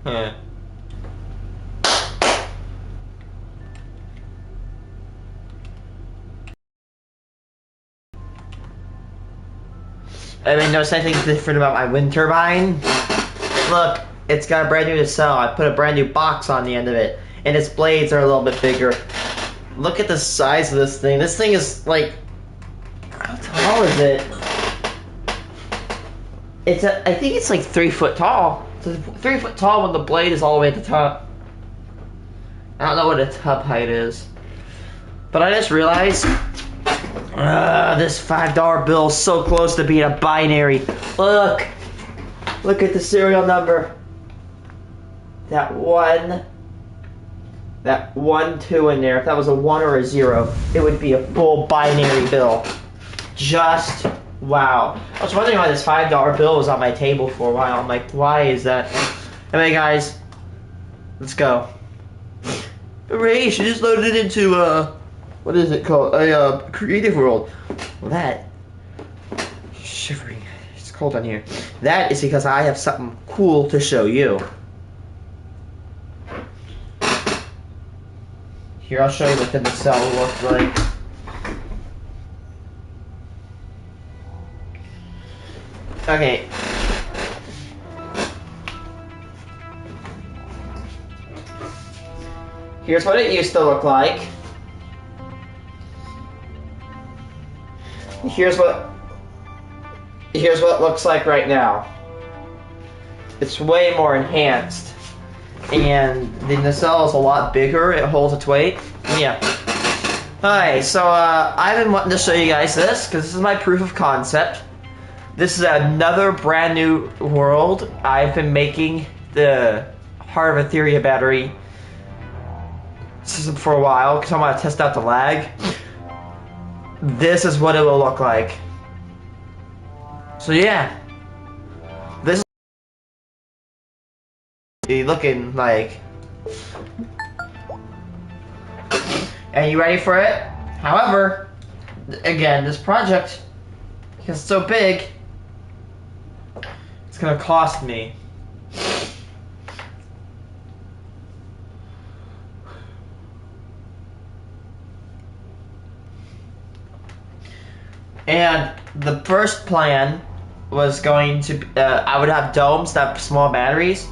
Huh. I mean, notice anything different about my wind turbine? Look, it's got a brand new nacelle. I put a brand new box on the end of it, and its blades are a little bit bigger. Look at the size of this thing. This thing is like, how tall is it? I think it's like 3 foot tall. It's 3 foot tall when the blade is all the way at the top. I don't know what its hub height is, but I just realized this $5 bill is so close to being a binary. Look at the serial number. That 1, 2 in there. If that was a 1 or a 0, it would be a full binary bill. Just wow. I was wondering why this $5 bill was on my table for a while. I'm like, why is that? Anyway, guys, let's go. Hooray! She just loaded it into what is it called? A creative world. Well, that shivering. It's cold on here. That is because I have something cool to show you. Here, I'll show you what the nacelle looks like. Okay. Here's what it used to look like. Here's what it looks like right now. It's way more enhanced. And the nacelle is a lot bigger. It holds its weight. Yeah. Alright, so I've been wanting to show you guys this because this is my proof of concept. This is another brand new world. I've been making the Heart of Etheria battery system for a while because I want to test out the lag. This is what it will look like. So yeah, this is looking like. Are you ready for it? However, again, this project, because it's so big, it's gonna cost me. And the first plan was going to I would have domes that have small batteries.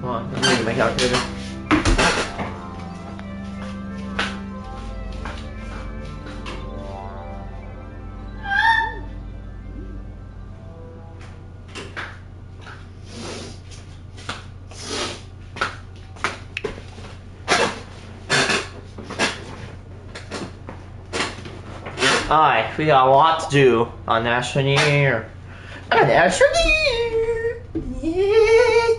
Hold on, let me get my calculator. Alright, we got a lot to do on Astroneer. On Astroneer! Yeah.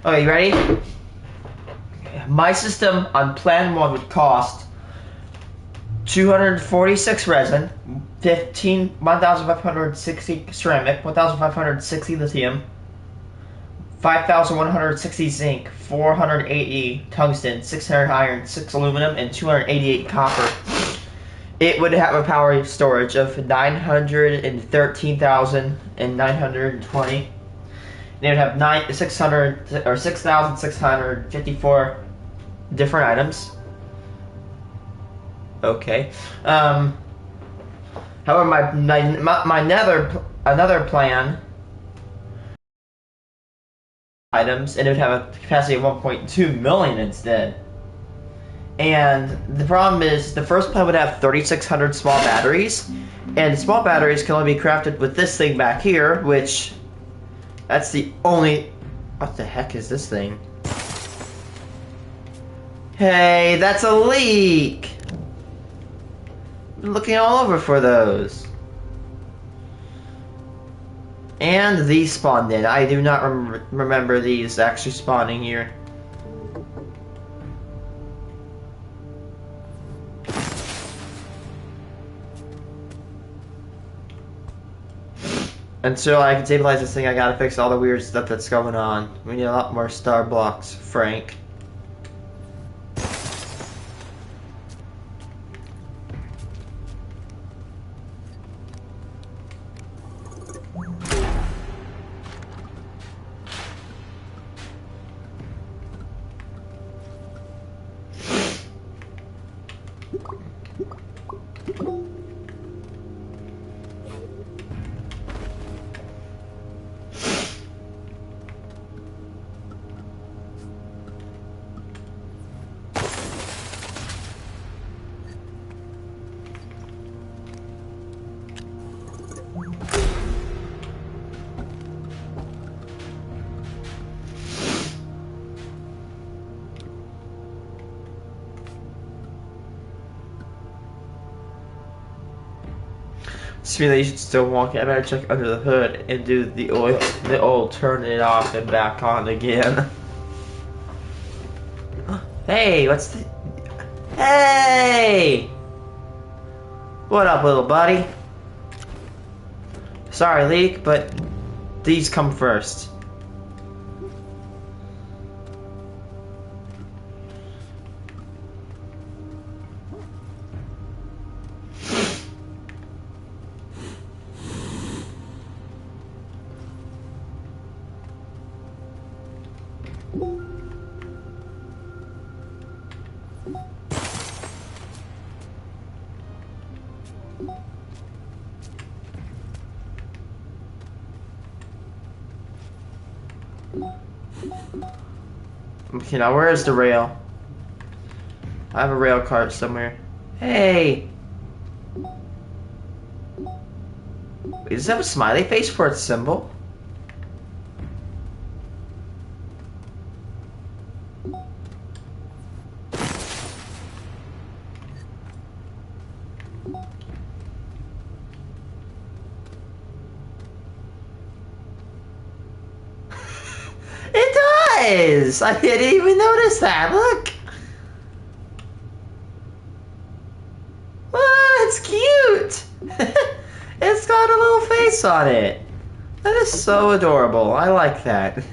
Okay, you ready? My system on plan 1 would cost 246 resin, 1,560 ceramic, 1,560 lithium, 5,160 zinc, 480 tungsten, 600 iron, 6 aluminum, and 288 copper. It would have a power storage of 913,920. And it would have 6,654 different items. Okay. However, another plan items, and it would have a capacity of 1.2 million instead. And the problem is, the first plan would have 3,600 small batteries, and small batteries can only be crafted with this thing back here, which that's the only. What the heck is this thing? Hey, that's a leak! I'm looking all over for those. And these spawned in. I do not remember these actually spawning here. Until I can stabilize this thing, I gotta fix all the weird stuff that's going on. We need a lot more star blocks, Frank. Simulation still wonky. I better check under the hood and do the oil turn it off and back on again. Hey, what's the... Hey! What up, little buddy? Sorry, leak, but these come first. Okay, now where is the rail? I have a rail cart somewhere. Hey! Wait, does it have a smiley face for its symbol? It does! I didn't even notice that, look! Oh, it's cute! It's got a little face on it. That is so adorable. I like that.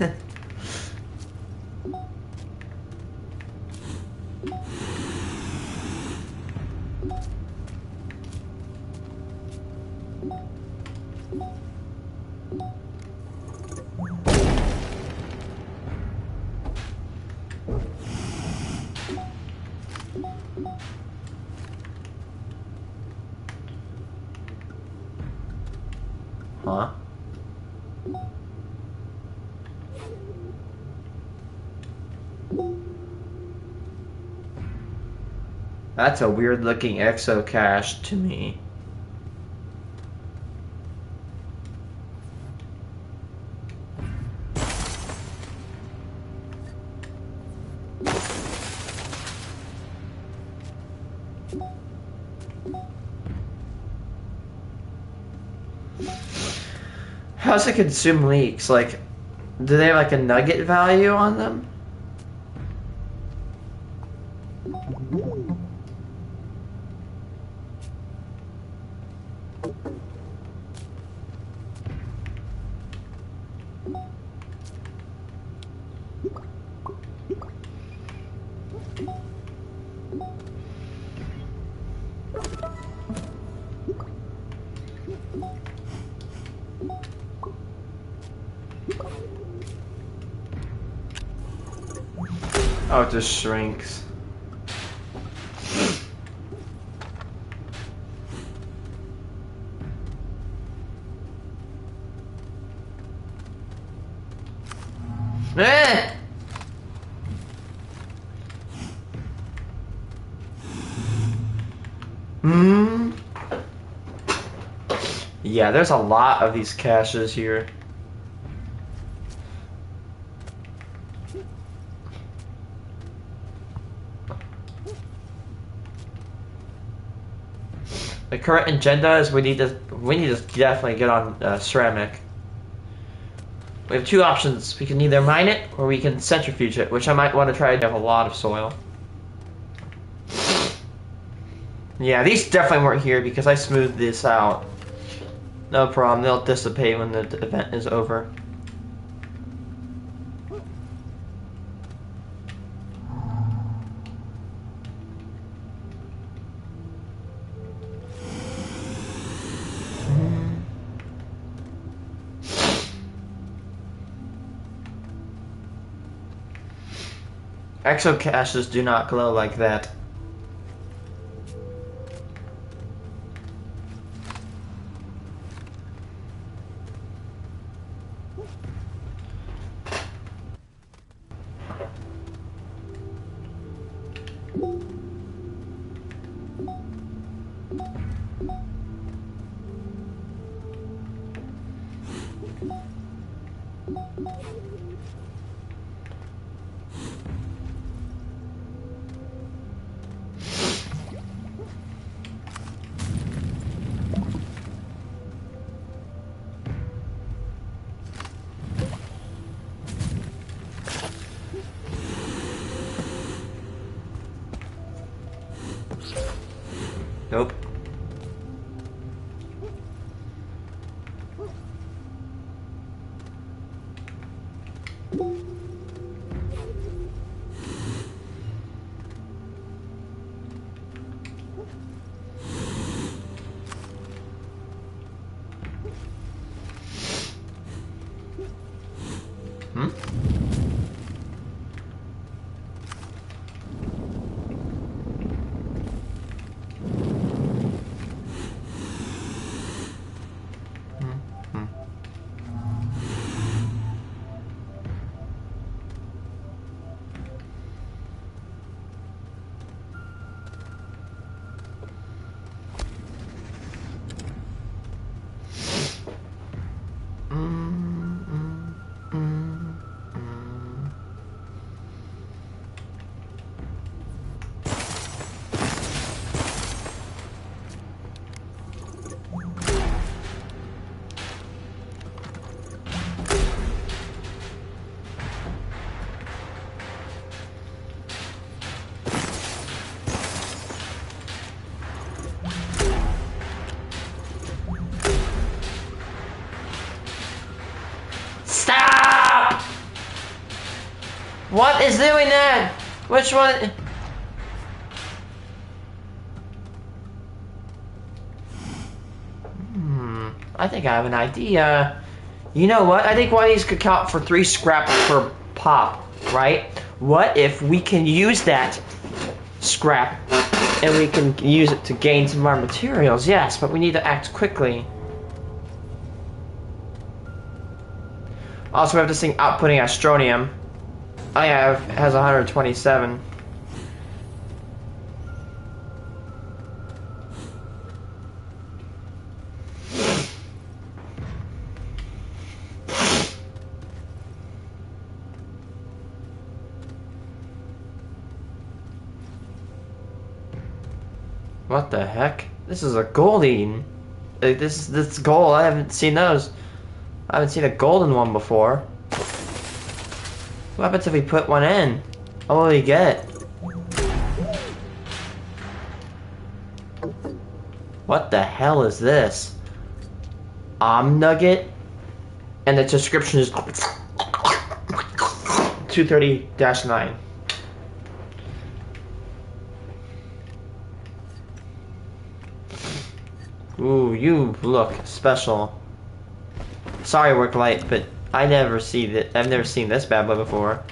Huh? That's a weird looking exo cache to me. How does it consume leaks? Like, do they have like a nugget value on them? Oh, it just shrinks. Eh! Hmm. Yeah, there's a lot of these caches here. The current agenda is we need to definitely get on ceramic. We have two options. We can either mine it or we can centrifuge it, which I might want to try to have a lot of soil. Yeah, these definitely weren't here because I smoothed this out. No problem, they'll dissipate when the event is over. Exocaches do not glow like that. Nope. Hmm? Hmm. Stop! What is doing that? Which one? I think I have an idea. You know what? I think one of these could count for 3 scrap per pop, right? What if we can use that scrap and we can use it to gain some more materials? Yes, but we need to act quickly. Also, we have this thing outputting astronium. Oh yeah, it has 127. What the heck? This is a golden. This gold. I haven't seen those. I haven't seen a golden one before. What happens if we put one in? What will we get? What the hell is this? Nugget? And the description is 230-9. Ooh, you look special. Sorry, work light, but I've never seen this bad boy before.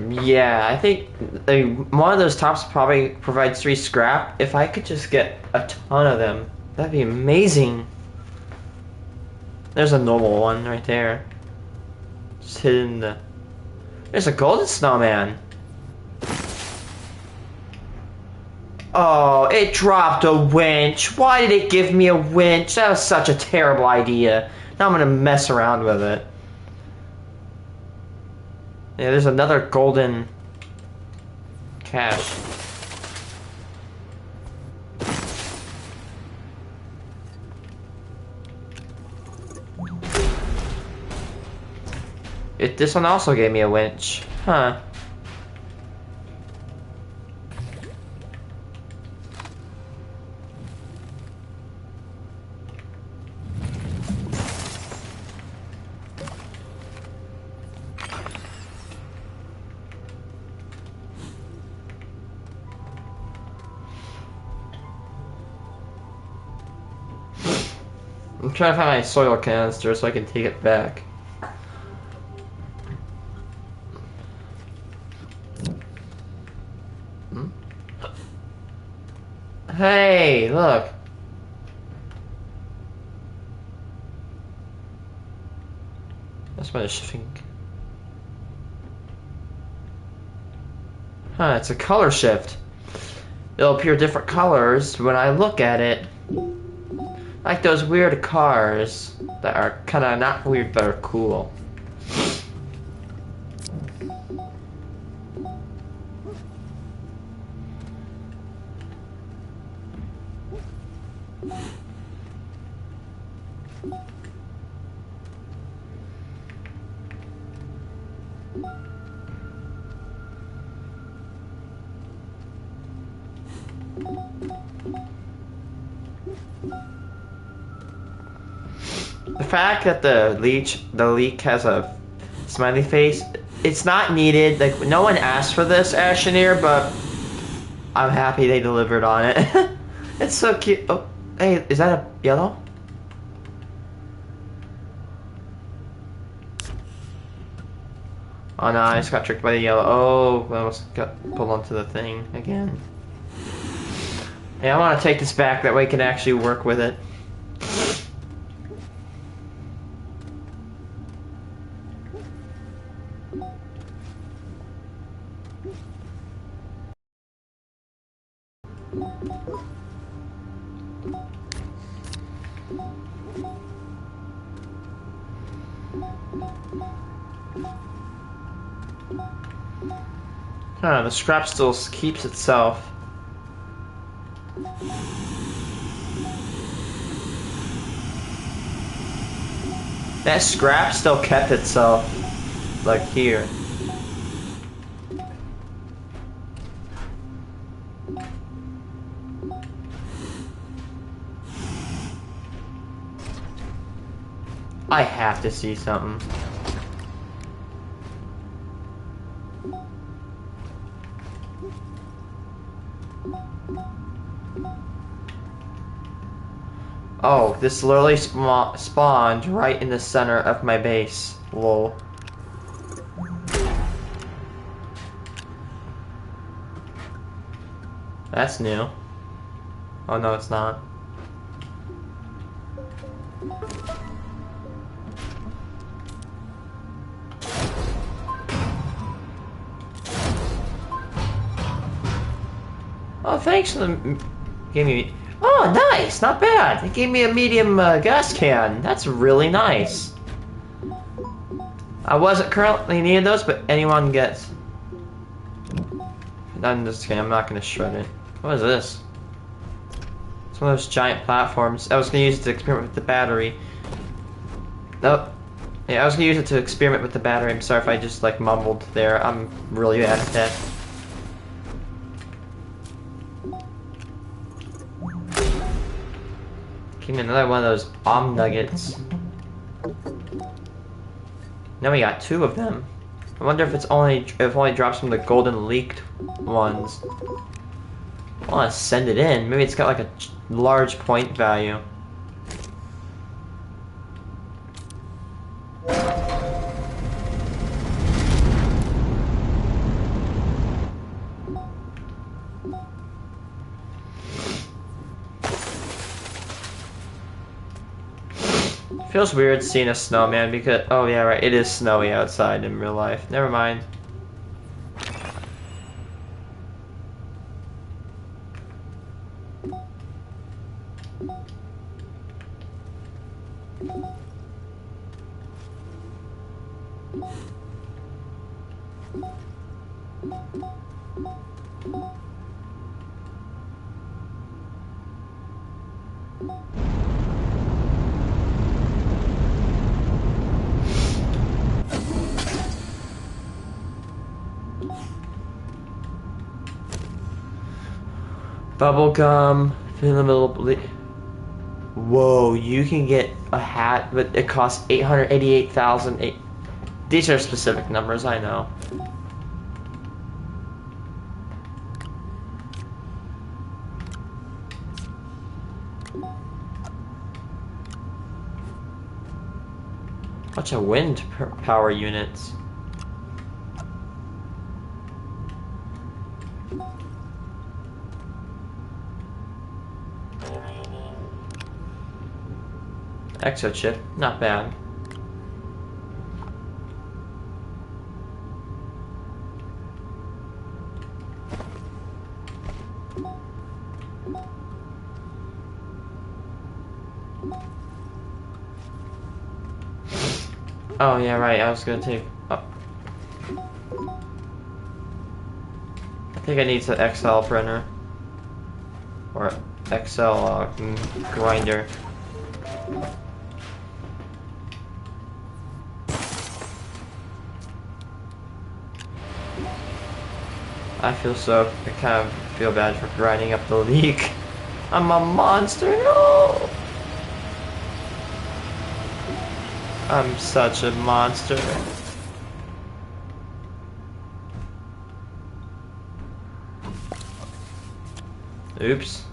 Yeah, I think one of those tops probably provides 3 scrap. If I could just get a ton of them, that'd be amazing. There's a normal one right there. Just hidden the... There's a golden snowman. Oh, it dropped a winch. Why did it give me a winch? That was such a terrible idea. Now I'm gonna mess around with it. Yeah, there's another golden cache. This one also gave me a winch. Huh. I'm trying to find my soil canister so I can take it back. Hey, look. That's my shifting. Huh, it's a color shift. It'll appear different colors when I look at it. Like those weird cars that are kind of not weird but are cool. The fact that the leak has a smiley face, it's not needed. Like, no one asked for this, Astroneer, but I'm happy they delivered on it. It's so cute. Oh, hey, is that a yellow? Oh no, I just got tricked by the yellow. Oh, I almost got pulled onto the thing again. Yeah, I want to take this back, that way I can actually work with it. Huh, the scrap still keeps itself. That scrap still kept itself. Like here. I have to see something. Oh, this literally spawned right in the center of my base. Lol. That's new. Oh no, it's not. Oh, thanks for the... Gave me... Oh, nice! Not bad! It gave me a medium gas can. That's really nice. I wasn't currently needing those, but anyone gets... I'm just kidding, I'm not gonna shred it. What is this? It's one of those giant platforms. I was gonna use it to experiment with the battery. Nope. Yeah, I was gonna use it to experiment with the battery. I'm sorry if I just like mumbled there. I'm really bad at that. Give me another one of those nuggets. Now we got 2 of them. I wonder if it's only drops from the golden leaked ones. I want to send it in. Maybe it's got like a large point value. Feels weird seeing a snowman because, oh yeah, right, it is snowy outside in real life. Never mind. Bubblegum, in the middle. Whoa, you can get a hat, but it costs 888,000. These are specific numbers, I know. Bunch of wind power units. Exo chip, not bad. Oh yeah, right. I was gonna take. Oh. I think I need an XL printer or XL grinder. I kind of feel bad for grinding up the leak. I'm a monster, no! I'm such a monster. Oops.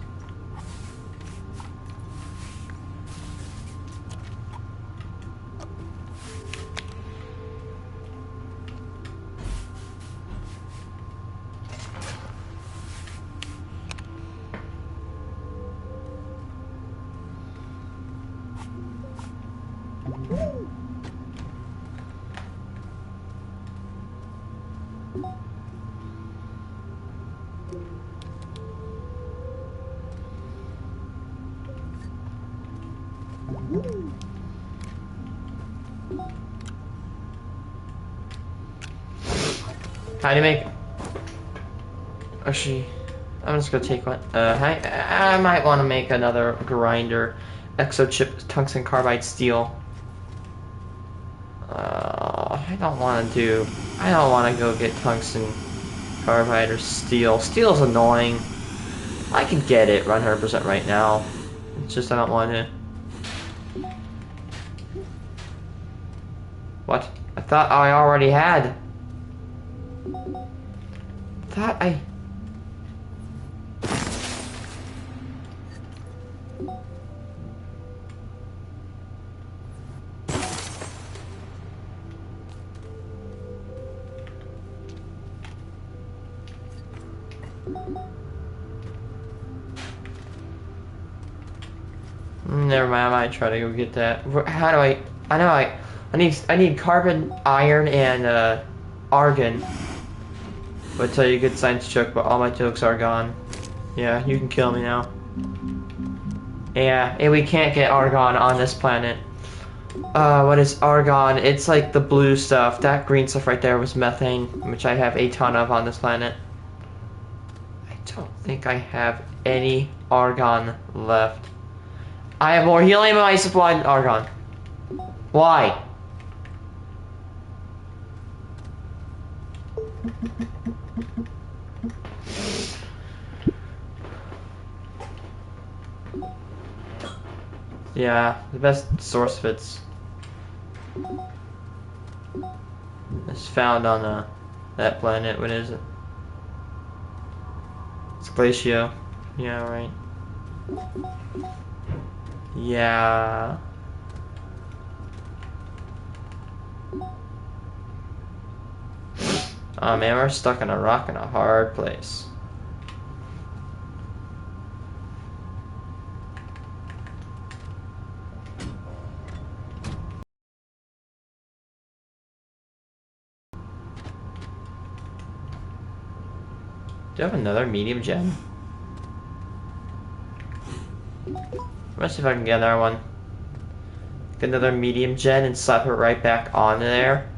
How do you make... Actually, I'm just gonna take one. I might want to make another grinder. Exochip tungsten carbide steel. I don't want to go get tungsten carbide or steel. Steel's annoying. I can get it 100% right now. It's just I don't want to. What? I thought I already had. Thought I... Never mind, I might try to go get that. How do I need carbon, iron, and argon. Would tell you a good science joke, but all my jokes are gone. Yeah, you can kill me now. Yeah, and we can't get argon on this planet. What is argon? It's like the blue stuff. That green stuff right there was methane, which I have a ton of on this planet. I don't think I have any argon left. I have more helium in my supply than argon. Why? Yeah, the best source of it's found on that planet. What is it? It's Glacio. Yeah, right. Yeah. Oh man, we're stuck in a rock in a hard place. Do you have another medium gem? Let's see if I can get another one. Get another medium gen and slap it right back on there.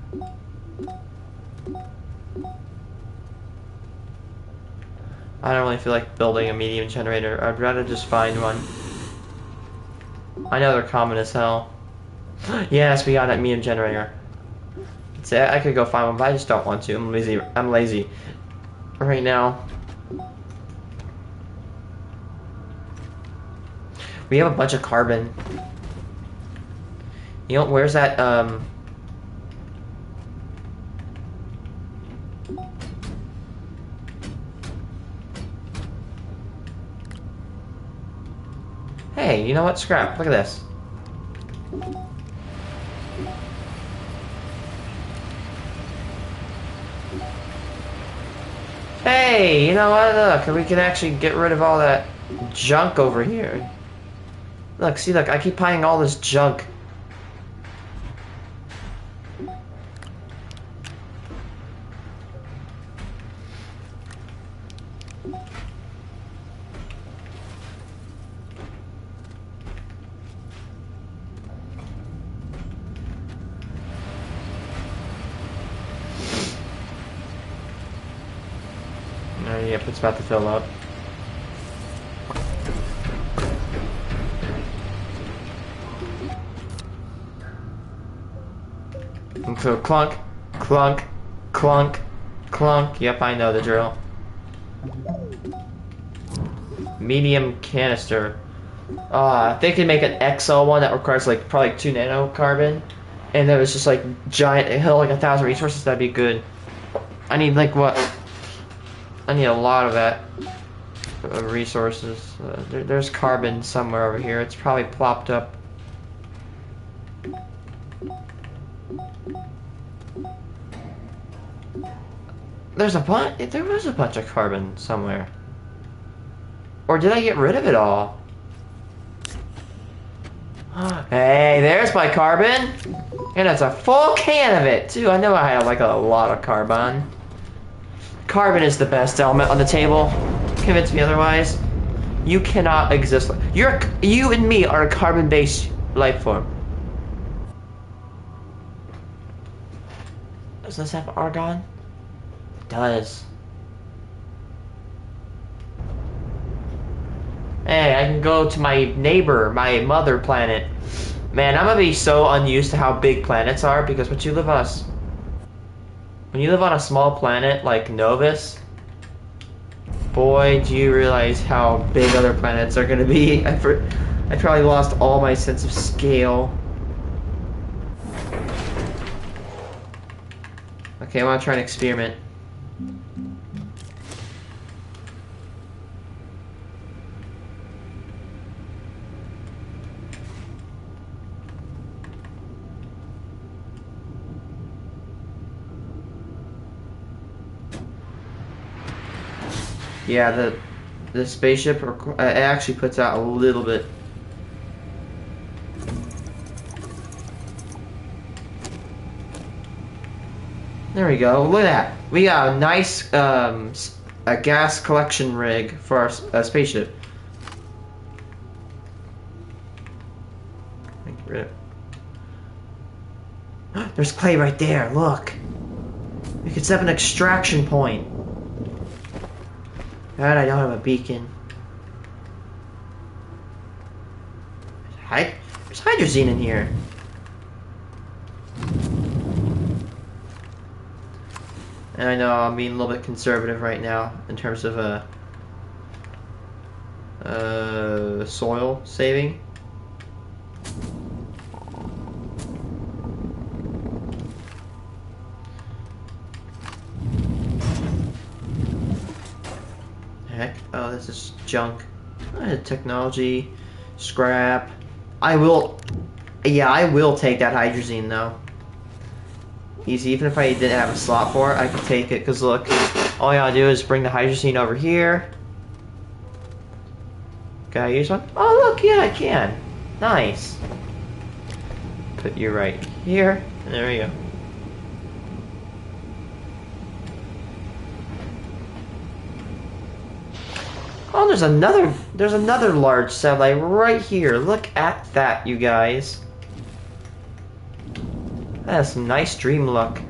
I don't really feel like building a medium generator. I'd rather just find one. I know they're common as hell. Yes, we got that medium generator. See, I could go find one, but I just don't want to. I'm lazy. I'm lazy right now. We have a bunch of carbon. You know, where's that, Hey, you know what? Scrap. Look at this. Hey, you know what? Look, we can actually get rid of all that junk over here. Look, see, look, I keep finding all this junk. Yep, it's about to fill up. And so clunk, clunk, clunk, clunk. Yep, I know the drill. Medium canister. They could make an XL one that requires like probably 2 nanocarbon, and then it's just like giant. It held like 1,000 resources. That'd be good. I need like what? I need a lot of that resources. There's carbon somewhere over here. It's probably plopped up. There's a bunch. There was a bunch of carbon somewhere. Or did I get rid of it all? Hey, there's my carbon, and it's a full can of it too. I know I had like a lot of carbon. Carbon is the best element on the table. Convince me otherwise. You cannot exist. You and me are a carbon-based life form. Does this have argon? It does. Hey, I can go to my neighbor, my mother planet. Man, I'm gonna be so unused to how big planets are because when you live on a small planet like Novus, boy, do you realize how big other planets are gonna be. I probably lost all my sense of scale. Okay, I want to try an experiment. Yeah, the spaceship it actually puts out a little bit. There we go. Look at that. We got a nice a gas collection rig for our spaceship. Get rid of. There's clay right there. Look. We could set up an extraction point. God, I don't have a beacon. There's hydrazine in here. And I know I'm being a little bit conservative right now in terms of soil saving. Heck, oh, this is junk. Technology, scrap. I will take that hydrazine though. Easy, even if I didn't have a slot for it, I could take it, because look, all I gotta do is bring the hydrazine over here. Can I use one? Oh look, yeah, I can. Nice. Put you right here, and there we go. Oh, there's another large satellite right here. Look at that, you guys. That's some nice dream luck.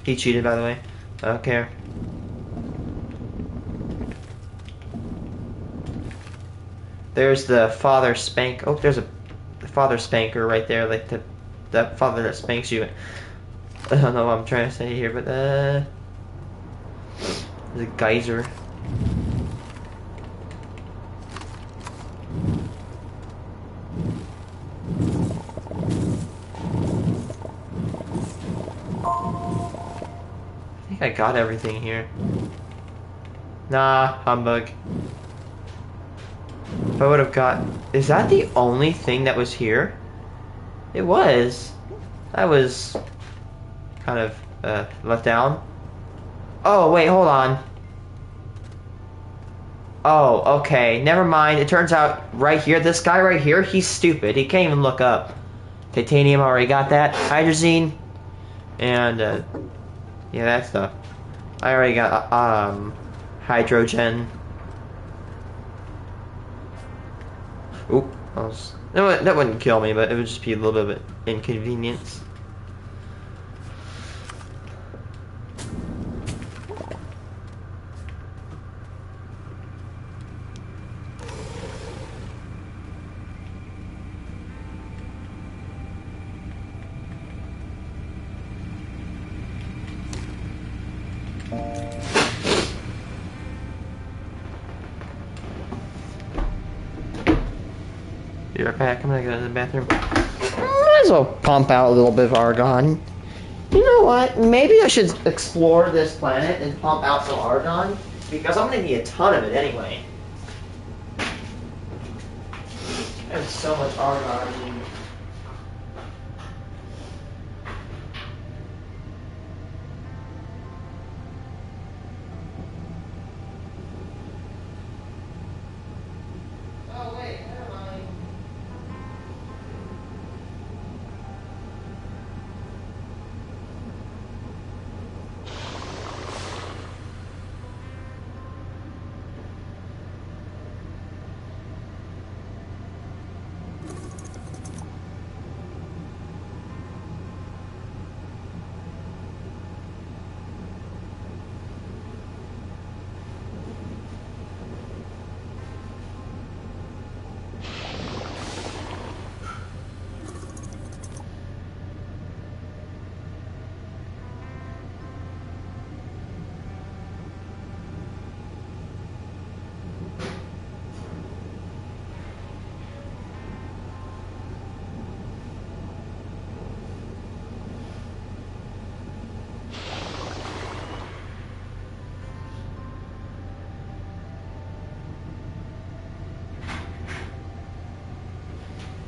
He cheated, by the way. I don't care. There's the father spank. Oh, there's the father spanker right there, like that father that spanks you. I don't know what I'm trying to say here, but there's a geyser. I got everything here. Nah, humbug. If I would have got... Is that the only thing that was here? It was. That was kind of left down. Oh, wait, hold on. Oh, okay. Never mind. It turns out right here, this guy right here, he's stupid. He can't even look up. Titanium, already got that. Hydrazine. And, yeah, that stuff. I already got, hydrogen. Oop. That wouldn't kill me, but it would just be a little bit of an inconvenience. Be right back. I'm gonna go to the bathroom. Might as well pump out a little bit of argon. You know what? Maybe I should explore this planet and pump out some argon, because I'm gonna need a ton of it anyway. There's so much argon. Oh wait, never mind.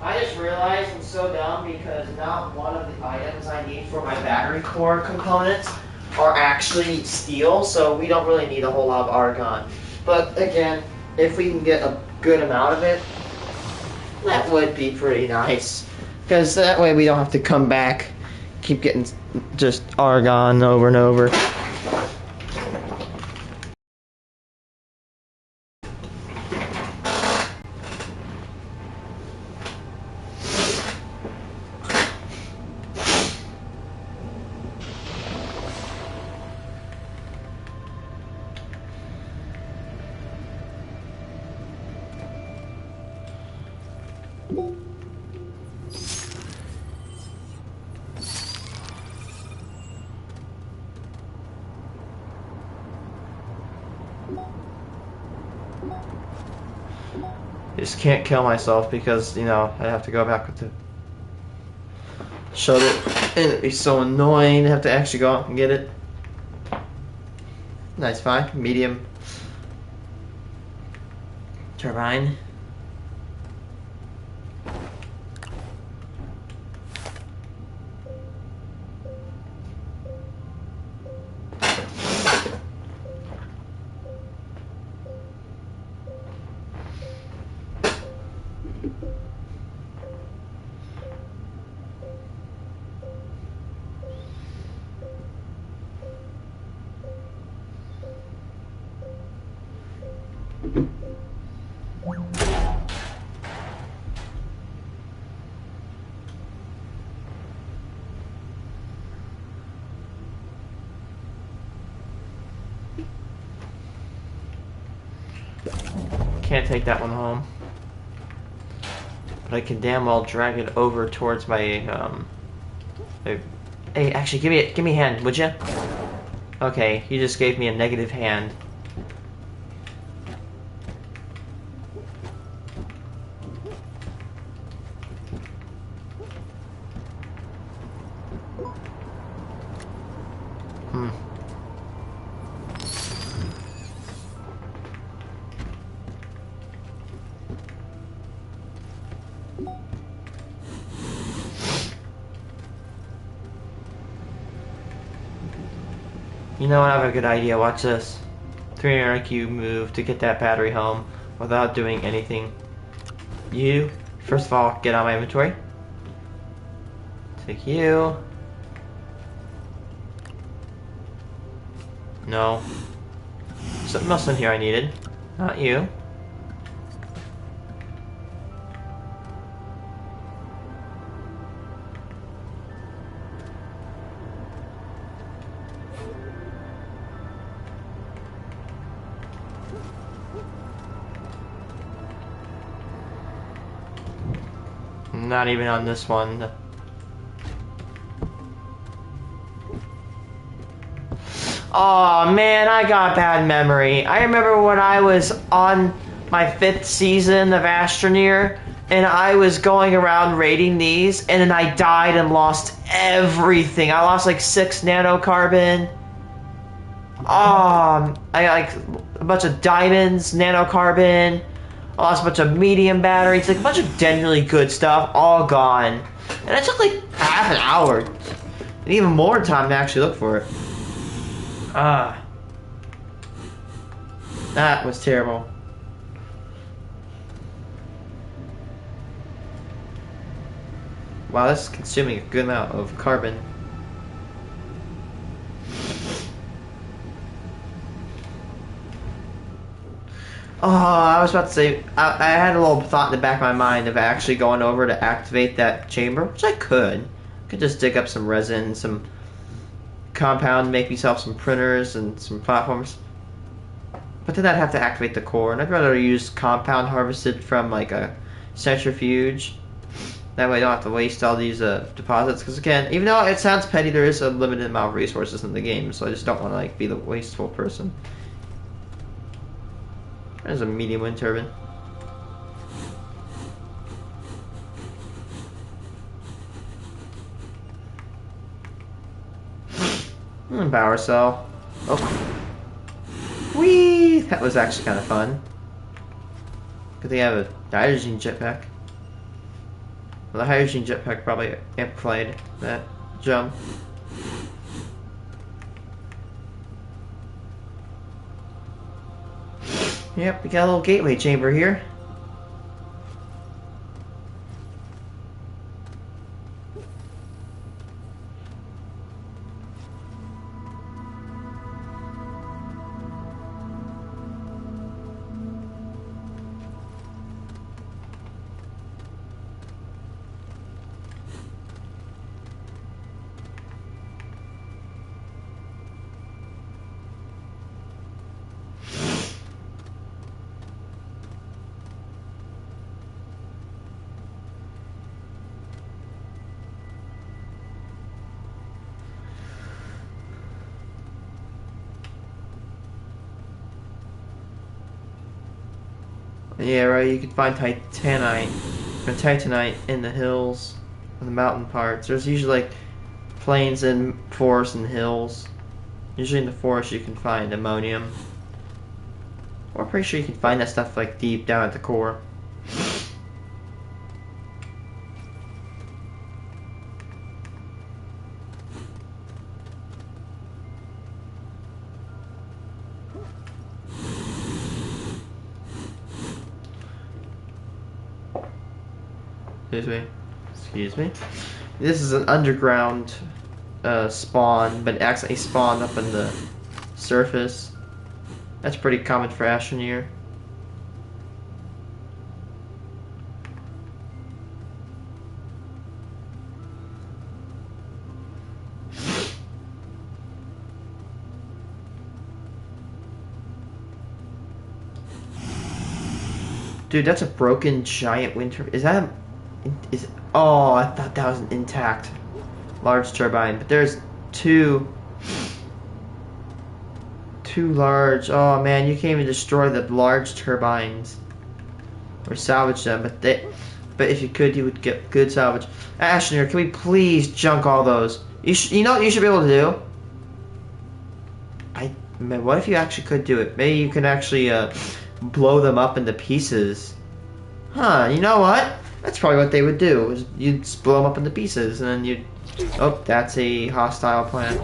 I just realized I'm so dumb because not one of the items I need for my battery core components are actually steel, so we don't really need a whole lot of argon. But again, if we can get a good amount of it, that would be pretty nice. Because that way we don't have to come back, keep getting just argon over and over. Just can't kill myself because, you know, I have to go back with the shut it, and it'd be so annoying to have to actually go out and get it. Nice, fine, medium turbine. Can't take that one home, but I can damn well drag it over towards my hey, actually, give me a hand, would you? Okay, you just gave me a negative hand. You know what, I have a good idea, watch this. 300 IQ move to get that battery home without doing anything. You, first of all, get out of my inventory. Take you. No. Something else in here I needed. Not you. Not even on this one. Oh man, I got a bad memory. I remember when I was on my 5th season of Astroneer, and I was going around raiding these, and then I died and lost everything. I lost like 6 nanocarbon. I like a bunch of diamonds, nanocarbon. I lost a bunch of medium batteries, like a bunch of generally good stuff, all gone. And it took like half an hour, and even more time to actually look for it. That was terrible. Wow, this is consuming a good amount of carbon. Oh, I was about to say, I had a little thought in the back of my mind of actually going over to activate that chamber, which I could. I could just dig up some resin, some compound, make myself some printers and some platforms. But then I'd have to activate the core, and I'd rather use compound harvested from like a centrifuge. That way I don't have to waste all these deposits, because again, even though it sounds petty, there is a limited amount of resources in the game, so I just don't want to like be the wasteful person. There's a medium wind turbine. Power cell. Oh. Whee! That was actually kind of fun. Could they have a hydrogen jetpack? Well, the hydrogen jetpack probably amplified that jump. Yep, we got a little gateway chamber here. Yeah, right, you can find titanite in the hills, in the mountain parts. There's usually like plains and forests and hills. Usually in the forest you can find ammonium. Or I'm pretty sure you can find that stuff like deep down at the core. Excuse me. This is an underground spawn, but it accidentally spawned up in the surface. That's pretty common for Astroneer. Dude, that's a broken giant wind turbine. Is that oh, I thought that was an intact large turbine, but there's two large. Oh man, you can't even destroy the large turbines or salvage them, but if you could, you would get good salvage. Astroneer, can we please junk all those? You know what you should be able to do? Man, what if you actually could do it? Maybe you can actually blow them up into pieces. Huh, you know what? That's probably what they would do. Is you'd just blow them up into pieces, and then you'd... Oh, that's a hostile planet.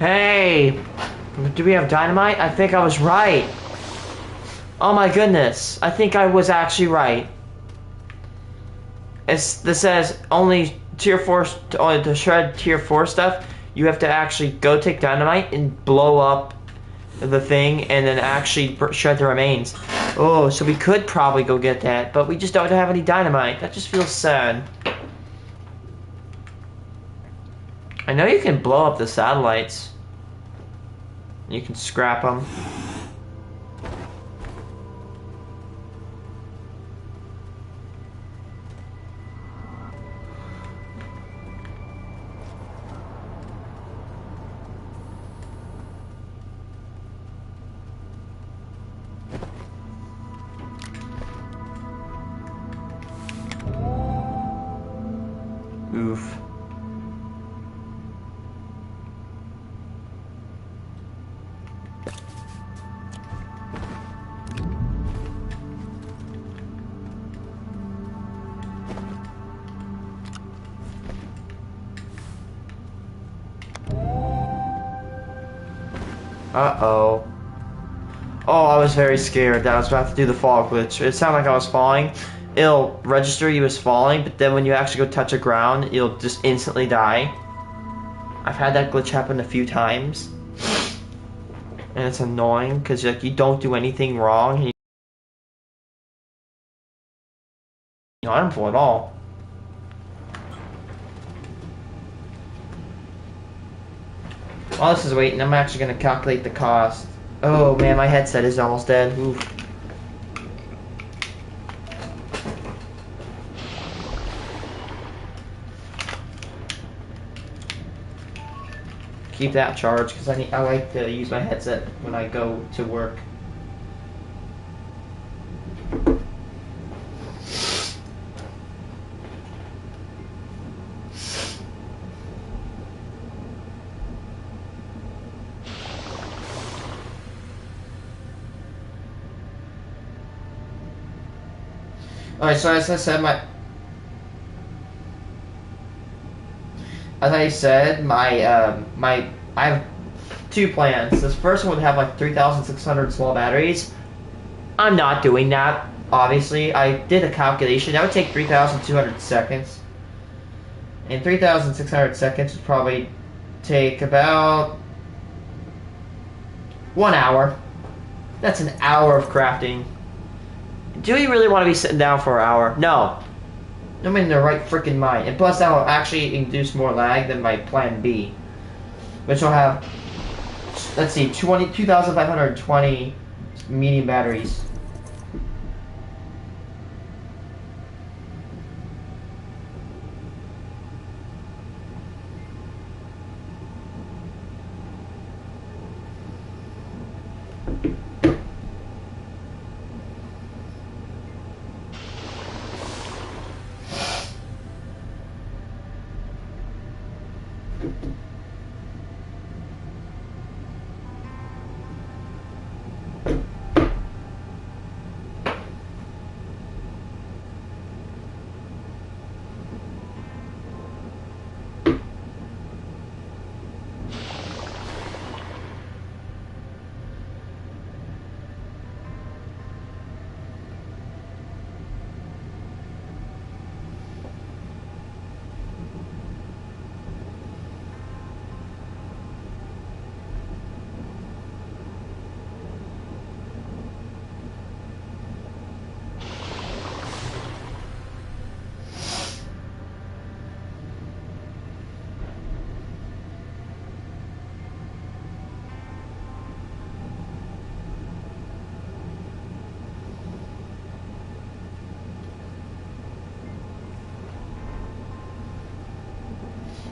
Hey! Do we have dynamite? I think I was right. Oh my goodness. I think I was actually right. This says only tier 4, only to shred tier 4 stuff, you have to actually go take dynamite and blow up the thing and then actually shred the remains. Oh, so we could probably go get that, but we just don't have any dynamite. That just feels sad. I know you can blow up the satellites. You can scrap them. Oof. Uh-oh. Oh, I was very scared that I was about to do the fall glitch. It sounded like I was falling. It'll register you as falling, but then when you actually go touch the ground, you'll just instantly die. I've had that glitch happen a few times. And it's annoying, because like, you don't do anything wrong. And you're not harmful at all. While this is waiting, I'm actually going to calculate the cost. Oh man, my headset is almost dead. Oof. Keep that charged because I like to use my headset when I go to work. Alright, so as I said, I have two plans. This first one would have like 3,600 small batteries. I'm not doing that, obviously. I did a calculation. That would take 3,200 seconds. And 3,600 seconds would probably take about 1 hour. That's an hour of crafting. Do you really want to be sitting down for an hour? No. I'm in the right freaking mind. And plus, that will actually induce more lag than my plan B. Which will have, let's see, 2,520 medium batteries.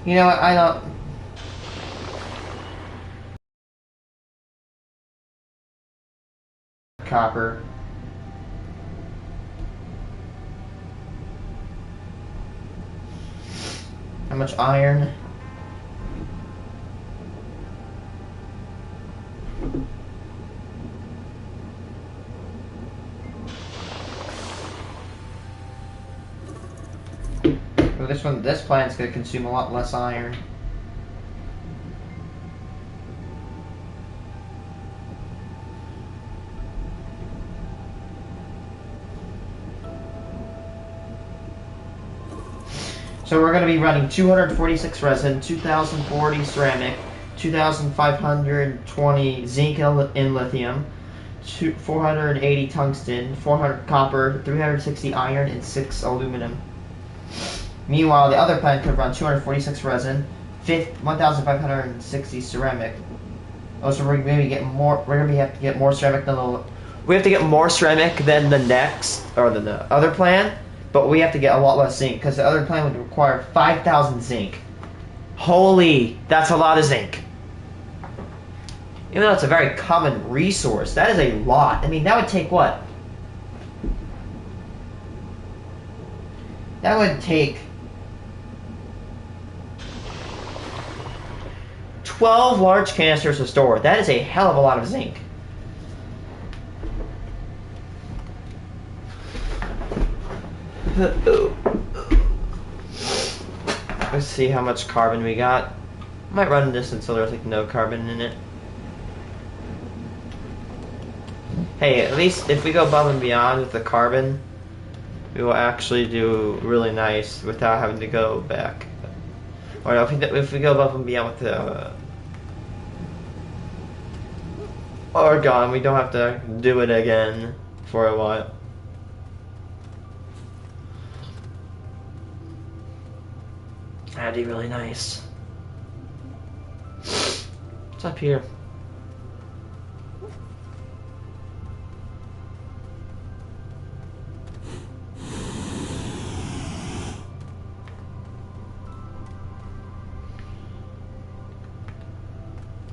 You know what, I don't... Copper. How much iron? Well, this plan's gonna consume a lot less iron. So we're going to be running 246 resin, 2040 ceramic, 2520 zinc in lithium, 480 tungsten, 400 copper, 360 iron, and 6 aluminum. Meanwhile, the other plant could run 246 resin, 1560 ceramic. Oh, so we're going to get more. We're going to have to get more ceramic than the. We have to get more ceramic than the next or than the other plant. But we have to get a lot less zinc, because the other plant would require 5,000 zinc. Holy, that's a lot of zinc. Even though it's a very common resource, that is a lot. I mean, that would take what? That would take 12 large canisters to store. That is a hell of a lot of zinc. Let's see how much carbon we got. Might run this until there's like no carbon in it. Hey, at least if we go above and beyond with the carbon, we will actually do really nice without having to go back. Or no, if we go above and beyond with the argon, we don't have to do it again for a while. That'd be really nice. What's up here?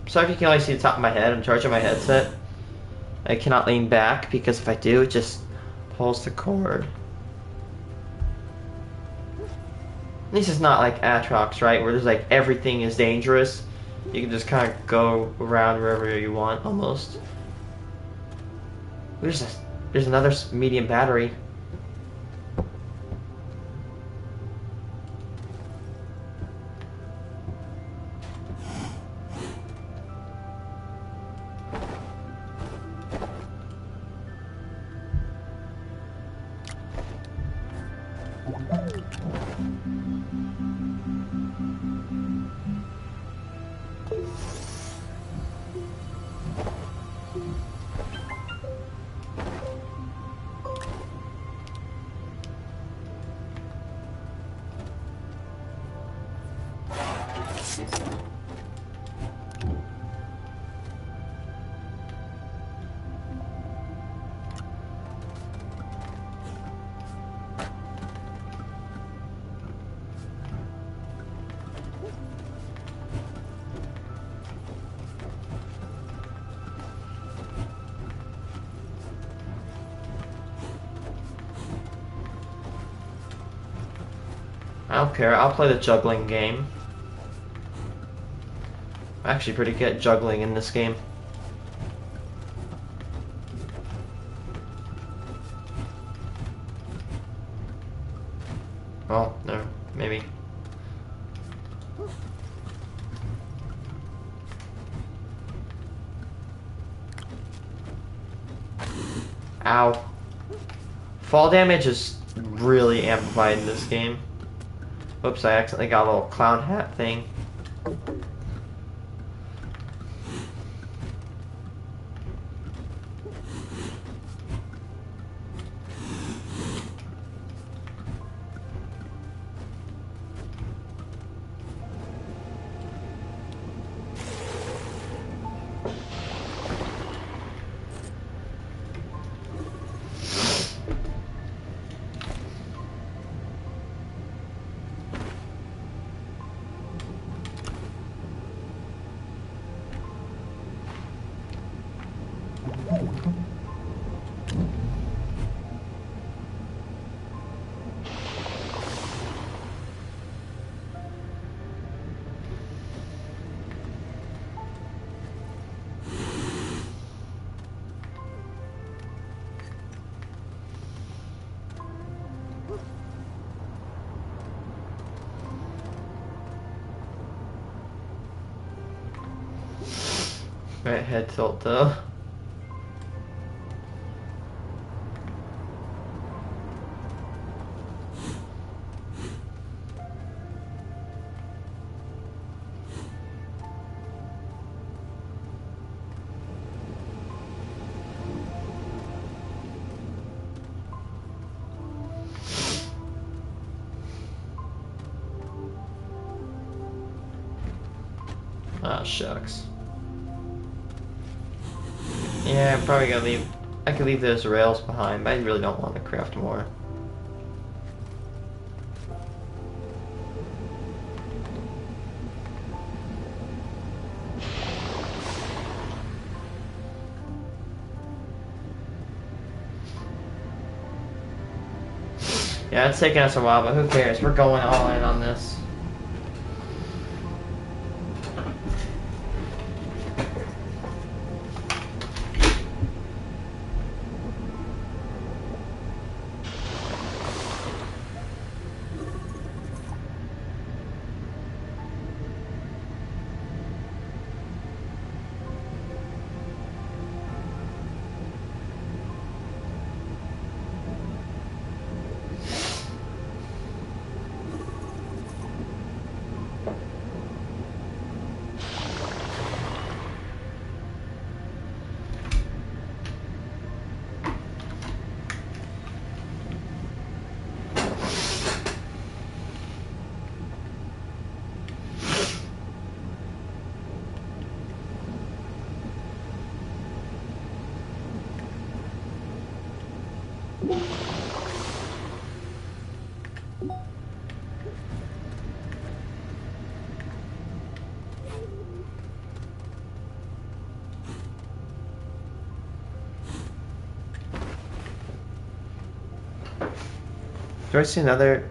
Sorry if you can only see the top of my head. I'm charging my headset. I cannot lean back because if I do, it just pulls the cord. This is not like Atrox, right? Where there's like everything is dangerous. You can just kind of go around wherever you want, almost. There's another medium battery. I don't care, I'll play the juggling game. I'm actually pretty good at juggling in this game. Oh, no, maybe. Ow. Fall damage is really amplified in this game. Oops, I accidentally got a little clown hat thing. Right head tilt though. Ah, shucks. Yeah, I'm probably gonna leave. I could leave those rails behind, but I really don't want to craft more. Yeah, it's taking us a while, but who cares? We're going all in on this. Do I see another?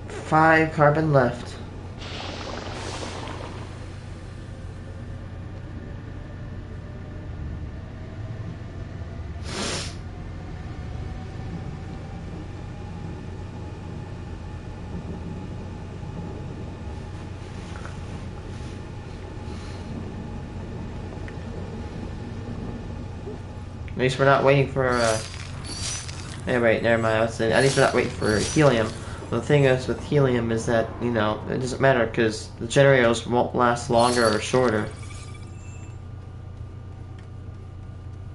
Five carbon left. At least we're not waiting for, hey, wait, never mind. I was saying, at least we're not waiting for helium. The thing is with helium is that, you know, it doesn't matter because the generators won't last longer or shorter.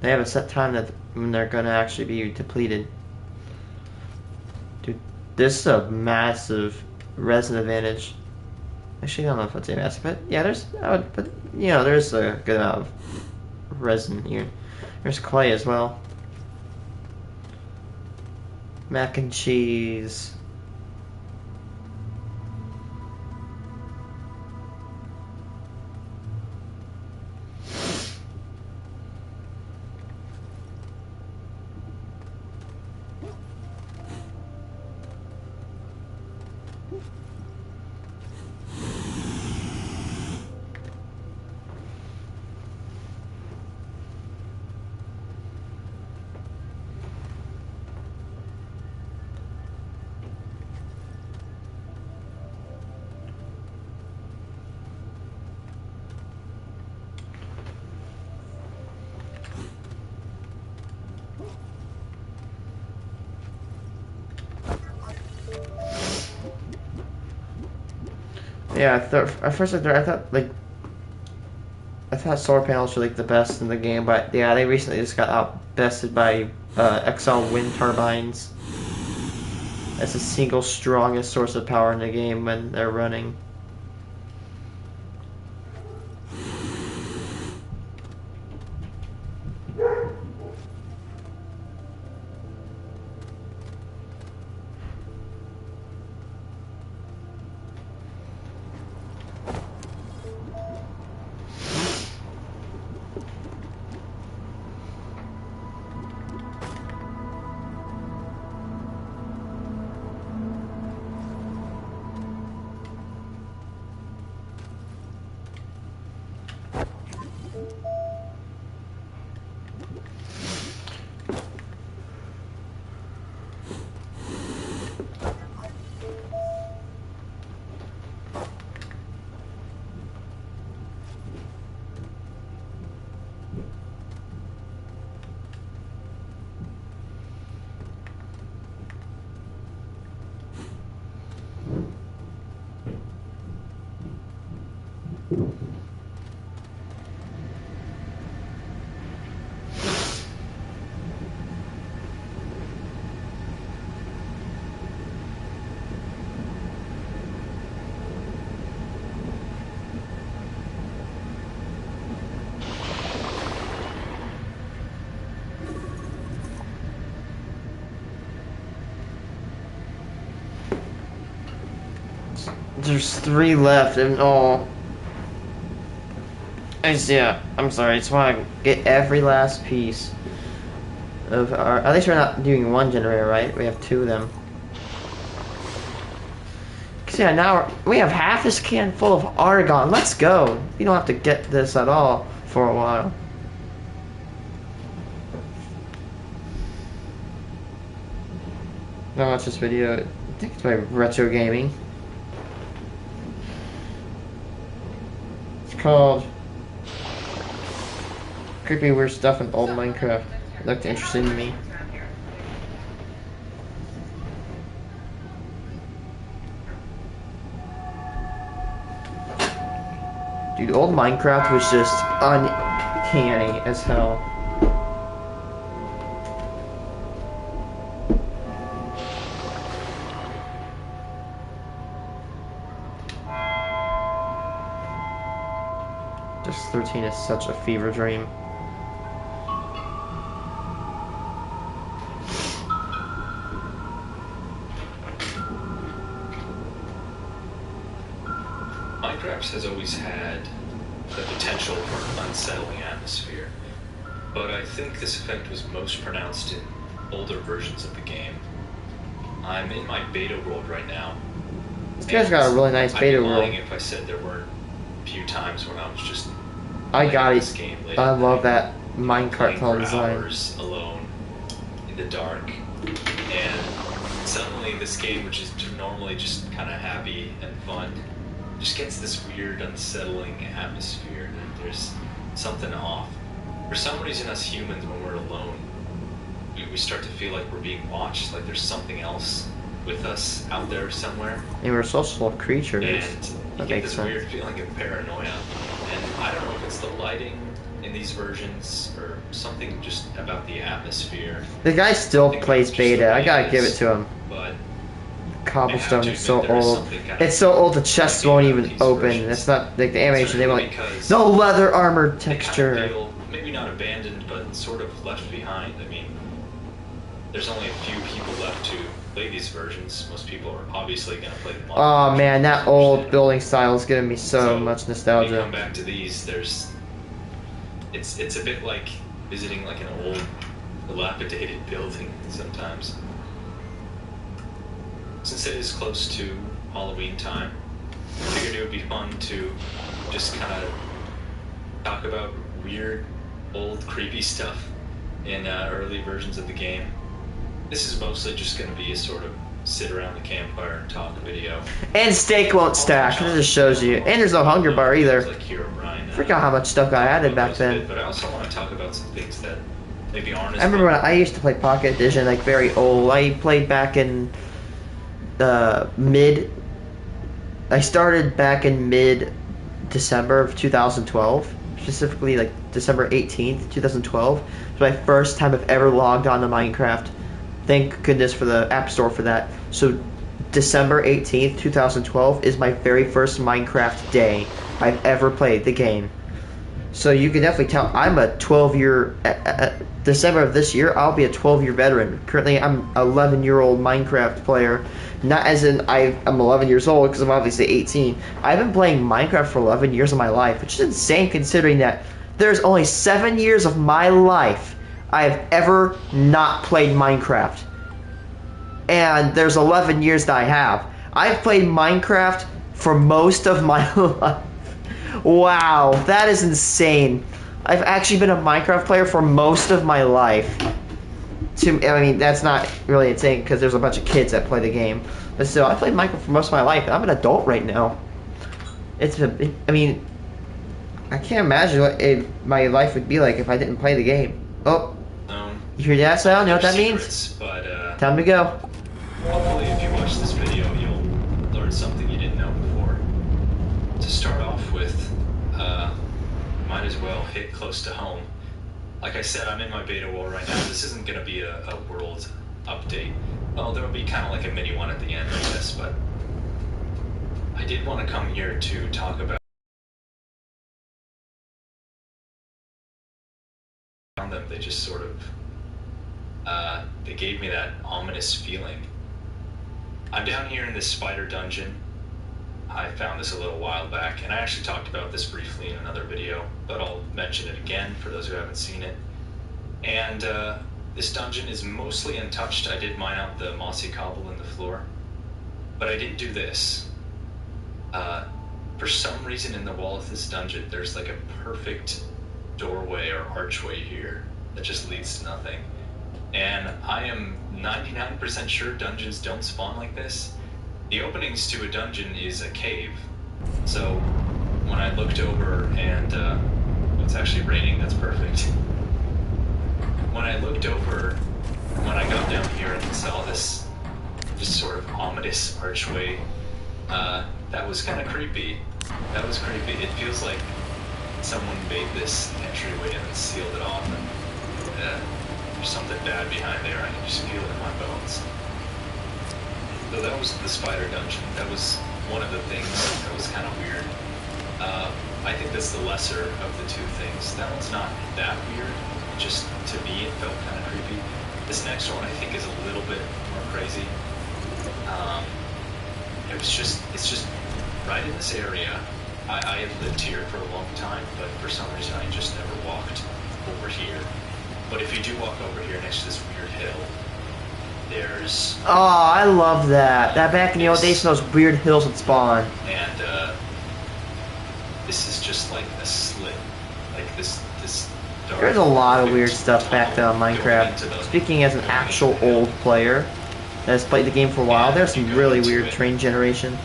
They have a set time that when they're going to actually be depleted. Dude, this is a massive resin advantage. Actually, I don't know if that's a massive, but yeah, but you know, there's a good amount of resin here. There's clay as well. Mac and cheese. Yeah, at first I thought solar panels were like the best in the game, but yeah, they recently just got outbested by XL wind turbines. That's the single strongest source of power in the game when they're running. There's 3 left and all. Yeah, I'm sorry. I just want to get every last piece of our. At least we're not doing 1 generator, right? We have 2 of them. Cause yeah, now we have half this can full of argon. Let's go. We don't have to get this at all for a while. Now watch this video. I think it's by Retro Gaming. It's called Creepy Weird Stuff in Old Minecraft. It looked interesting to me. Dude, old Minecraft was just uncanny as hell. Just 13 is such a fever dream. Minecraft has always had the potential for an unsettling atmosphere, but I think this effect was most pronounced in older versions of the game. I'm in my beta world right now. This guy's got a really nice beta world. I'd be lying if I said there weren't a few times when I was just I got it. Game I love that minecart tunnel design. Hours alone in the dark, and suddenly this game, which is normally just kind of happy and fun, just gets this weird, unsettling atmosphere. There's something off. For some reason, us humans, when we're alone, we start to feel like we're being watched, like there's something else with us out there somewhere. And we're social creatures. And you get this sense. weird feeling of paranoia. And I don't know if it's the lighting in these versions or something just about the atmosphere. The guy still plays beta. I gotta give it to him. But Cobblestone is so old. It's so old the chests won't even open. It's not like the animation. They won't. No leather armor texture. Kind of feel maybe not abandoned, but sort of left behind. I mean, there's only a few people left to play these versions. Most people are obviously going to play them all. Oh man, that old building style is giving me so much nostalgia. When you come back to these, it's a bit like visiting like an old, dilapidated building sometimes. Since it is close to Halloween time, I figured it would be fun to just kind of talk about weird, old, creepy stuff in early versions of the game. This is mostly just going to be a sort of sit around the campfire and talk video. And steak won't stack. It just shows you. And there's no hunger bar either. Forgot how much stuff got added back then. But I also want to talk about some things that maybe aren't as I remember when I used to play Pocket Edition, like very old. I played back in the mid I started back in mid-December of 2012, specifically like December 18th, 2012. It's my first time I've ever logged on to Minecraft. Thank goodness for the App Store for that. So December 18th, 2012 is my very first Minecraft day I've ever played the game. So you can definitely tell I'm a 12-year... December of this year, I'll be a 12-year veteran. Currently, I'm an 11-year-old Minecraft player. Not as in I'm 11 years old, because I'm obviously 18. I've been playing Minecraft for 11 years of my life, which is insane considering that there's only 7 years of my life I have ever not played Minecraft. And there's 11 years that I have. I've played Minecraft for most of my life. Wow, that is insane. I've actually been a Minecraft player for most of my life. I mean, that's not really insane because there's a bunch of kids that play the game. But still, I played Minecraft for most of my life. I'm an adult right now. I mean, I can't imagine what my life would be like if I didn't play the game. Oh, you hear that sound? You know what that means? But, time to go. hopefully, if you watch this video, you'll learn something you didn't know before. To start off with, might as well hit close to home. Like I said, I'm in my beta world right now. This isn't going to be a world update. Well, there will be kind of like a mini one at the end, I guess, but I did want to come here to talk about them. They just sort of, they gave me that ominous feeling. I'm down here in this spider dungeon. I found this a little while back, and I actually talked about this briefly in another video, but I'll mention it again for those who haven't seen it. And this dungeon is mostly untouched. I did mine out the mossy cobble in the floor, but I didn't do this. For some reason in the wall of this dungeon, there's like a perfect doorway or archway here that just leads to nothing. And I am 99% sure dungeons don't spawn like this. The openings to a dungeon is a cave. So when I looked over and it's actually raining, that's perfect. When I looked over, when I got down here and saw this just sort of ominous archway, that was kind of creepy. That was creepy. It feels like someone made this entryway and then sealed it off, and there's something bad behind there. I can just feel it in my bones. So that was the spider dungeon. That was one of the things that was kind of weird. I think that's the lesser of the two things. That one's not that weird. Just to me, it felt kind of creepy. This next one I think is a little bit more crazy. It's just right in this area. I have lived here for a long time, but for some reason I just never walked over here. But if you do walk over here next to this weird hill, there's... Oh, I love that. That back in the old days, those weird hills would spawn. And, this is just like a slit. Like this dark... There's a lot of weird stuff back then on Minecraft. Speaking as an actual old player that has played the game for a while, there's some really weird terrain generation.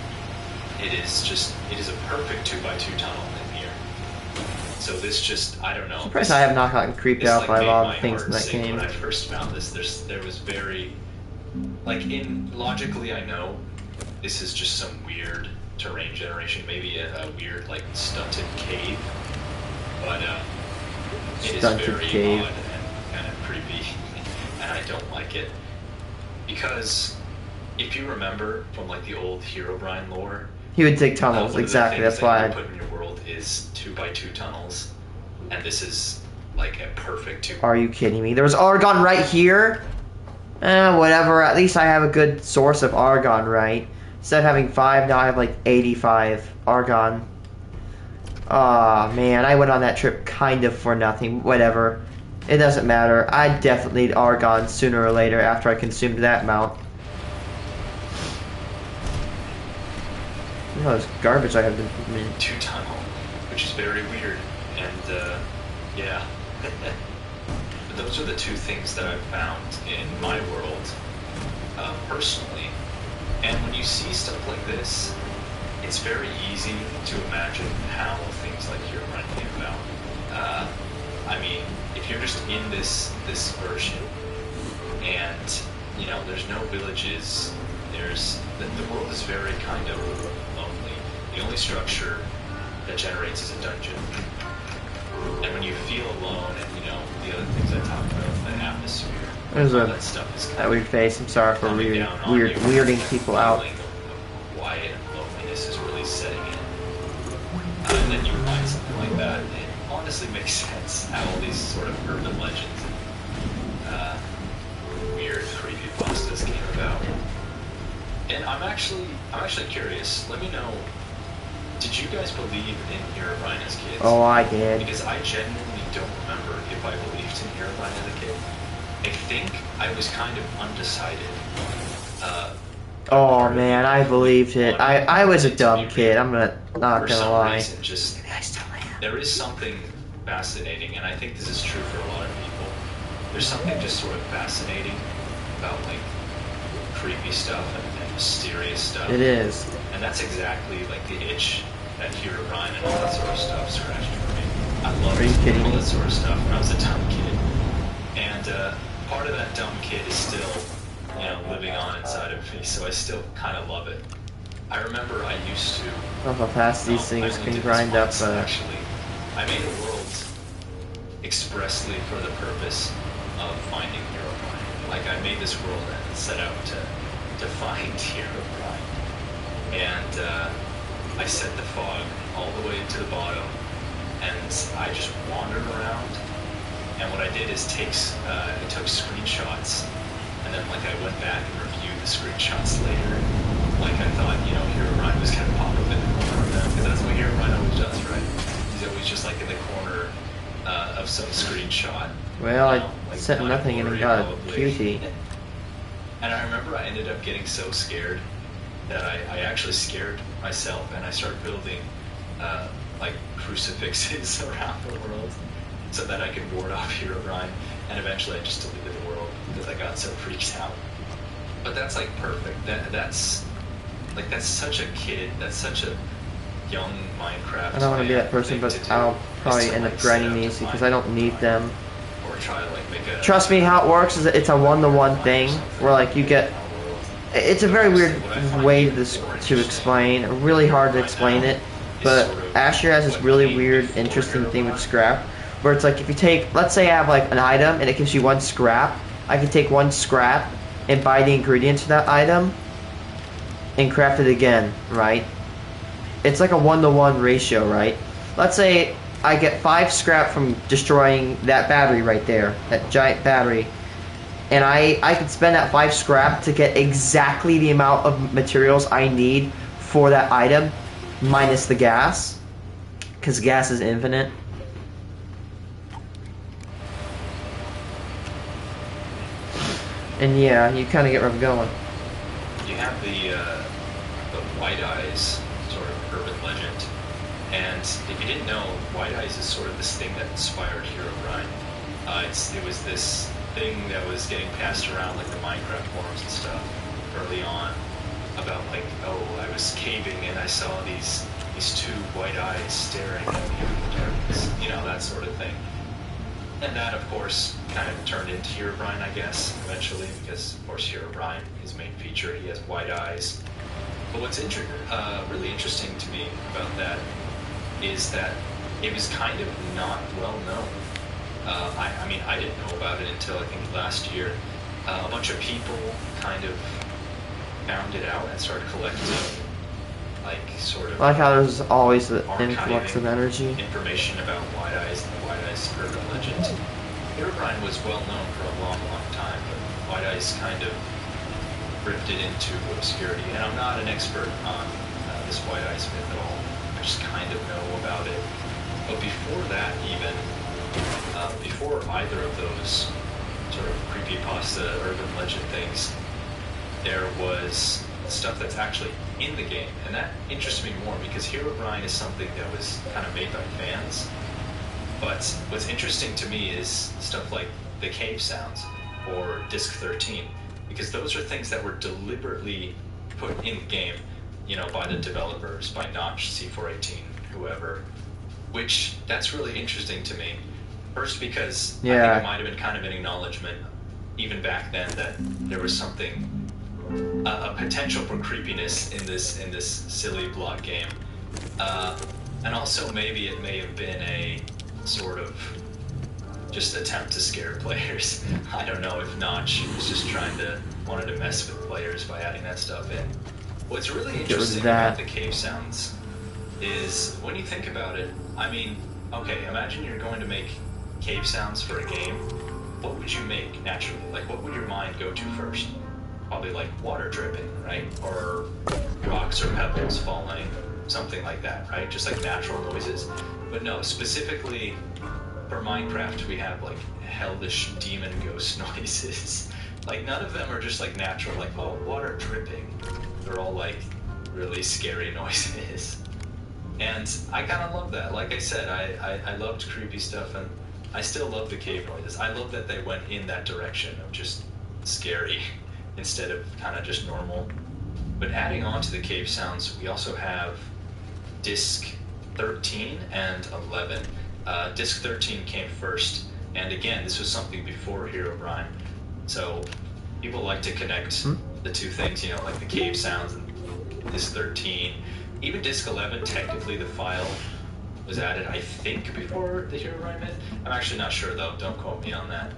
It is a perfect 2x2 tunnel in here. So this just, I don't know. I'm surprised I have not gotten creeped out by a lot of things in that game. When I first found this, there was very, like, logically I know this is just some weird terrain generation, maybe a weird, like, stunted cave, but it is very odd and kind of creepy, and I don't like it. Because if you remember from, like, the old Herobrine lore, he would dig tunnels, exactly, that's why. What you put in your world is 2x2 tunnels, and this is like a perfect 2. Are you kidding me? There was argon right here? Whatever, at least I have a good source of argon, right? Instead of having 5, now I have like 85 argon. Aw, man, I went on that trip kind of for nothing, whatever. It doesn't matter, I definitely need argon sooner or later after I consumed that amount. Oh, this garbage I have been putting in. 2 tunnel, which is very weird, and yeah. But those are the two things that I've found in my world, personally. And when you see stuff like this, it's very easy to imagine how things like Herobrine came about. I mean, if you're just in this version, and you know, there's no villages The world is very kind of lonely. The only structure that generates is a dungeon. And when you feel alone, and you know the other things I talked about, the atmosphere, There's all that stuff is that weird face. I'm sorry for weirding people out. The feeling of quiet and loneliness is really setting in. And then you find something like that, and it honestly makes sense how all these sort of urban legends and weird creepypastas came about. And I'm actually curious. Let me know. Did you guys believe in Herobrine as kids? Oh, I did. Because I genuinely don't remember if I believed in Herobrine as a kid. I think I was kind of undecided. Oh man, I believed it. I was a dumb kid. I'm not gonna lie. Reason, there is something fascinating, and I think this is true for a lot of people. There's something just sort of fascinating about like creepy stuff and mysterious stuff. It is. And that's exactly like the itch that Herobrine and all that sort of stuff scratched for me. I loved all that sort of stuff when I was a dumb kid. And part of that dumb kid is still, you know, living on inside of me, so I still kind of love it. I remember I used to... I don't know how fast these things can grind up. Actually, I made a world expressly for the purpose of finding Herobrine. Like, I made this world and set out to find Herobrine. And I set the fog all the way to the bottom, and I just wandered around. And what I did is I took screenshots, and then like I went back and reviewed the screenshots later. Like I thought, you know, Herobrine was gonna pop up in the corner of them, because that's what Herobrine always does, right? He's always just like in the corner of some screenshot. Well, I sent nothing and it got a cutie. And I remember I ended up getting so scared that I actually scared myself, and I started building like crucifixes around the world so that I could ward off Herobrine, and eventually I just deleted the world because I got so freaked out. But that's like perfect. That's such a kid. That's such a young Minecraft. I don't want to be that person, but I'll probably end up grinding these because I don't need them. Or try to like make a. Trust me, how it works is it's a one-to-one thing where like you get. It's a very weird way to explain. Really hard to explain it, but Asher has this really weird, interesting thing with scrap, where it's like if you take, let's say I have like an item and it gives you one scrap, I can take one scrap and buy the ingredients for that item and craft it again, right? It's like a one-to-one ratio, right? Let's say I get 5 scrap from destroying that battery right there, that giant battery, and I could spend that 5 scrap to get exactly the amount of materials I need for that item, minus the gas, because gas is infinite. And yeah, you kind of get where I'm going. You have the White Eyes sort of urban legend, and if you didn't know, White Eyes is sort of this thing that inspired Herobrine. It was this thing that was getting passed around like the Minecraft forums and stuff early on about like, oh, I was caving and I saw these 2 white eyes staring at me in the darkness, you know, that sort of thing. And that, of course, kind of turned into Herobrine, I guess, eventually, because, of course, Herobrine, his main feature, he has white eyes. But what's really interesting to me about that is that it was kind of not well known. I mean, I didn't know about it until, I think, last year. A bunch of people kind of found it out and started collecting, like, sort of... I like how there's always the influx of energy. Information about White Eyes and the White Eyes urban legend. Herobrine was well known for a long, long time, but White Eyes kind of drifted into obscurity. And I'm not an expert on this White Eyes myth at all. I just kind of know about it. But before that, even, before either of those sort of creepypasta urban legend things, there was stuff that's actually in the game, and that interests me more because Herobrine is something that was kind of made by fans. But what's interesting to me is stuff like the cave sounds or Disc 13, because those are things that were deliberately put in the game, you know, by the developers, by Notch, C418, whoever. Which that's really interesting to me. First, because I think it might have been kind of an acknowledgement, even back then, that there was something a potential for creepiness in this silly block game. And also maybe it may have been a sort of just attempt to scare players. I don't know if Notch was just wanted to mess with players by adding that stuff in. What's really interesting about the cave sounds is when you think about it, I mean, okay, imagine you're going to make cave sounds for a game. What would you make naturally? Like, what would your mind go to first? Probably like water dripping, right? Or rocks or pebbles falling, something like that, right? Just like natural noises. But no, specifically for Minecraft, we have like hellish demon ghost noises. Like, none of them are just like natural, like, oh, water dripping. They're all like really scary noises. And I kind of love that. Like I said, I loved creepy stuff, and I still love the cave noises. I love that they went in that direction of just scary instead of kind of just normal. But adding on to the cave sounds, we also have disc 13 and 11. Disc 13 came first, and again, this was something before Herobrine. So people like to connect the two things, you know, like the cave sounds and disc 13. Even disc 11, technically the file was added, I think, before the Herobrine bit. I'm actually not sure though, don't quote me on that.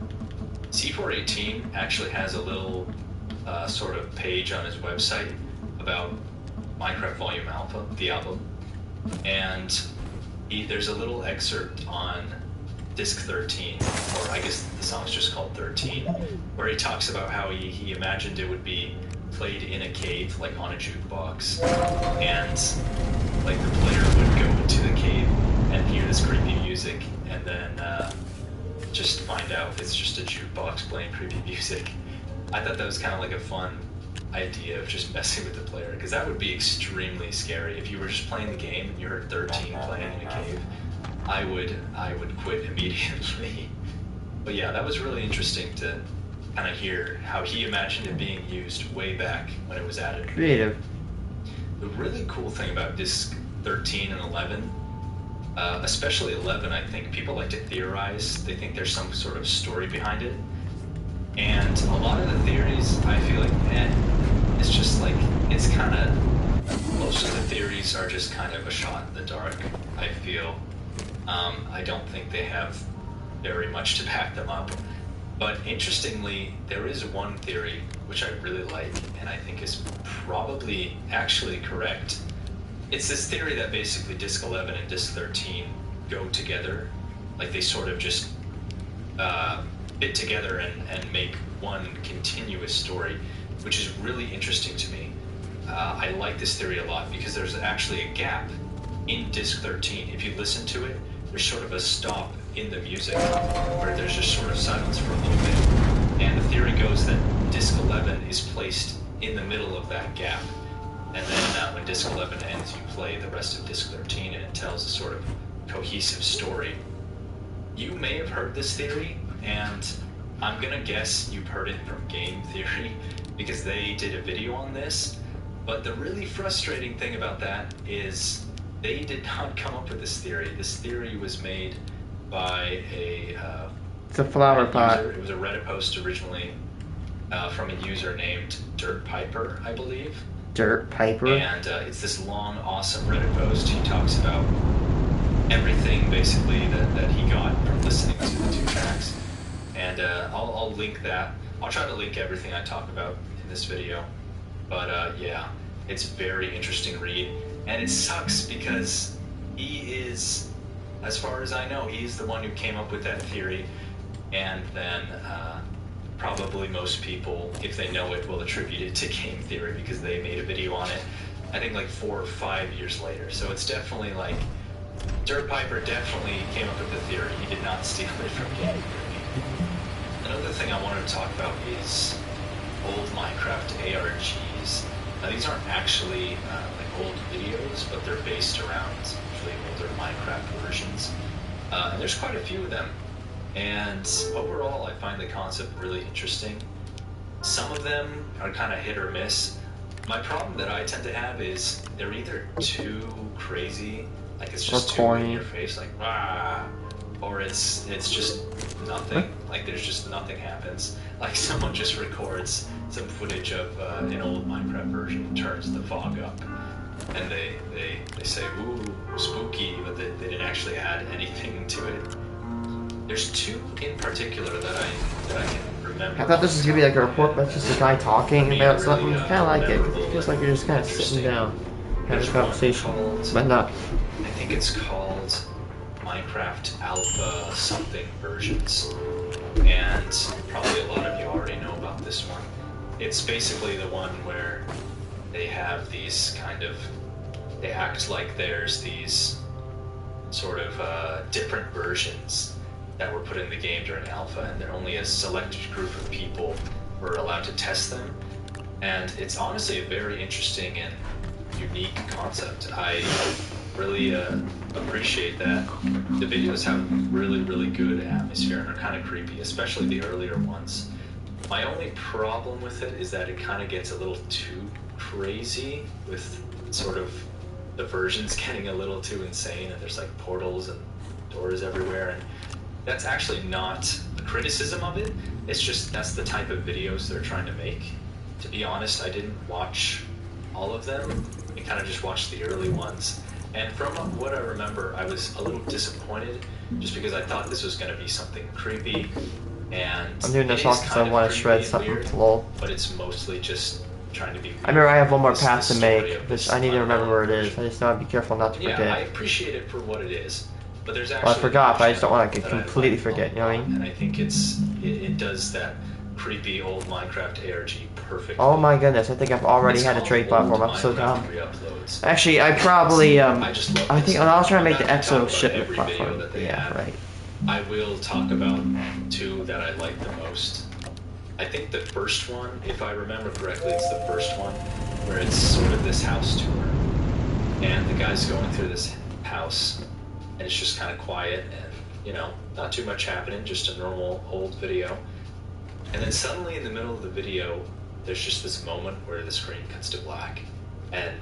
C418 actually has a little sort of page on his website about Minecraft Volume Alpha, the album. And there's a little excerpt on disc 13, or I guess the song's just called 13, where he talks about how he imagined it would be played in a cave, like on a jukebox, and like the player would go into the cave and hear this creepy music, and then just find out it's just a jukebox playing creepy music. I thought that was kind of like a fun idea of just messing with the player, because that would be extremely scary. If you were just playing the game and you heard 13 playing in a cave, I would quit immediately. But yeah, that was really interesting to kind of hear how he imagined it being used way back when it was added. Creative. The really cool thing about disc 13 and 11, especially 11, I think people like to theorize. They think there's some sort of story behind it. And a lot of the theories, I feel like, it's just like, it's kind of, most of the theories are just kind of a shot in the dark, I feel. I don't think they have very much to back them up. But interestingly, there is one theory which I really like, and I think is probably actually correct. It's this theory that basically disc 11 and disc 13 go together. Like, they sort of just fit together and make one continuous story, which is really interesting to me. I like this theory a lot because there's actually a gap in disc 13. If you listen to it, there's sort of a stop in the music where there's just sort of silence for a little bit. And the theory goes that disc 11 is placed in the middle of that gap. And then when disc 11 ends, you play the rest of disc 13, and it tells a sort of cohesive story. You may have heard this theory, and I'm gonna guess you've heard it from Game Theory because they did a video on this. But the really frustrating thing about that is they did not come up with this theory. This theory was made by it's a flower pot. It was a Reddit post originally from a user named Dirt Piper, I believe. Dirt Piper? And it's this long, awesome Reddit post. He talks about everything, basically, that he got from listening to the 2 tracks. And I'll link that. I'll try to link everything I talk about in this video. But yeah, it's a very interesting read. And it sucks because he is, as far as I know, he's the one who came up with that theory. And then probably most people, if they know it, will attribute it to Game Theory because they made a video on it, I think like 4 or 5 years later. So it's definitely like, Dirt Piper definitely came up with the theory. He did not steal it from Game Theory. Another thing I wanted to talk about is old Minecraft ARGs. Now, these aren't actually like old videos, but they're based around usually older Minecraft versions. And there's quite a few of them. And overall, I find the concept really interesting. Some of them are kind of hit or miss. My problem that I tend to have is they're either too crazy, like it's just too in your face, like, ah, or it's just nothing. Like there's just nothing happens. Like someone just records some footage of an old Minecraft version, turns the fog up, and they say, "Ooh, spooky," but they didn't actually add anything to it. There's two in particular that I can remember. I thought this was gonna be like a report, but it's just a guy talking about something. Kind of like it. It feels like you're just kind of sitting down, having a conversation, but not. I think it's called Minecraft Alpha something versions, and probably a lot of you already know about this one. It's basically the one where they have these kind of, they act like there's these sort of different versions that were put in the game during alpha, and then only a selected group of people were allowed to test them. And it's honestly a very interesting and unique concept. I really appreciate that. The videos have really good atmosphere and are kind of creepy, especially the earlier ones. My only problem with it is that it kind of gets a little too crazy, with sort of the versions getting a little too insane, and there's like portals and doors everywhere, and that's actually not a criticism of it. It's just that's the type of videos they're trying to make. To be honest, I didn't watch all of them. I kind of just watched the early ones. And from what I remember, I was a little disappointed just because I thought this was going to be something creepy. And I'm doing this all because I want to shred something. Weird, lol. But it's mostly just trying to be weird. I remember I have one more pass to make, which I need to remember where it is. I just want to be careful not to forget. Yeah, I appreciate it for what it is. But there's actually, well, I forgot, but I just don't want to completely forget, you know what I mean? And I think it does that creepy old Minecraft ARG perfectly. Oh my goodness, I think I've already had a trade platform. I'm so dumb. Actually, I probably, I think I'll try to make the Exo shipment platform. Yeah, right. I will talk about two that I like the most. I think the first one, if I remember correctly, it's the first one, where it's sort of this house tour. And the guy's going through this house, and it's just kind of quiet and, you know, not too much happening, just a normal old video. And then suddenly in the middle of the video, there's just this moment where the screen cuts to black, and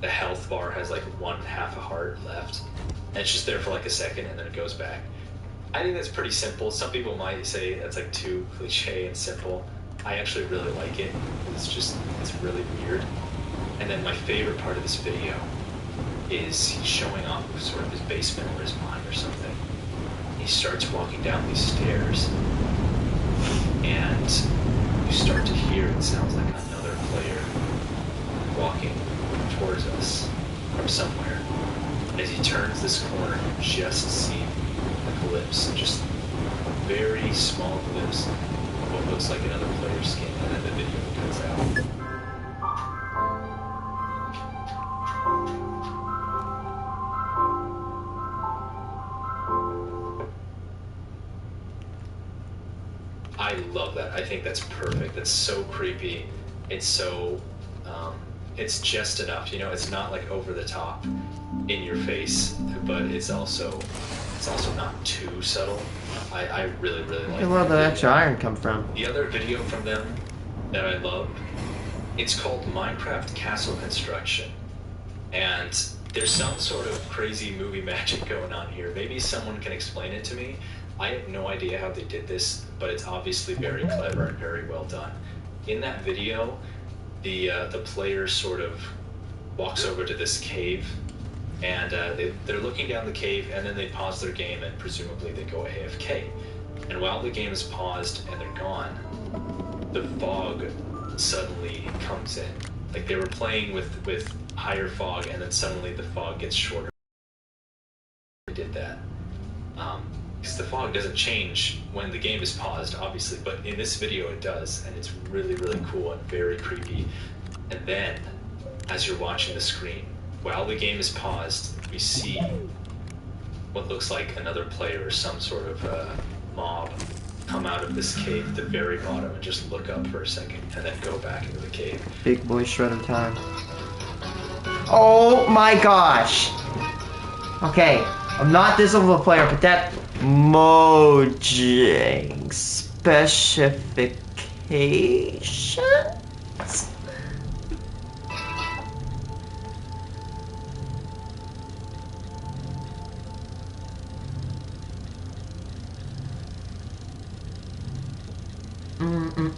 the health bar has like 1/2 a heart left, and it's just there for like a second, and then it goes back. I think that's pretty simple. Some people might say that's like too cliche and simple. I actually really like it. It's really weird. And then my favorite part of this video is he's showing off sort of his basement or his mine or something. He starts walking down these stairs, and you start to hear it sounds like another player walking towards us from somewhere. And as he turns this corner, you just see a glimpse, just a very small glimpse of what looks like another player's skin, and then the video cuts out. I love that. I think that's perfect. That's so creepy. It's so, it's just enough. You know, it's not like over the top, in your face, but it's also not too subtle. I really like it. Where did the extra iron come from? The other video from them that I love, it's called Minecraft Castle Construction, and there's some sort of crazy movie magic going on here. Maybe someone can explain it to me. I have no idea how they did this, but it's obviously very clever and very well done. In that video, the player sort of walks over to this cave, and they're looking down the cave, and then they pause their game, and presumably they go AFK. And while the game is paused and they're gone, the fog suddenly comes in. Like they were playing with higher fog, and then suddenly the fog gets shorter. They did that. Because the fog doesn't change when the game is paused, obviously, but in this video it does, and it's really cool and very creepy. And then, as you're watching the screen, while the game is paused, we see what looks like another player or some sort of mob come out of this cave at the very bottom and just look up for a second, and then go back into the cave. Big boy shredder time. Oh my gosh! Okay, I'm not this level of player, but that Mojang specifications? It's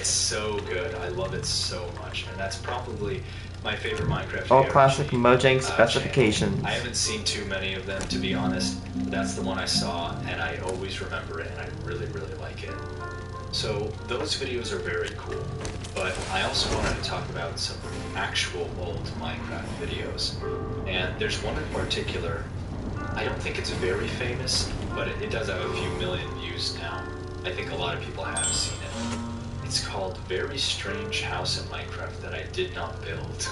so good. I love it so much, and that's probably my favorite Minecraft All video classic channel. Mojang specifications. I haven't seen too many of them, to be honest, but that's the one I saw, and I always remember it, and I really, really like it. So those videos are very cool, but I also wanted to talk about some actual old Minecraft videos. And there's one in particular, I don't think it's very famous, but it does have a few million views now. I think a lot of people have seen it. It's called Very Strange House in Minecraft That I Did Not Build.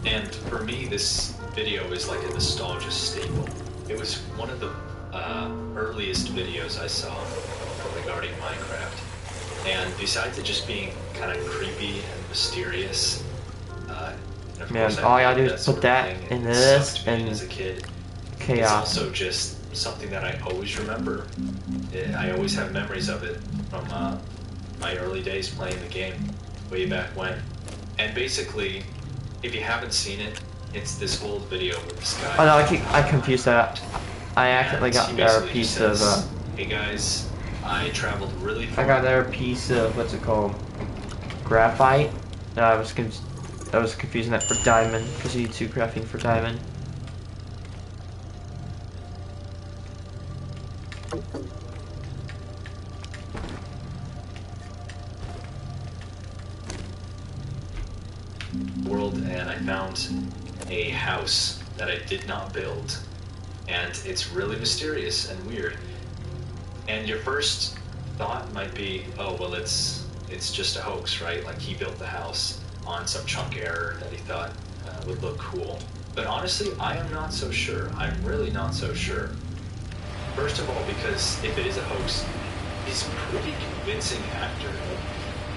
And for me, this video is like a nostalgia staple. It was one of the earliest videos I saw regarding Minecraft. And besides it just being kind of creepy and mysterious, and of Man, course all I I gotta do did is that put sort of that thing, in it this sucked me in and as a kid. It's chaos. also just something that I always remember. I always have memories of it from my early days playing the game, way back when. And basically, if you haven't seen it, it's this old video with this guy. Oh no, I confused that. I accidentally got there a piece of. Hey guys, I traveled really far. I got another piece of what's it called? Graphite. No, I was confusing that for diamond because you need 2 graphene for diamond. World, and I found a house that I did not build, and it's really mysterious and weird. And your first thought might be, oh well, it's just a hoax, right? Like he built the house on some chunk error that he thought would look cool. But honestly, I am not so sure. I'm really not so sure. First of all, because if it is a hoax, he's a pretty convincing actor.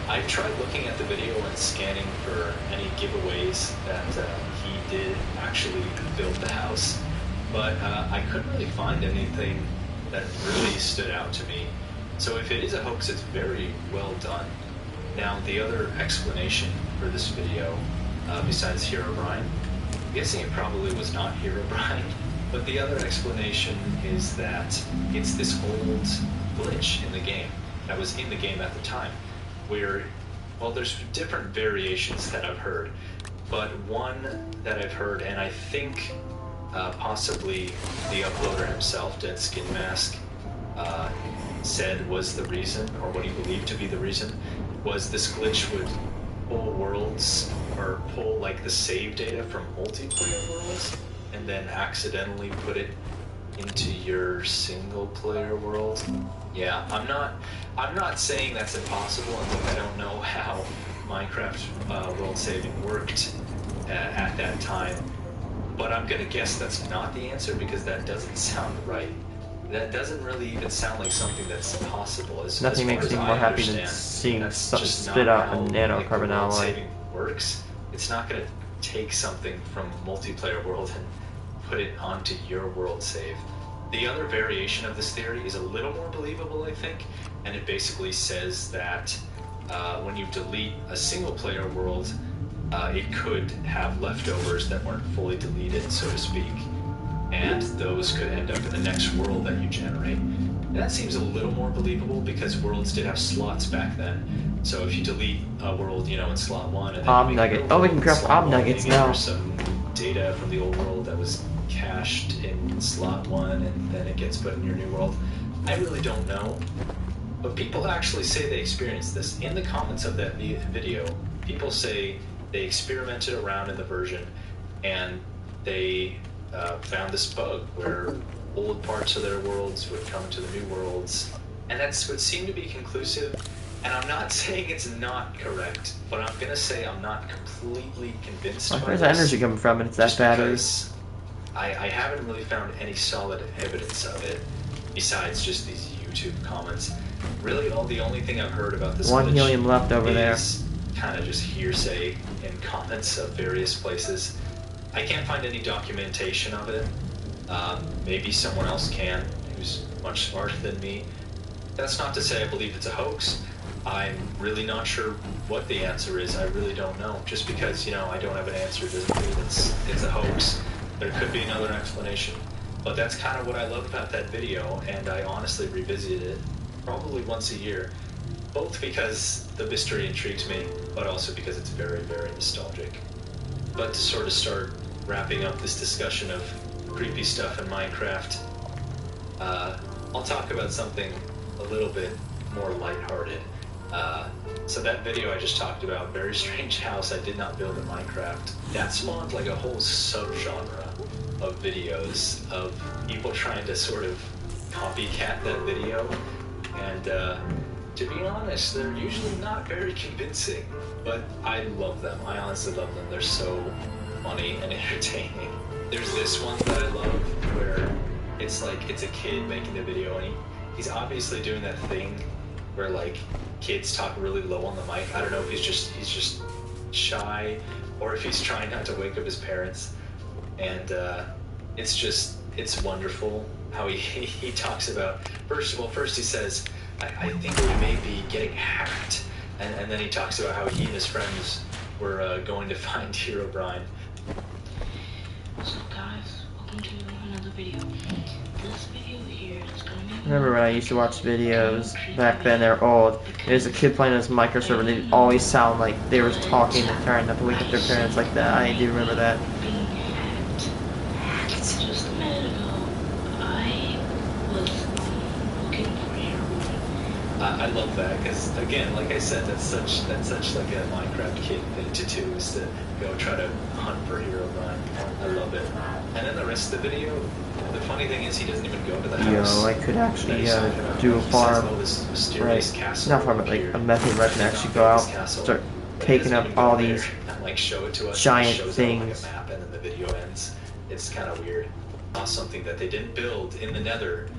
I tried looking at the video and scanning for any giveaways that he did actually build the house, but I couldn't really find anything that really stood out to me. So if it is a hoax, it's very well done. Now, the other explanation for this video, besides Herobrine, I'm guessing it probably was not Herobrine, but the other explanation is that it's this old glitch in the game that was in the game at the time, where, well, there's different variations that I've heard, but one that I've heard, and I think possibly the uploader himself, Dead Skin Mask, said was the reason, or what he believed to be the reason, was this glitch would pull worlds, or pull like the save data from multiplayer worlds, and then accidentally put it into your single player world. Yeah, I'm not saying that's impossible, and I don't know how Minecraft world saving worked at that time, but I'm gonna guess that's not the answer because that doesn't sound right. That doesn't really even sound like something that's possible. Nothing makes me more happy than seeing something spit out a nanocarbon alloy. Saving works. It's not gonna take something from multiplayer world and put it onto your world save. The other variation of this theory is a little more believable, I think, and it basically says that when you delete a single player world, it could have leftovers that weren't fully deleted, so to speak, and those could end up in the next world that you generate. And that seems a little more believable because worlds did have slots back then. So if you delete a world, you know, in slot 1 and then Nugget. Oh, we can craft nuggets now. there's some data from the old world that was cached in slot 1 and then it gets put in your new world. I really don't know, but people actually say they experienced this. In the comments of that video, people say they experimented around in the version and they found this bug where old parts of their worlds would come to the new worlds, and that's what seemed to be conclusive. And I'm not saying it's not correct, but I'm gonna say I'm not completely convinced. Where's the energy coming from? And it's that battery. I haven't really found any solid evidence of it besides just these YouTube comments. Really, the only thing I've heard about this One glitch helium left over there. is kind of just hearsay in comments of various places. I can't find any documentation of it. Maybe someone else can, who's much smarter than me. That's not to say I believe it's a hoax. I'm really not sure what the answer is. I really don't know. Just because, you know, I don't have an answer doesn't mean it's a hoax. There could be another explanation. But that's kind of what I love about that video, and I honestly revisit it probably once a year. Both because the mystery intrigues me, but also because it's very, very nostalgic. But to sort of start wrapping up this discussion of creepy stuff in Minecraft, I'll talk about something a little bit more lighthearted. So that video I just talked about, very strange house I did not build in Minecraft, that spawned like a whole subgenre of videos of people trying to sort of copycat that video, and to be honest, they're usually not very convincing, but I love them. I honestly love them. They're so funny and entertaining. There's this one that I love where it's like it's a kid making the video, and he's obviously doing that thing where like kids talk really low on the mic. I don't know if he's just shy or if he's trying not to wake up his parents, and it's wonderful how he talks about, first he says, I think we may be getting hacked, and then he talks about how he and his friends were going to find Herobrine. What's up, guys? Welcome to another video. This video here is gonna be. Remember when I used to watch videos back then? They're old. There's a kid playing this micro server. They always sound like they were talking and trying not to wake up their parents like that. I do remember that. Being hacked. Just a minute ago, I was looking for Herobrine. I love that because, again, like I said, that's such like a Minecraft kid thing to do, is to go try to hunt for Herobrine. I love it. And then the rest of the video, the funny thing is he doesn't even go to the house. Yo, I could actually that do a he farm. says, oh, this mysterious castle Not farm, but like here. a method where I can actually go out, start taking up all these and like show it to us. giant It shows things. it on, like, a map, and then the video ends. It's kind of weird. Something that they didn't build in the Nether.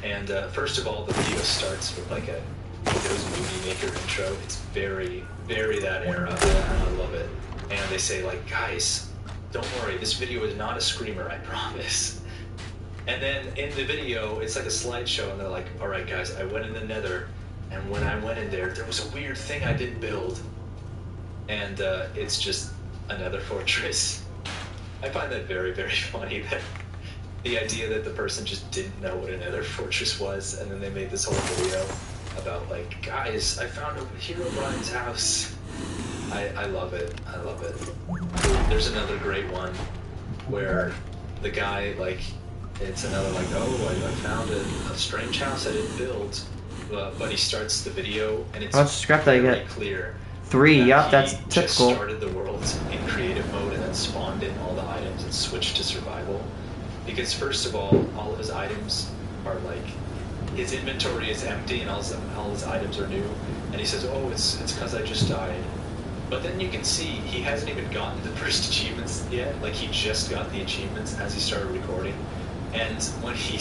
And first of all, the video starts with like a Windows Movie Maker intro. It's very, very that era, and I love it. And they say like, guys, don't worry, this video is not a screamer, I promise. And then in the video, it's like a slideshow, and they're like, all right, guys, I went in the Nether, and when I went in there was a weird thing I didn't build. And it's just another fortress. I find that very, very funny, that the idea that the person just didn't know what a Nether fortress was, and then they made this whole video about like, guys, I found Herobrine's house. I love it. I love it. There's another great one where the guy, like, it's another like, oh, I found a strange house I didn't build, but he starts the video and it's scrap that very again. clear. 3, yep, that's He just typical. started the world in creative mode and then spawned in all the items and switched to survival. Because first of all of his items are like, his inventory is empty and all his items are new. And he says, oh, it's because I just died. But then you can see he hasn't even gotten the first achievements yet. Like, he just got the achievements as he started recording. And when he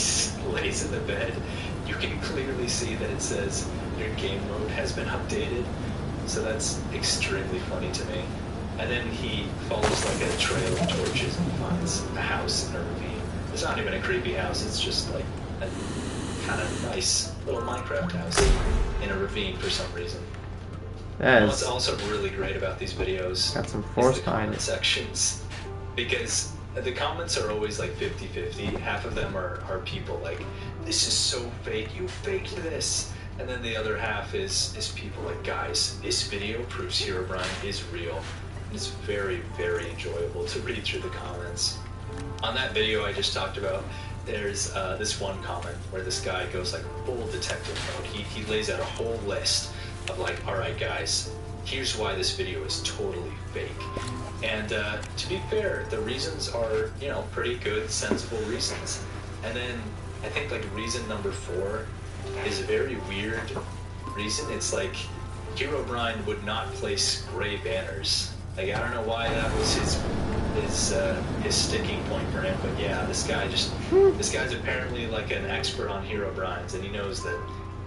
lays in the bed, you can clearly see that it says your game mode has been updated. So that's extremely funny to me. And then he follows like a trail of torches and finds a house in a ravine. It's not even a creepy house, it's just like a kind of nice little Minecraft house in a ravine for some reason. What's also really great about these videos got some force is the behind comment it. sections. Because the comments are always like 50-50. Half of them are people like, this is so fake, you faked this. And then the other half is people like, guys, this video proves Herobrine is real. And it's very, very enjoyable to read through the comments. On that video I just talked about, there's this one comment where this guy goes like full detective mode. He lays out a whole list of like, all right, guys, here's why this video is totally fake. And to be fair, the reasons are, you know, pretty good, sensible reasons. And then I think like reason number 4 is a very weird reason. It's like Herobrine would not place gray banners. Like, I don't know why that was his sticking point for him, but yeah, this guy's apparently like an expert on Herobrines, and he knows that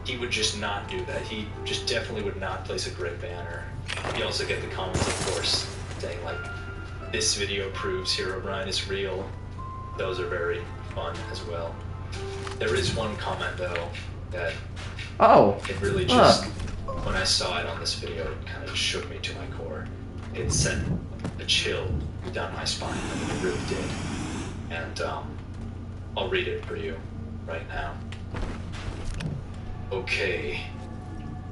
he would just not do that. He just definitely would not place a gray banner. You also get the comments, of course, saying like, this video proves Herobrine is real. Those are very fun as well. There is one comment though that it really just when I saw it on this video, it kind of shook me to my core. It sent a chill down my spine. I mean, it really did. And I'll read it for you right now. Okay.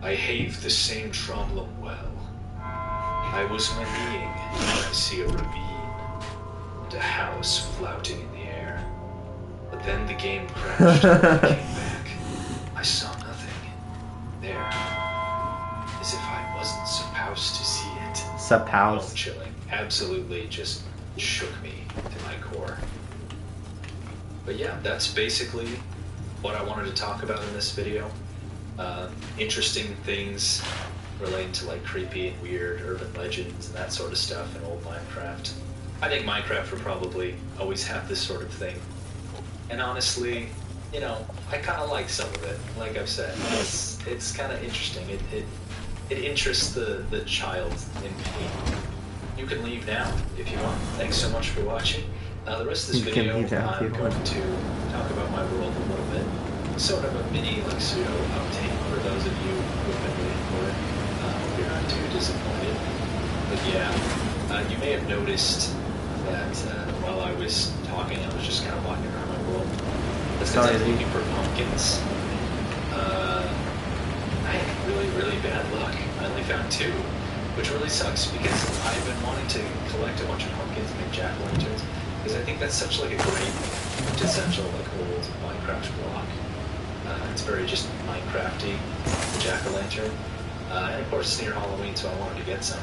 I have the same problem well. I was whinnying when I see a ravine and a house flouting in the air. But then the game crashed and I came back. I saw nothing. There. As if I wasn't supposed to see it. Supposed. Chilling. Absolutely just shook me to my core. But yeah, that's basically what I wanted to talk about in this video. Interesting things relating to like creepy and weird urban legends and that sort of stuff in old Minecraft. I think Minecraft will probably always have this sort of thing. And honestly, you know, I kind of like some of it. Like I've said, it's kind of interesting. It interests the child in me. You can leave now if you want. Thanks so much for watching. The rest of this video, I'm going to talk about my world a little bit. Sort of a mini like pseudo update for those of you who have been waiting for it. Hope you're not too disappointed. But yeah, you may have noticed that while I was talking, I was just kind of walking around my world. That's because I was looking for pumpkins. I had really bad luck. I only found 2, which really sucks because I've been wanting to collect a bunch of pumpkins and make jack-o'-lanterns because I think that's such like a great essential like old Minecraft block. It's very just Minecrafty, jack-o'-lantern. And of course it's near Halloween, so I wanted to get some.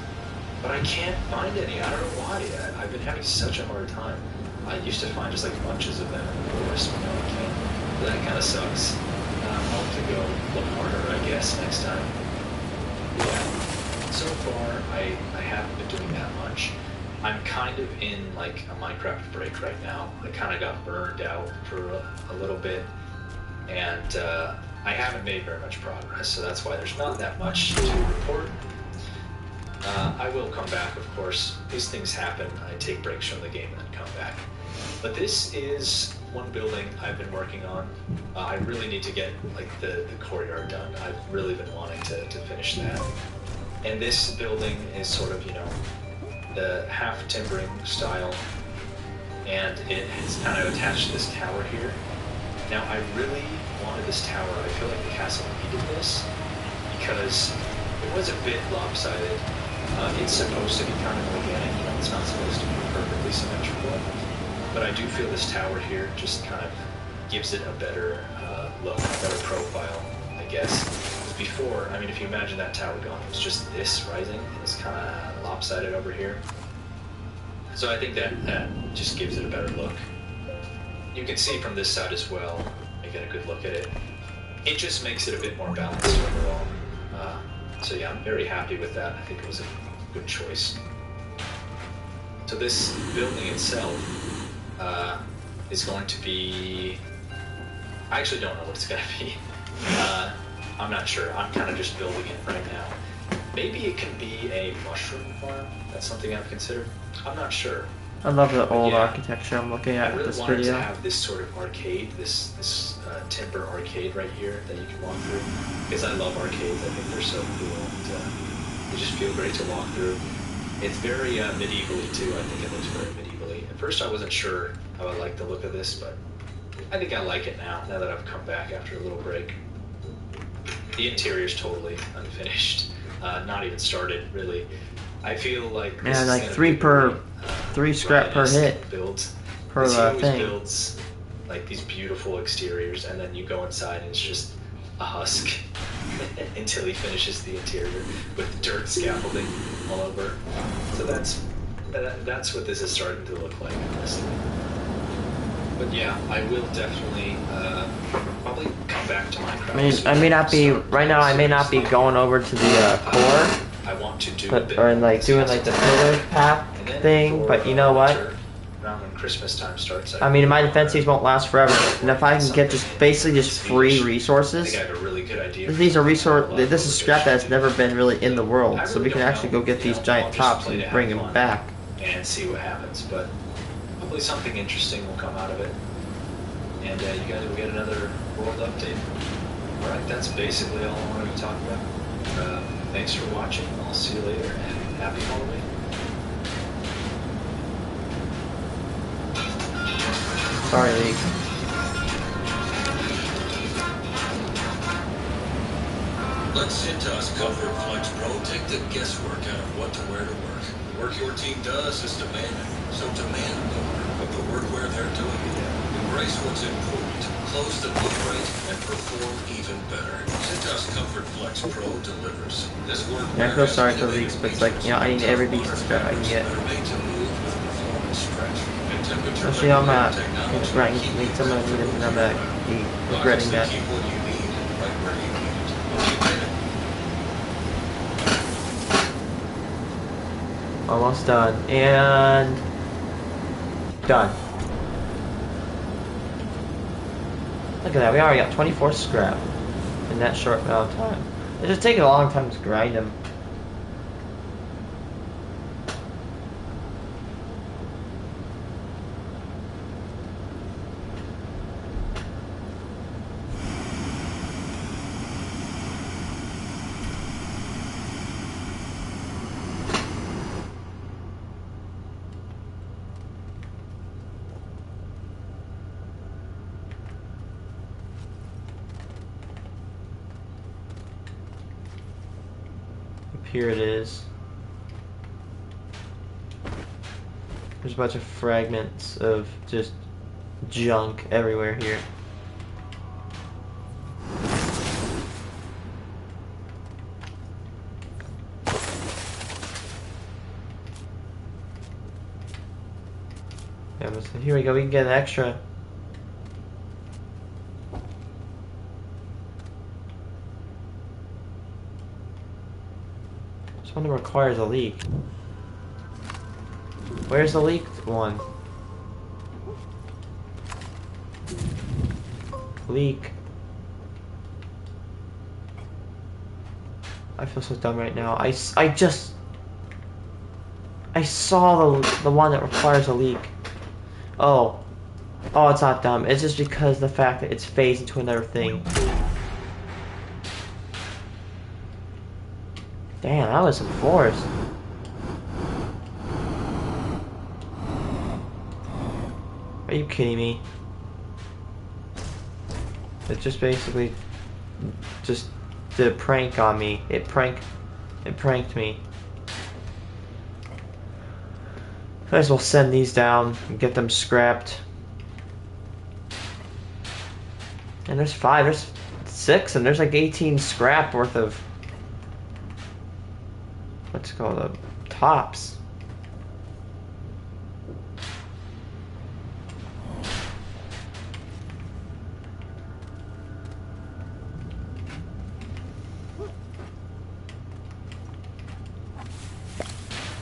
But I can't find any. I don't know why. I've been having such a hard time. I used to find just like bunches of them in the forest, but now I can't. But that kind of sucks. I'll have to go look harder, I guess, next time. Yeah. So far, I haven't been doing that much. I'm kind of in like a Minecraft break right now. I kind of got burned out for a little bit. And I haven't made very much progress, so that's why there's not that much to report. I will come back, of course. These things happen. I take breaks from the game and then come back. But this is one building I've been working on. I really need to get like the courtyard done. I've really been wanting to finish that. And this building is sort of, you know, the half timbering style, and it is kind of attached to this tower here. Now, I really wanted this tower. I feel like the castle needed this because it was a bit lopsided. It's supposed to be kind of organic, you know, it's not supposed to be perfectly symmetrical. But I do feel this tower here just kind of gives it a better look, a better profile, I guess. Before, I mean, if you imagine that tower gone, it was just this rising, and it's kind of lopsided over here. So I think that just gives it a better look. You can see from this side as well, you get a good look at it. It just makes it a bit more balanced overall. So yeah, I'm very happy with that. I think it was a good choice. So this building itself is going to be... I actually don't know what it's going to be. I'm not sure. I'm kind of just building it right now. Maybe it can be a mushroom farm. That's something I've considered. I'm not sure. I love the old architecture I'm looking at with this video. I really wanted to have this sort of arcade, this timber arcade right here that you can walk through. Because I love arcades. I think they're so cool. And, they just feel great to walk through. It's very medieval-y too. I think it looks very medieval-y. At first I wasn't sure how I liked the look of this, but I think I like it now that I've come back after a little break. The interior's totally unfinished. Not even started, really. I feel like this is like gonna three scrap per hit builds per thing. Builds like these beautiful exteriors, and then you go inside and it's just a husk until he finishes the interior with dirt scaffolding all over. So that's what this is starting to look like, honestly. But yeah, I will definitely probably come back to Minecraft. I may not be right now. I may not be going over to the core. I want to do or like doing like the pillar path thing, but you know what? Around when Christmas time starts, I mean, my defense these won't last forever, and if I can get just basically just free resources, I have a really good idea. These are this is scrap that's never been really in the world, so we can actually go get these giant tops and bring them back and see what happens. But hopefully something interesting will come out of it, and you guys will get another world update. All right, that's basically all I wanted to talk about. Thanks for watching. I'll see you later, and happy Halloween. Sorry, League. Let Cintas Comfort Flex Pro take the guesswork out of what to wear to work. The work your team does is demanding, so demand more of the workwear they're doing. Embrace what's important, clothes that look right, and perform even better. Cintas Comfort Flex Pro delivers. This workwear Yeah, I feel sorry for Leaks, but it's like, you know, I need every piece of scrap I can get. Especially on that. It's right, I need someone to need it, and I'm gonna be regretting that. Almost done. And done. Look at that, we already got 24 scrap in that short amount of time. It's just taking a long time to grind them. Here it is. There's a bunch of fragments of just junk everywhere here. Yeah, so here we go, we can get an extra. This one requires a leak. Where's the leaked one? Leak. I feel so dumb right now. I saw the one that requires a leak. Oh, it's not dumb. It's just because the fact that it's phased into another thing. Damn, that was some force. Are you kidding me? It just basically just did a prank on me. It pranked me. Might as well send these down and get them scrapped. And there's 5, there's 6, and there's like 18 scrap worth of what's it called, tops.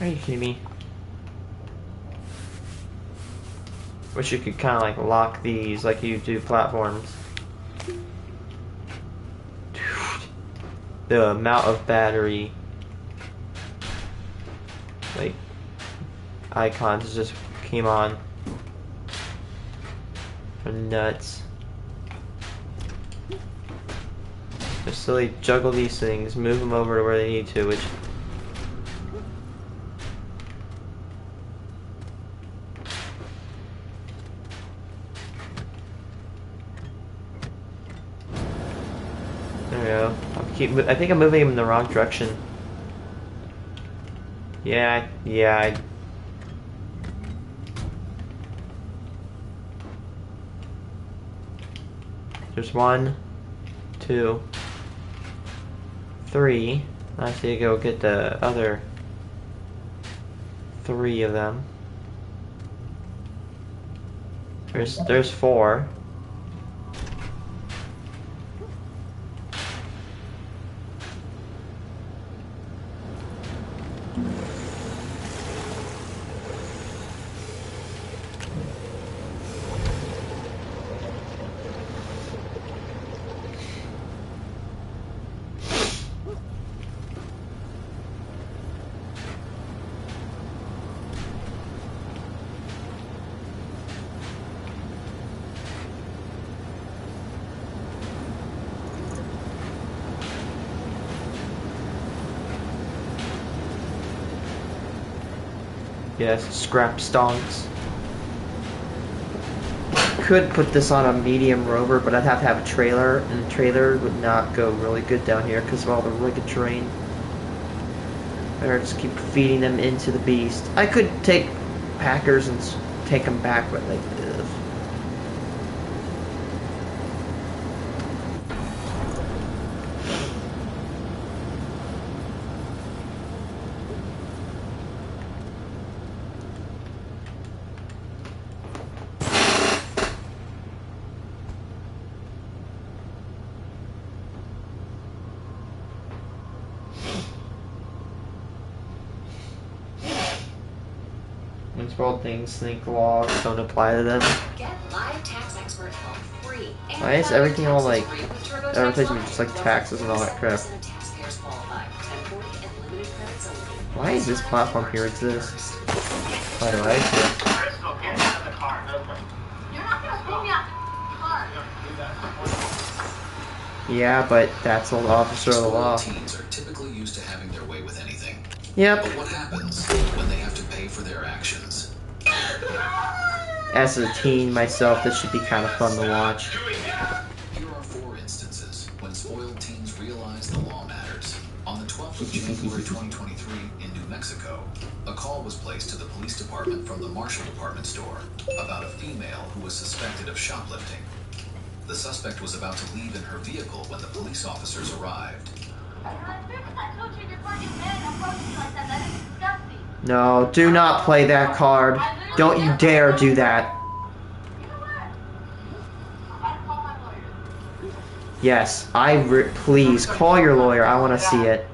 Are you kidding me? Wish you could kind of like lock these like you do platforms. The amount of battery like icons just came on. They're nuts. Just silly juggle these things, move them over to where they need to, which I think I'm moving him in the wrong direction. Yeah. There's 1, 2, 3. I have to go get the other 3 of them. There's 4. Yes, scrap stonks. Could put this on a medium rover, but I'd have to have a trailer, and the trailer would not go really good down here because of all the rugged terrain. Better just keep feeding them into the beast. I could take Packers and take them back, but like this. World things, think laws don't apply to them. Get live tax expert help free. Why is everything all like advertising just like taxes and all that crap? Why does this platform here exist? By the way, yeah, but that's an officer of the law. Teens are typically used to having their way with anything. Yep. But what happens when they have to pay for their actions? As a teen myself, this should be kind of fun to watch. Here are 4 instances when spoiled teens realize the law matters. On the 12th of January 2023 in New Mexico, a call was placed to the police department from the Marshall department store about a female who was suspected of shoplifting. The suspect was about to leave in her vehicle when the police officers arrived. No, do not play that card. Don't you dare do that. Yes, please call your lawyer. I want to see it.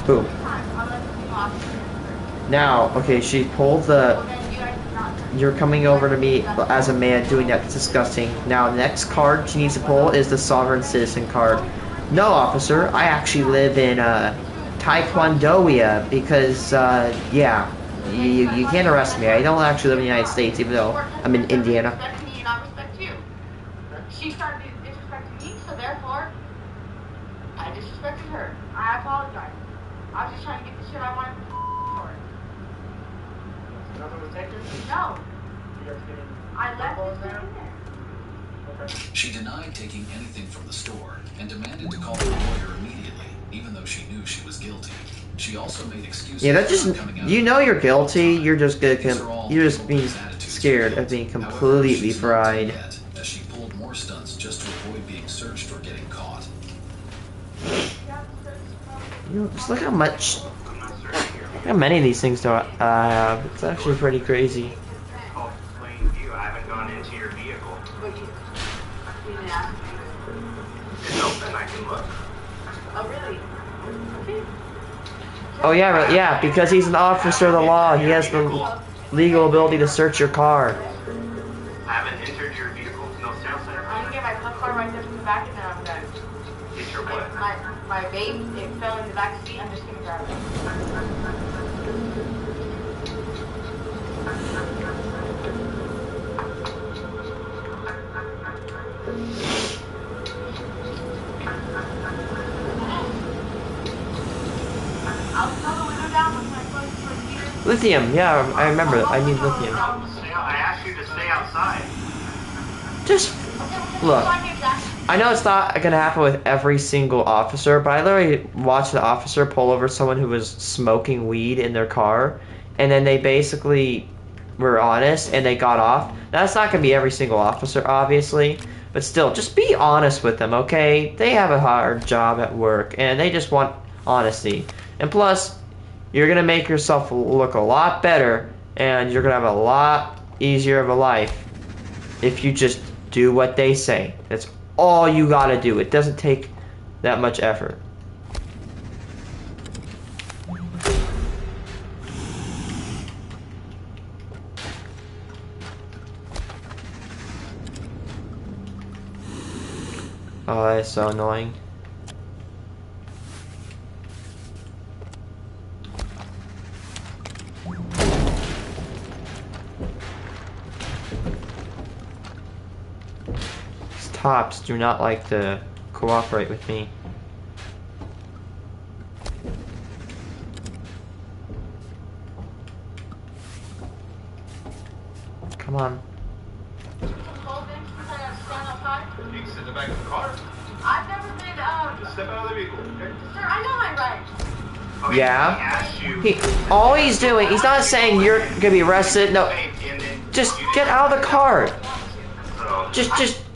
Boom. Now, okay, she pulled the... You're coming over to me as a man doing that. It's disgusting. Now, the next card she needs to pull is the sovereign citizen card. No, officer, I actually live in Taekwondoia because, yeah, you can't arrest me. I don't actually live in the United States, even though I'm in Indiana. She started disrespecting me, so therefore, I disrespected her. I apologize. I was just trying to get the shit I wanted for her. Nothing was taken? No. You guys getting I left alcohol it in there? in there. Okay. She denied taking anything from the store and demanded to call her lawyer immediately, even though she knew she was guilty. She also made excuses. Yeah, that just, for coming out you know you're guilty, you're just These are all you're just being Logan's attitudes. scared of being However, completely she's not done fried. yet, as she pulled more stunts just to avoid being searched or getting caught. You know, just look how many of these things do I have. It's actually pretty crazy. Oh, plain view. I haven't gone into your vehicle. But you didn't ask me. It's open. I can look. Oh, really? Okay. Oh yeah, because he's an officer of the law. He has the legal ability to search your car. I haven't entered your vehicle. No sales center. I'm gonna get my club car right there from the back and then I'm done. Get your what? My vape, it fell in the back seat. I'm just gonna grab it. I'll throw the window down when I close the heater. Lithium, yeah, I remember. I need lithium. I asked you to stay outside. Just look. I know it's not gonna happen with every single officer, but I literally watched the officer pull over someone who was smoking weed in their car, and then they basically were honest and they got off. That's not gonna be every single officer, obviously, but still, just be honest with them, okay? They have a hard job at work, and they just want honesty. And plus, you're gonna make yourself look a lot better, and you're gonna have a lot easier of a life if you just do what they say. That's all you gotta do. It doesn't take that much effort. Oh, that's so annoying. cops do not like to cooperate with me. Come on. Some cold drinks since I gotta stand outside. You can sit in the back of the car. I've never been, Just step out of the vehicle, okay? sir, I know my rights. Okay, Yeah. He asked you. All he's doing, he's not saying you're gonna be arrested. No, And then just you get didn't- out of the car. So,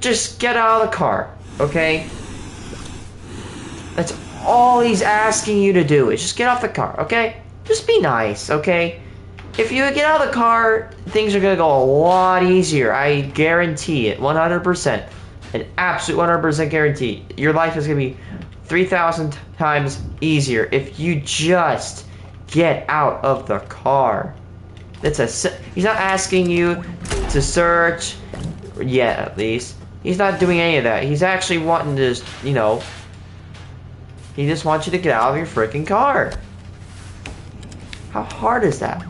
Just get out of the car, okay? That's all he's asking you to do is just get off the car, okay? Just be nice, okay? If you get out of the car, things are gonna go a lot easier. I guarantee it, 100%. An absolute 100% guarantee. Your life is gonna be 3,000 times easier if you just get out of the car. He's not asking you to search yet, at least. He's not doing any of that. He's actually wanting to just, you know, he just wants you to get out of your freaking car. How hard is that?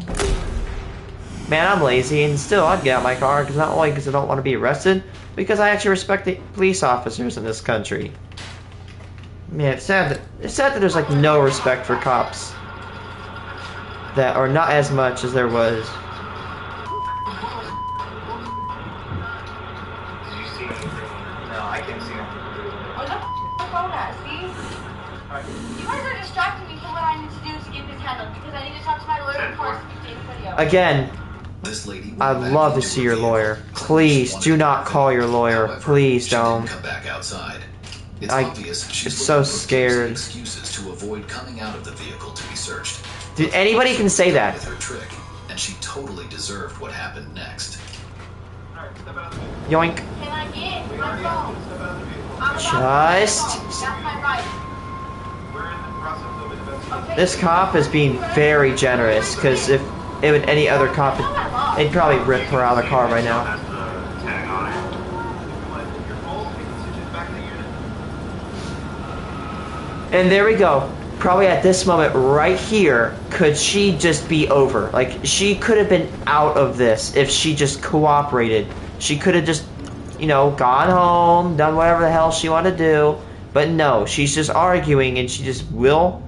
Man, I'm lazy, and still I'd get out of my car, because not only because I don't want to be arrested, because I actually respect the police officers in this country. Man, it's sad that there's like no respect for cops. That are not as much as there was. did you see anything? No, I can't see anything. Where's the phone at, see? You guys are distracting me from what I need to do to get this handled, because I need to talk to my lawyer before I speak to anybody else. Again, This lady I'd love to see your lawyer. Please do not call your lawyer. Please don't. Come back outside. It's I- obvious she's it's so looking for scared. excuses to avoid coming out of the vehicle to be searched. Dude, anybody can say that. With her trick, and she totally deserved what happened next. Alright, step out of the vehicle. Yoink. Can I get We my already phone? step out of the vehicle. I'm about to get my Just- phone. That's my right. We're in the process of investigating. Okay. This cop is being very generous, because if it would any other cop, they'd probably rip her out of the car right now. That's the tag on it. Like, your phone, you can switch it back to the unit. And there we go. Probably at this moment right here, could she just be over? Like, she could have been out of this if she just cooperated. She could have just, you know, gone home, done whatever the hell she wanted to do. But no, she's just arguing and she just will.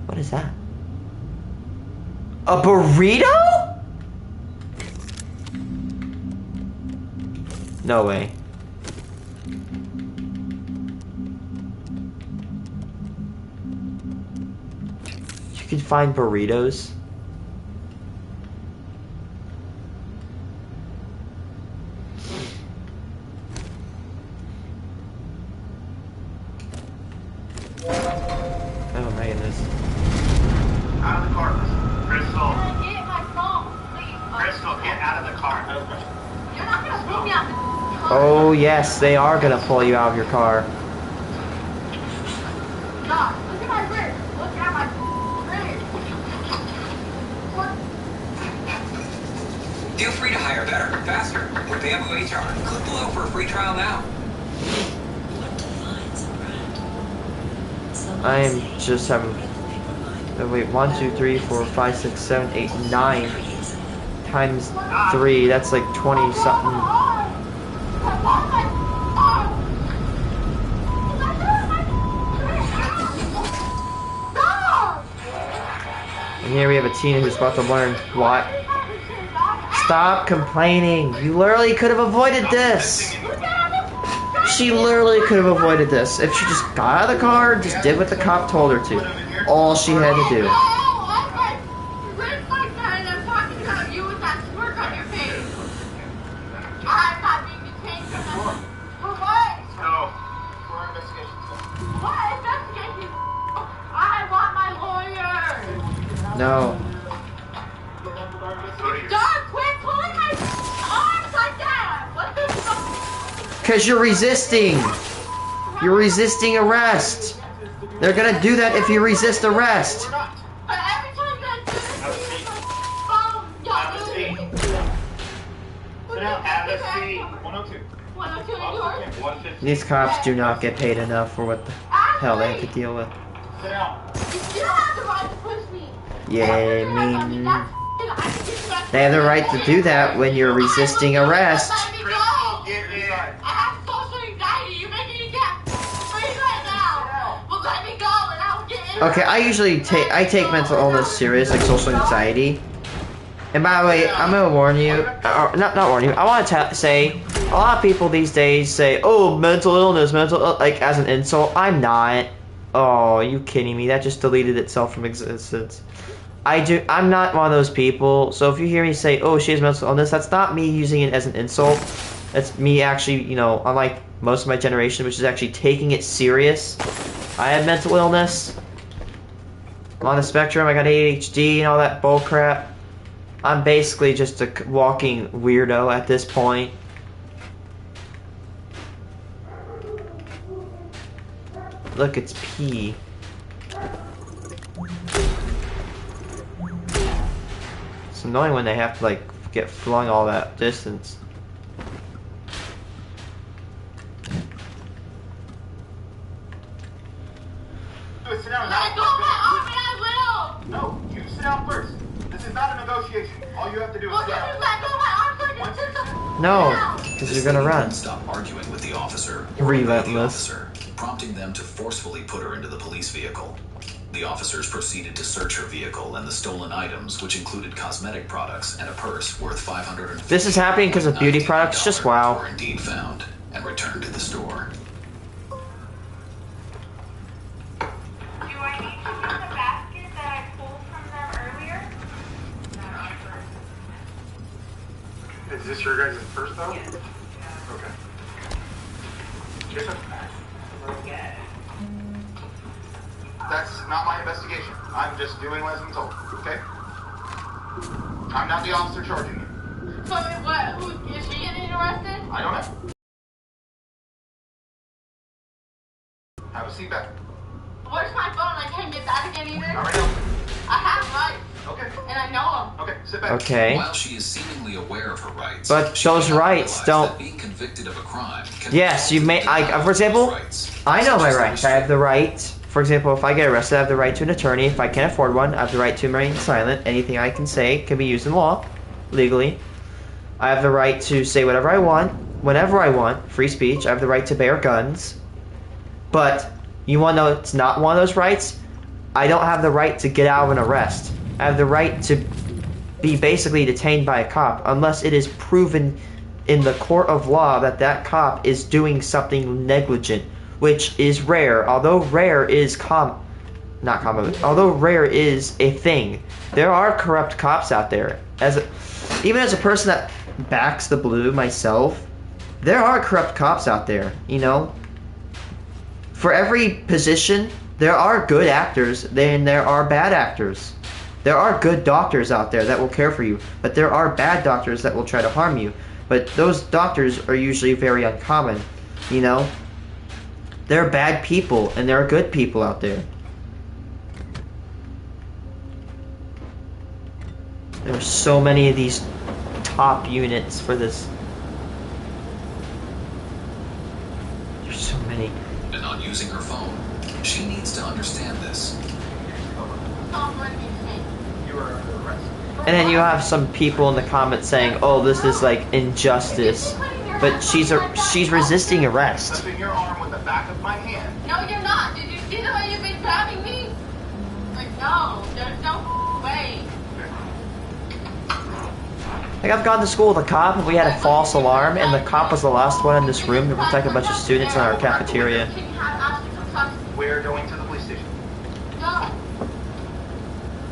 What is that? A burrito? No way. You can find burritos. Oh my goodness. Out of the car, Crystal. Can I get my phone, please? Crystal, get out of the car. You're not gonna pull me out the car. Oh yes, they are gonna pull you out of your car. God, look at my wrist. Look at my wrist. What? Feel free to hire better, faster, with Bamboo HR. Click below for a free trial now. I am just having. Oh, wait, 1, 2, 3, 4, 5, 6, 7, 8, 9 times 3. That's like 20 something. And here we have a teen who's about to learn what. Stop complaining. You literally could have avoided this. She literally could have avoided this if she just got out of the car and just did what the cop told her to. All she had to do. No. For our investigation. No. Go to your Because you're resisting. You're resisting arrest. They're gonna do that if you resist arrest. Sit down. Have a seat. 102. 102 and yours? 150. These cops do not get paid enough for what the hell they have to deal with. Sit down. You don't have the right to push me. Yeah, I mean, they have the right to do that when you're resisting arrest. Crystal, get in. I have social Okay, I usually take mental illness serious, like social anxiety. And by the way, I'm gonna warn you, or not warn you. I want to say, a lot of people these days say, "Oh, mental illness, like as an insult." I'm not. Oh, are you kidding me? That just deleted itself from existence. I'm not one of those people. So if you hear me say, "Oh, she has mental illness," that's not me using it as an insult. That's me actually, you know, unlike most of my generation, which is actually taking it serious. I have mental illness. I'm on the spectrum. I got ADHD and all that bull crap. I'm basically just a walking weirdo at this point. Look, it's P. It's annoying when they have to, like, get flung all that distance. Sit down. Let go of my arm and I will! No, you sit down first. This is not a negotiation. All you have to do is Well, sit can down. you let go of my arm so I can sit the No, because This you're gonna lady run. wouldn't stop arguing with the officer, or obey the Relentless. officer, prompting them to forcefully put her into the police vehicle. The officers proceeded to search her vehicle and the stolen items, which included cosmetic products and a purse worth $550. This is happening because of beauty products? Just wow. Were indeed found and returned to the store. Do I need to use the basket that I pulled from them earlier? Is this your guys' first though? Yes. Okay. Jason? That's not my investigation. I'm just doing what I'm told, okay? I'm not the officer charging you. So what? Who is she getting arrested? I don't know. Have a seat back. Where's my phone? I can't get that again either. Not right now. I have rights, Okay. and I know them. Okay, sit back. Okay. While she is seemingly aware of her rights, But she those may not rights realize don't- that being convicted of a crime can Yes, you may. For example, I know my rights. I have the right. For example, if I get arrested, I have the right to an attorney. If I can't afford one, I have the right to remain silent. Anything I can say can be used in law, legally. I have the right to say whatever I want, whenever I want. Free speech. I have the right to bear guns. But you want to know it's not one of those rights? I don't have the right to get out of an arrest. I have the right to be basically detained by a cop unless it is proven in the court of law that that cop is doing something negligent, which is rare. Although rare is although rare is a thing, there are corrupt cops out there. Even as a person that backs the blue myself, there are corrupt cops out there, you know? For every position, there are good actors, then there are bad actors. There are good doctors out there that will care for you, but there are bad doctors that will try to harm you. But those doctors are usually very uncommon, you know? There are bad people, and there are good people out there. There are so many of these top units for this. There's so many. and on using her phone. She needs to understand this. You are under arrest. And then you have some people in the comments saying, "Oh, this is like injustice," but she's resisting arrest. Touching your arm with the back of my hand. No, you're not. Did you see the way you've been grabbing me? Like, no, there's no way. Like, I've gone to school with a cop, and we had a false alarm, and the cop was the last one in this room to protect a bunch of students in our cafeteria. Can you have Ashley come talk to me? We're going to the police station. No. I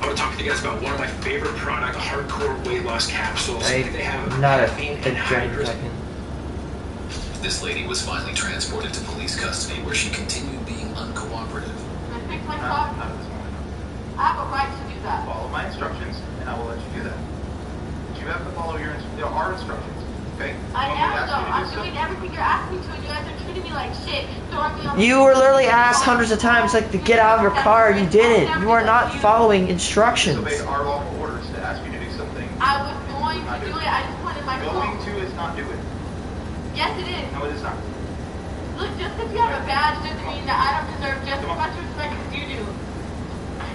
want to talk to you guys about one of my favorite products, the hardcore weight loss capsules. They have Not a caffeine and journey hydrogen. second. This lady was finally transported to police custody where she continued being uncooperative. Can I fix my Not car? at this moment. I have a right to do that. Follow my instructions, and I will let you do that. But you have to follow our instructions, okay? I When we am ask though. you to I'm do doing something- everything you're asking me to, and you guys are treating me like shit. Throwing me on You were literally asked hundreds of times, like, to get out of your car, and you didn't. You are not following instructions. Disobeyed our lawful orders to ask you to do something. I was going to do it. I just wanted my Going phone. to is not do it. Yes, it is. No, it is not. Look, just because you have a badge doesn't mean that I don't deserve just as much respect as you do.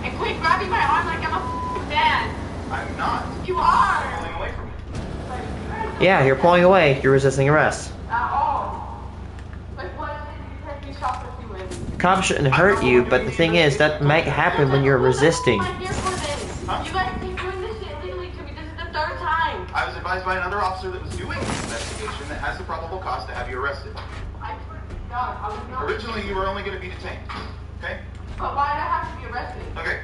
And quit grabbing my arm like I'm a f***ing man. I'm not. You are. Pulling away from me. Yeah, you're pulling away. You're resisting arrest. At all. Like, what did you take me shoplifting with? cops shouldn't hurt you, but the thing is, that might happen when you're resisting. I'm here for this. Huh? You guys keep doing this shit illegally to me. This is the third time. I was advised by another officer that was doing the investigation that has the probable cause to have you arrested. I swear to God, I was not. Originally, you were only going to be detained. Okay? But why did I have to be arrested? Okay.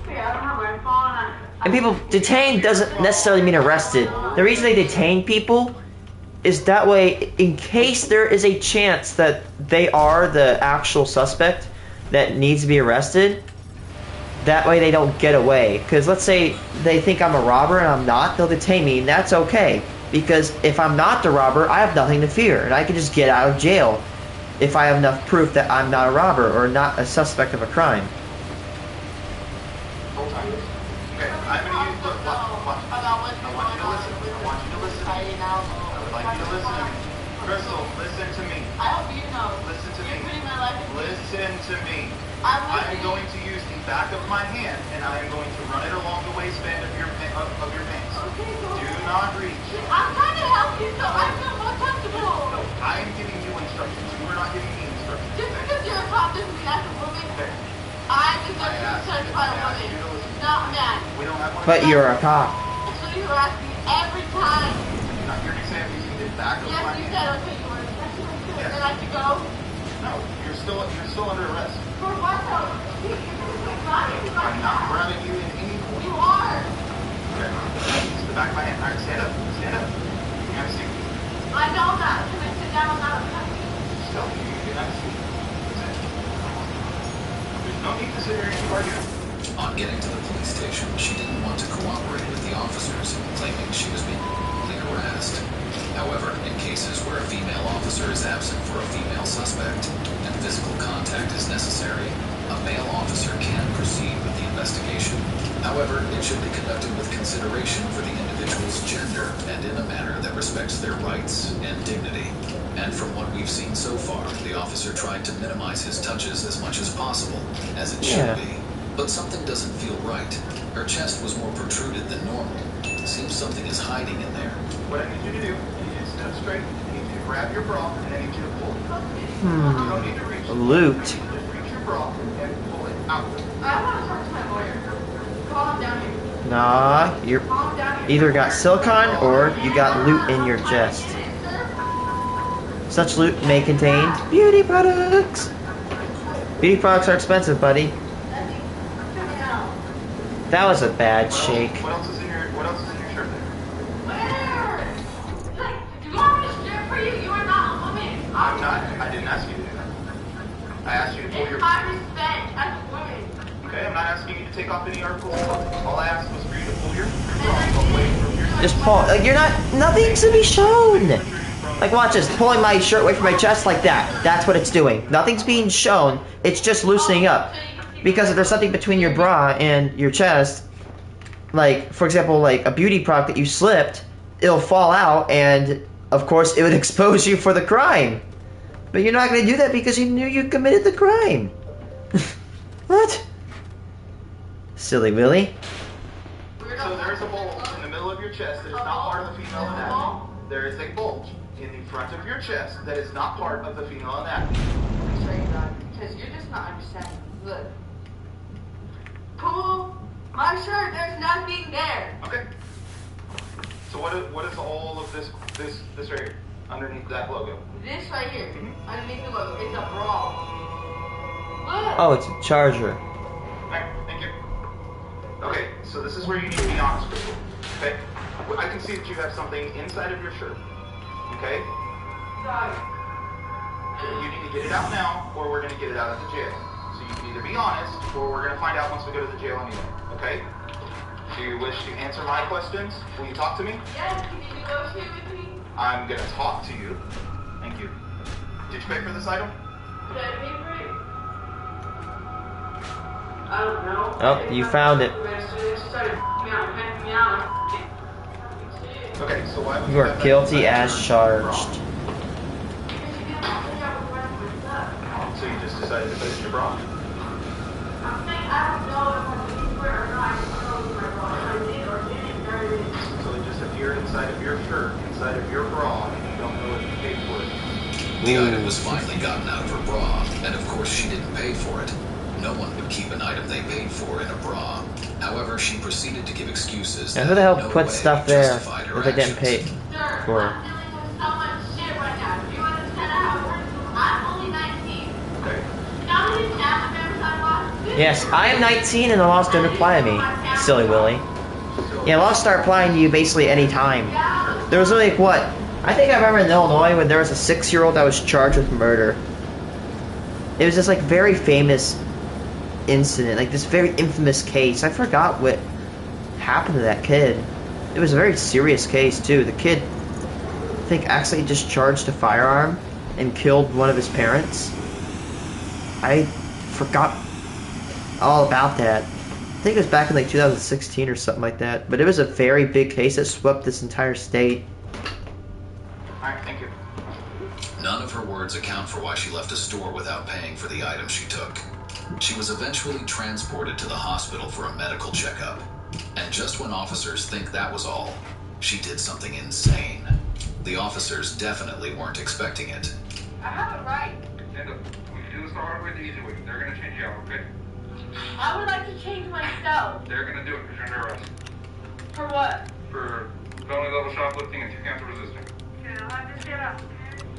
Okay, I don't have my phone. And people, detained doesn't necessarily mean arrested. The reason they detain people is that way, in case there is a chance that they are the actual suspect that needs to be arrested, that way they don't get away. Because let's say they think I'm a robber and I'm not, they'll detain me, and that's okay. Because if I'm not the robber, I have nothing to fear, and I can just get out of jail if I have enough proof that I'm not a robber or not a suspect of a crime. Whole time. Okay, I'm going to use the... Watch. I want you to listen. I want you to listen to me. I would like you to listen to me. Crystal, listen to me. I hope you know. Listen to me. You're putting my life in Listen to me. I'm I am listening. going to use the back of my hand, and I am going to run it along the waistband of your pants. Okay, so Do not reach. I'm trying to help you, so I feel more comfortable. No, I am giving you instructions. You are not giving me instructions. Just because you're a cop doesn't mean as a woman, Okay. I deserve to be searched by a woman, not a man. We don't have one. But you're a cop. So you harass me every time. You're not hearing me say I'm using the back of Yes, my you hand. said, okay, you want to touch me? Yes. Then I should go? No, you're still under arrest. For what though? I'm not grabbing you in any way. You are. Okay. It's the back of my hand. All right, stand up. Stand up. You have a seat. I know that. Can I sit down? I'm not upset. Still, you can have a seat. That's it. There's no need to sit here and keep arguing. On getting to the police station, she didn't want to cooperate with the officers, claiming she was being harassed. However, in cases where a female officer is absent for a female suspect and physical contact is necessary, a male officer can proceed with the investigation. However, it should be conducted with consideration for the individual's gender and in a manner that respects their rights and dignity. And from what we've seen so far, the officer tried to minimize his touches as much as possible, as it should be. But something doesn't feel right. Her chest was more protruded than normal. Seems something is hiding in there. What I need you to do, I need you to stand straight, I need you to grab your bra, and I need you to pull it. You don't need to reach. Loot. Just reach your bra and pull it out. I want to talk to my lawyer. Calm down here. Nah, you're Calm down here. either got silicon or you got loot in your chest. Such loot may contain beauty products. Beauty products are expensive, buddy. That was a bad shake. What else is in your shirt there? Where? Like, do you want me to strip for you? You are not a woman. I'm not. I didn't ask you to do that. I asked you to pull your... I respect as a woman. Okay, I'm not asking you to take off any articles. All I asked was for you to pull your bra away from your... Just pull. Like, you're not. Nothing's to be shown. Like, watch this. Pulling my shirt away from my chest like that. That's what it's doing. Nothing's being shown. It's just loosening up. Because if there's something between your bra and your chest, like, for example, like a beauty product that you slipped, it'll fall out, and of course it would expose you for the crime. But you're not going to do that because you knew you committed the crime. What? Silly Willy. So there's a bulge in the middle of your chest that is not part of the female anatomy. There is a bulge in the front of your chest that is not part of the female anatomy. Let me show you that, because you're just not understanding. Look. Pull my shirt. There's nothing there. Okay. So what is all of this right here underneath that logo? This right here, underneath the logo, it's a bra. Look. Oh, it's a charger. Alright, thank you. Okay, so this is where you need to be honest with me. Okay? I can see that you have something inside of your shirt. Okay? Sorry. You need to get it out now, or we're going to get it out of the jail. So you can either be honest, or we're going to find out once we go to the jail anyway. Okay? Do you wish to answer my questions? Will you talk to me? Yes, can you negotiate with me? I'm going to talk to you. Thank you. Did you pay for this item? Did I pay for it? I don't know. Oh, you found it. Okay, so why would You are have that guilty inside as your charged. bra? So you just decided to put it in your bra? I'm saying I don't know if I'm being square or not. I don't know if my bra. I did or didn't. So it just appeared inside of your shirt, inside of your bra, and you don't know if you paid for it. The item was finally gotten out of her bra, and of course she didn't pay for it. No one would keep an item they paid for in a bra. However, she proceeded to give excuses Now that who the hell in no put way stuff there justified her if they didn't pay actions. Sir, for? I'm dealing with so much shit right now. Do you understand how it works? I'm only 19. Okay. How many staff members I lost? Yes, I am 19 and the laws don't apply to me. Silly Willy. Yeah, laws start applying to you basically any time. There was like what? I think I remember in Illinois when there was a 6-year-old that was charged with murder. It was this like very famous incident, like this very infamous case. I forgot what happened to that kid. It was a very serious case too. The kid, I think, accidentally discharged a firearm and killed one of his parents. I forgot all about that. I think it was back in like 2016 or something like that. But it was a very big case that swept this entire state. Alright, thank you. None of her words account for why she left a store without paying for the item she took. She was eventually transported to the hospital for a medical checkup. And just when officers think that was all, she did something insane. The officers definitely weren't expecting it. I have a right. And we can do this the hard way, the easy way. They're gonna change you out, okay? I would like to change myself. They're gonna do it because you're under arrest. For what? For felony level shoplifting and 2 counts of resisting. Okay, I'll have to stand up.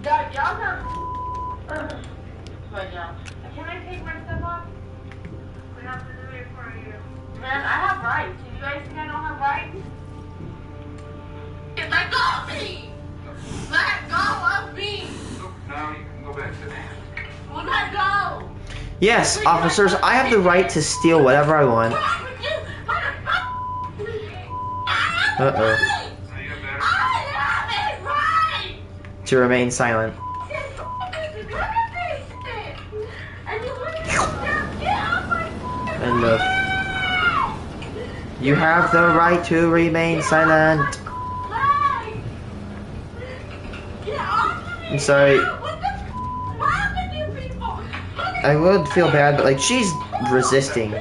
Dad, y'all are... Right now. Can I take my stuff off? We have to do it for you. Man, I have rights. Do you guys think I don't have rights? Let go of me! Let go of me! So now you can go back to Well, let go! Yes, officers, I have the right to steal whatever I want. Uh-oh. To remain silent. And you have the right to remain silent. I'm sorry. I would feel bad, but like she's resisting.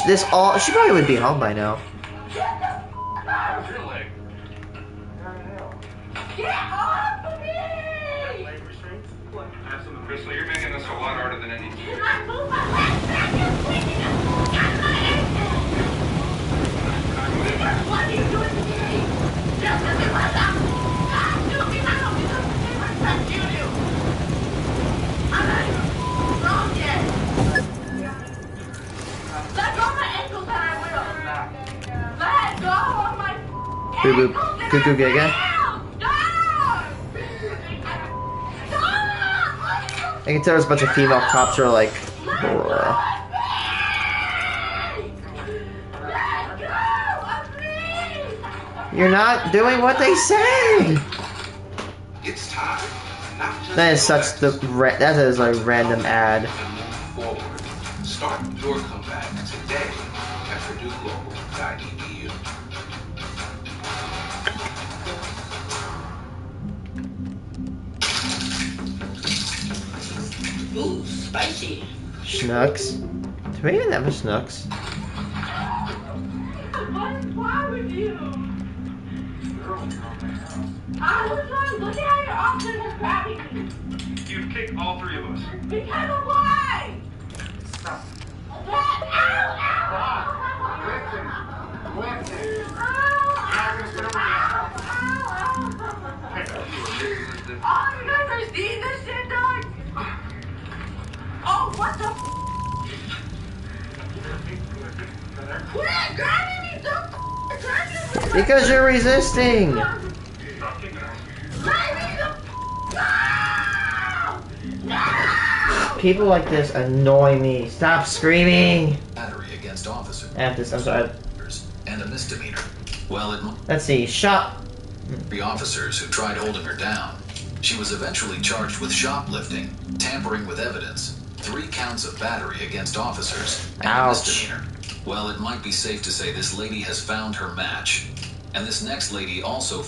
This all she probably would be home by now. Crystal, you're making this a lot harder than anything. What are you doing to me? Just let me run down. You be my home. You don't say respect. You do. I'm not even wrong yet. Let go of my ankles and I will. Let go of my Boop boop. Goo goo gaga. I can tell there's a bunch of female cops who are like, bruh. You're not doing what they said. It's time. That is such the that is a random ad. Forward. Start your comeback today at PurdueGlobal.edu. Ooh, spicy. Schnucks. Do we even have a Schnucks? What is wrong with you? I was trying to look at your officers are grabbing me. You've kicked all 3 of us. Because of why? Stop. Oh, you guys are seeing this shit, dog? Oh, what the Quit grabbing me, don't grab me. Because you're resisting. Stop kicking us. Let me the No! People like this annoy me. Stop screaming. Battery against officers. I'm sorry. And a misdemeanor. Well, it Let's see. Shop. 3 officers who tried holding her down. She was eventually charged with shoplifting, tampering with evidence, 3 counts of battery against officers, and a Ouch. misdemeanor. Well, it might be safe to say this lady has found her match. And this next lady also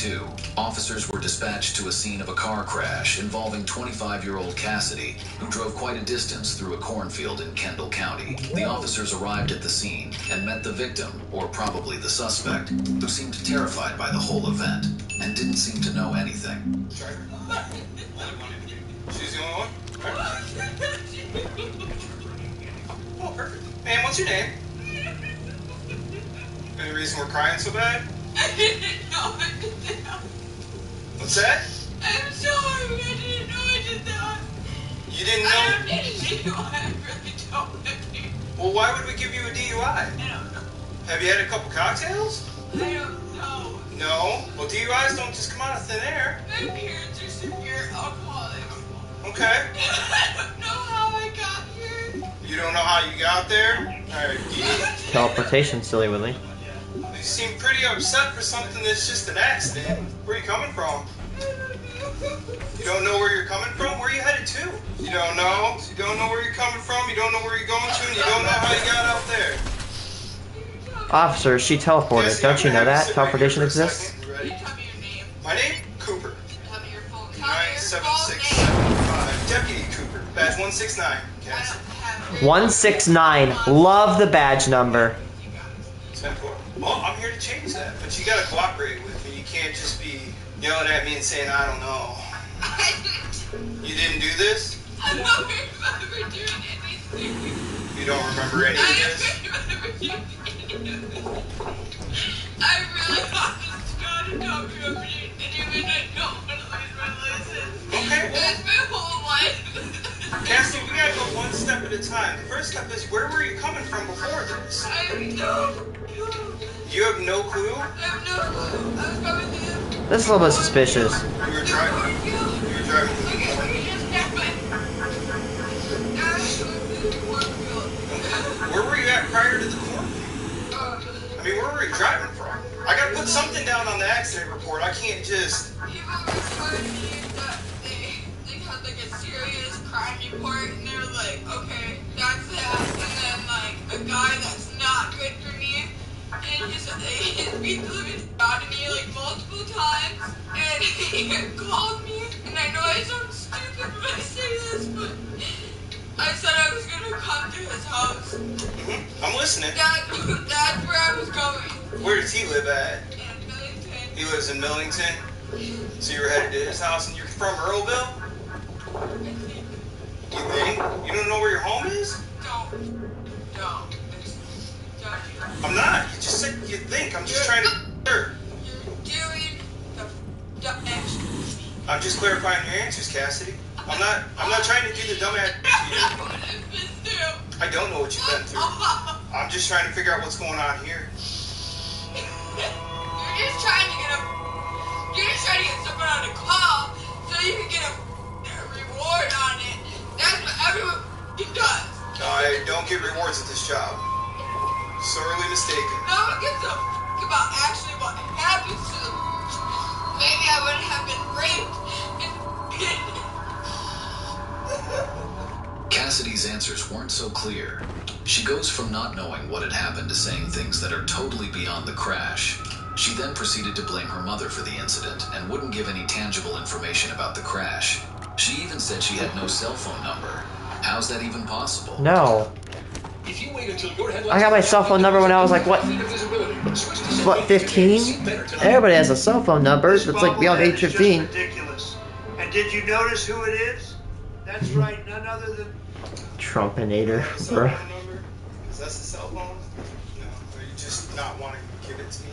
22, officers were dispatched to a scene of a car crash involving 25-year-old Cassidy, who drove quite a distance through a cornfield in Kendall County. The officers arrived at the scene and met the victim, or probably the suspect, who seemed terrified by the whole event and didn't seem to know anything. She's the only one? Oh, perfect. Man, what's your name? Any reason we're crying so bad? I didn't know I did that. What's that? I'm sorry, I didn't know I did that. You didn't know? I don't need a DUI, I really don't. Well, why would we give you a DUI? I don't know. Have you had a couple cocktails? I don't know. No? Well, DUIs don't just come out of thin air. My parents are severe alcoholics. Okay. I don't know how I got here. You don't know how you got there? Alright, Teleportation, silly Willy. you seem pretty upset for something that's just an accident. Where are you coming from? You don't know where you're coming from? Where are you headed to? You don't know? You don't know where you're coming from? You don't know where you're going to? And you don't know how you got out there? Officer, she teleported. Yes, Don't you know that? sit right Teleportation here for a exists? second. You ready? Tell me your name. My name? Cooper. Tell me your full name. 97675. Deputy Cooper. Badge 169. Cassie. 169. Love the badge number. 10-4. Well, I'm here to change that, but you gotta cooperate with me. You can't just be yelling at me and saying, I don't know. You didn't do this? I don't remember doing anything. You don't remember any of this? I really honest God don't remember doing anything. I don't want to lose my license. Okay, well, That's my whole life. Cassie, we gotta go one step at a time. The first step is, where were you coming from before this? I have no clue. You have no clue? I have no clue. I was coming to you. This is a little bit suspicious. You were driving. You were driving to the corn. Where were you at prior to the corn? I mean, where were you driving from? I gotta put something down on the accident report. I can't just... People were telling me that they had like a serious crime report, and they were like, okay, that's that. And then like a guy that's not good for me, and his speed limit got to me like multiple times, and he called me, and I know I sound stupid when I say this, but I said I was gonna come to his house. I'm listening. That's where I was going. Where does he live at? In Millington. He lives in Millington? So you were headed to his house, and you're from Earlville? You think? You don't know where your home is? Don't. I'm not. You just said you think. I'm just trying to... Sure. You're doing the extra. I'm just clarifying your answers, Cassidy. I'm not trying to do the dumbass to you. I don't know what you've been through. I'm just trying to figure out what's going on here. You're just trying to get someone on a call so you can get a reward on it. That's what everyone does. I don't get rewards at this job. Sorely mistaken. No one gives a fuck about actually what happens to them. Maybe I wouldn't have been raped and Cassidy's answers weren't so clear. She goes from not knowing what had happened to saying things that are totally beyond the crash. She then proceeded to blame her mother for the incident and wouldn't give any tangible information about the crash. She even said she had no cell phone number. How's that even possible? No. If you wait until your I got my cell phone number when I was like, what, 15? Everybody has a cell phone number that's like beyond age 15. Ridiculous. And did you notice who it is? That's right, none other than... Trumpinator, bro. Is that the cell phone? No. Are you just not wanting to give it to me?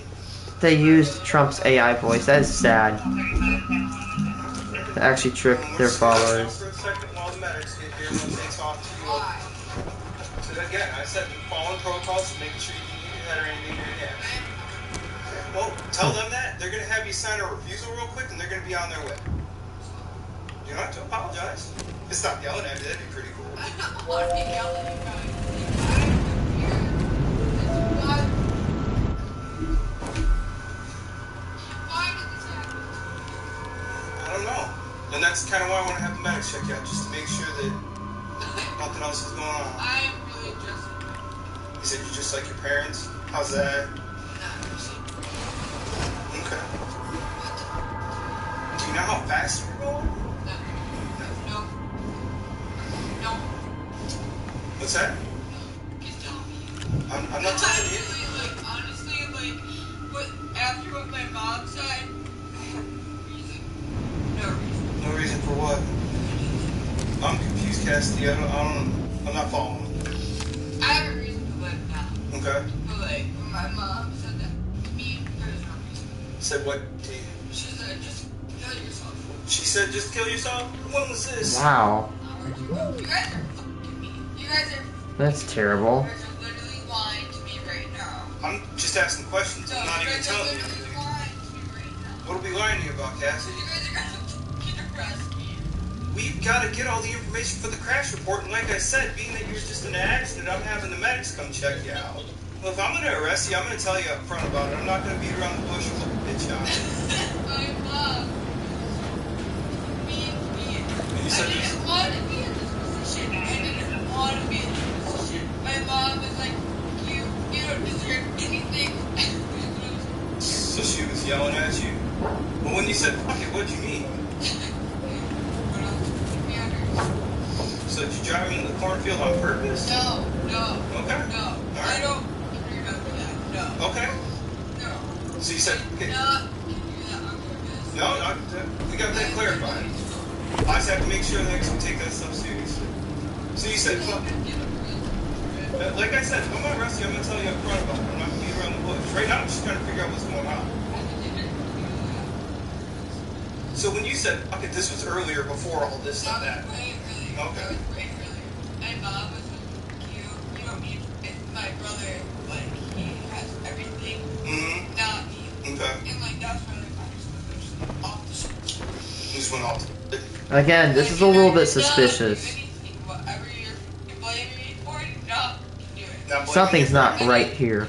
They used Trump's AI voice. That is sad. To actually trick their followers. For a second while the medics get here once they talk to you. So again, I said following protocols and making sure you can get your head or anything in your head. Well, tell them that. They're going to have you sign a refusal real quick and they're going to be on their way. You don't have to apologize. Just stop yelling at me. That'd be pretty cool. I don't want to yell at you guys. I don't know. And that's kind of why I want to have the medics check you out, just to make sure that nothing else is going on. I am really just... You said you're just like your parents? How's that? Not Okay. What the count how fast you were going? No. No. What's that? Just tell me. I'm not telling you. Honestly, after what my mom said, I have no reason. No reason for what? I'm confused, Cassidy. I'm not following. I have a reason to live now. Okay. But when my mom said that to me, there's no reason. Said what to you? She said, just kill yourself. She said, just kill yourself? When was this? Wow. You guys are fucking me. You guys are. That's terrible. You guys are literally lying to me right now. I'm just asking questions. No, I'm not you even guys are telling you literally anything. lying to me right now. What are we lying to you about, Cassidy? You guys are gonna fucking arrest me. We've got to get all the information for the crash report, and like I said, being that you were just in an accident, I'm having the medics come check you out. Well, if I'm going to arrest you, I'm going to tell you up front about it. I'm not going to beat around the bush with a bitch on it. My mom. Me. And you said I didn't want to be in this position. I didn't want to be in this position. My mom was like, you don't deserve anything. So she was yelling at you? Well, when you said, fuck it, what'd you mean? So did you drive me into the cornfield on purpose? No. Okay. No. All I right. don't remember that. No. Okay. No. So you said, okay. Not do that on purpose. No, we got that clarified. I just have to make sure that we take that stuff seriously. So you said, fuck it. Like I said, if I'm going to arrest you, I'm going to tell you up front about it. I'm not going to beat around the bush. Right now, I'm just trying to figure out what's going on. So when you said, okay, this was earlier before all this stuff happened. Okay. My mom was like, you don't need my brother, like, he has everything, not me. Okay. And, like, that's when I just off the shit. You just went off. Again, this is a little bit suspicious. Whatever you're blaming me for, not do it. Something's not right here.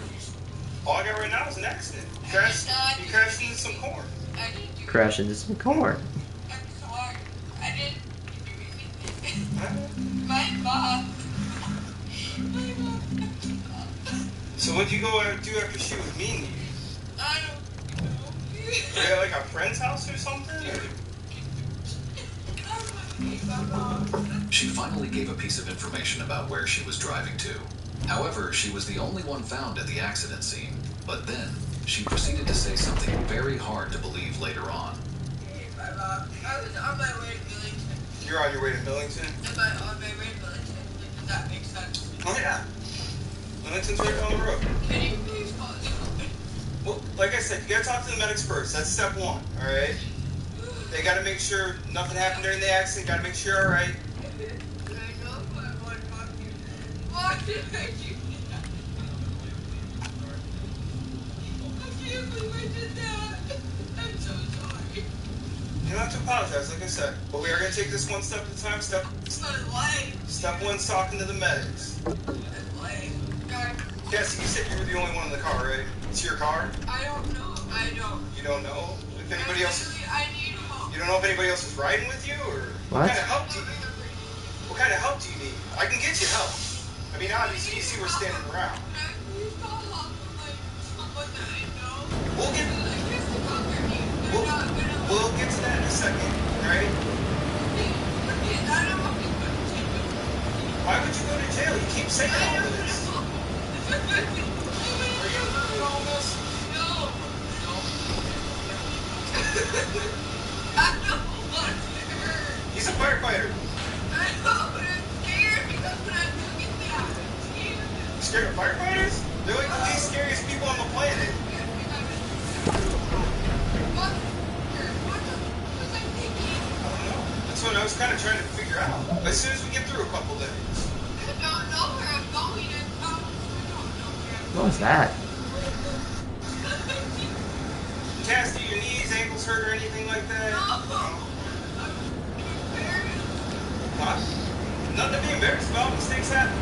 All I got right now is an accident. You crashed into some corn. Crash into some corn. I'm sorry. I didn't do anything. My mom. So what'd you go do after she was mean to you? I don't know. Were you at like a friend's house or something? She finally gave a piece of information about where she was driving to. However, she was the only one found at the accident scene. But then, she proceeded to say something very hard to believe later on. My mom. I was on my way to Millington. You're on your way to Millington? On my way to Millington. Does that make sense? Oh yeah. Millington's right down the road. Can you please call it? Well, like I said, you gotta talk to the medics first. That's step one, alright? They gotta make sure nothing happened during the accident. Gotta make sure you're alright. I know I want to talk to you. Why did I do that? I can't believe I did that. I'm so sorry. You don't have to apologize, like I said. But we are gonna take this one step at a time. My life. Step one's talking to the medics. My life. God, Cassie, you said you were the only one in the car, right? It's your car? I don't know. I don't. You don't know if anybody else is... I need help. You don't know if anybody else is riding with you, or... What? What kind of help do you need? What kind of help do you need? I can get you help. I mean, obviously, you see we're standing around. Can I please call help from, like, someone that I know? We'll get... Like, just to comfort me. They're not gonna... We'll get to that in a second, alright? I don't want to go to jail. Why would you go to jail? You keep saying all of this. Are you hurt all this? No. I don't want to hurt. He's a firefighter. I know, but I'm scared because when I look at that, I'm scared. You scared of firefighters? They're like the least scariest people on the planet. What's I thinking? I don't know. That's what I was kind of trying to figure out. As soon as we get through a couple days. I don't know where I'm going. I don't know where I'm What was that? Cass, do your knees, ankles hurt or anything like that? No. Huh? Nothing to be embarrassed about. Mistakes happen.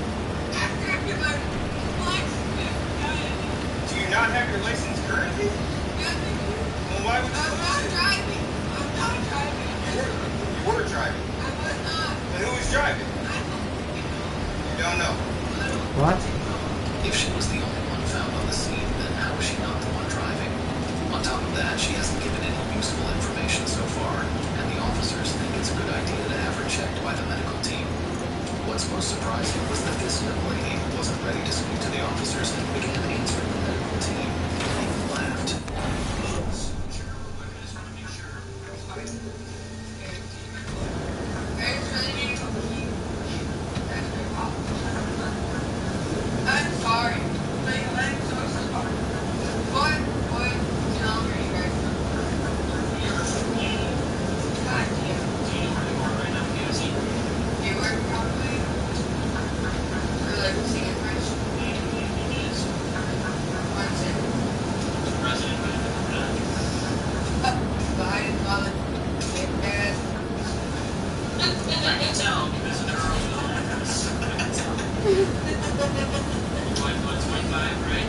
Do you not have your license currently? Well, why would you lose it? I'm not driving. You were driving. I was not. And who was driving? You don't know. What? If she was the only one found on the scene, then how was she not the one driving? On top of that, she hasn't given any useful information so far. surprising was that this young lady who wasn't ready to speak to the officers began answering the medical team and even laughed. I'm sorry. Like, I'm so sorry. What? Tell me, guys. God damn. You work probably? Or like a sandwich? What's it? Biden wallet. Bad. I can tell because of their own What's 25, right?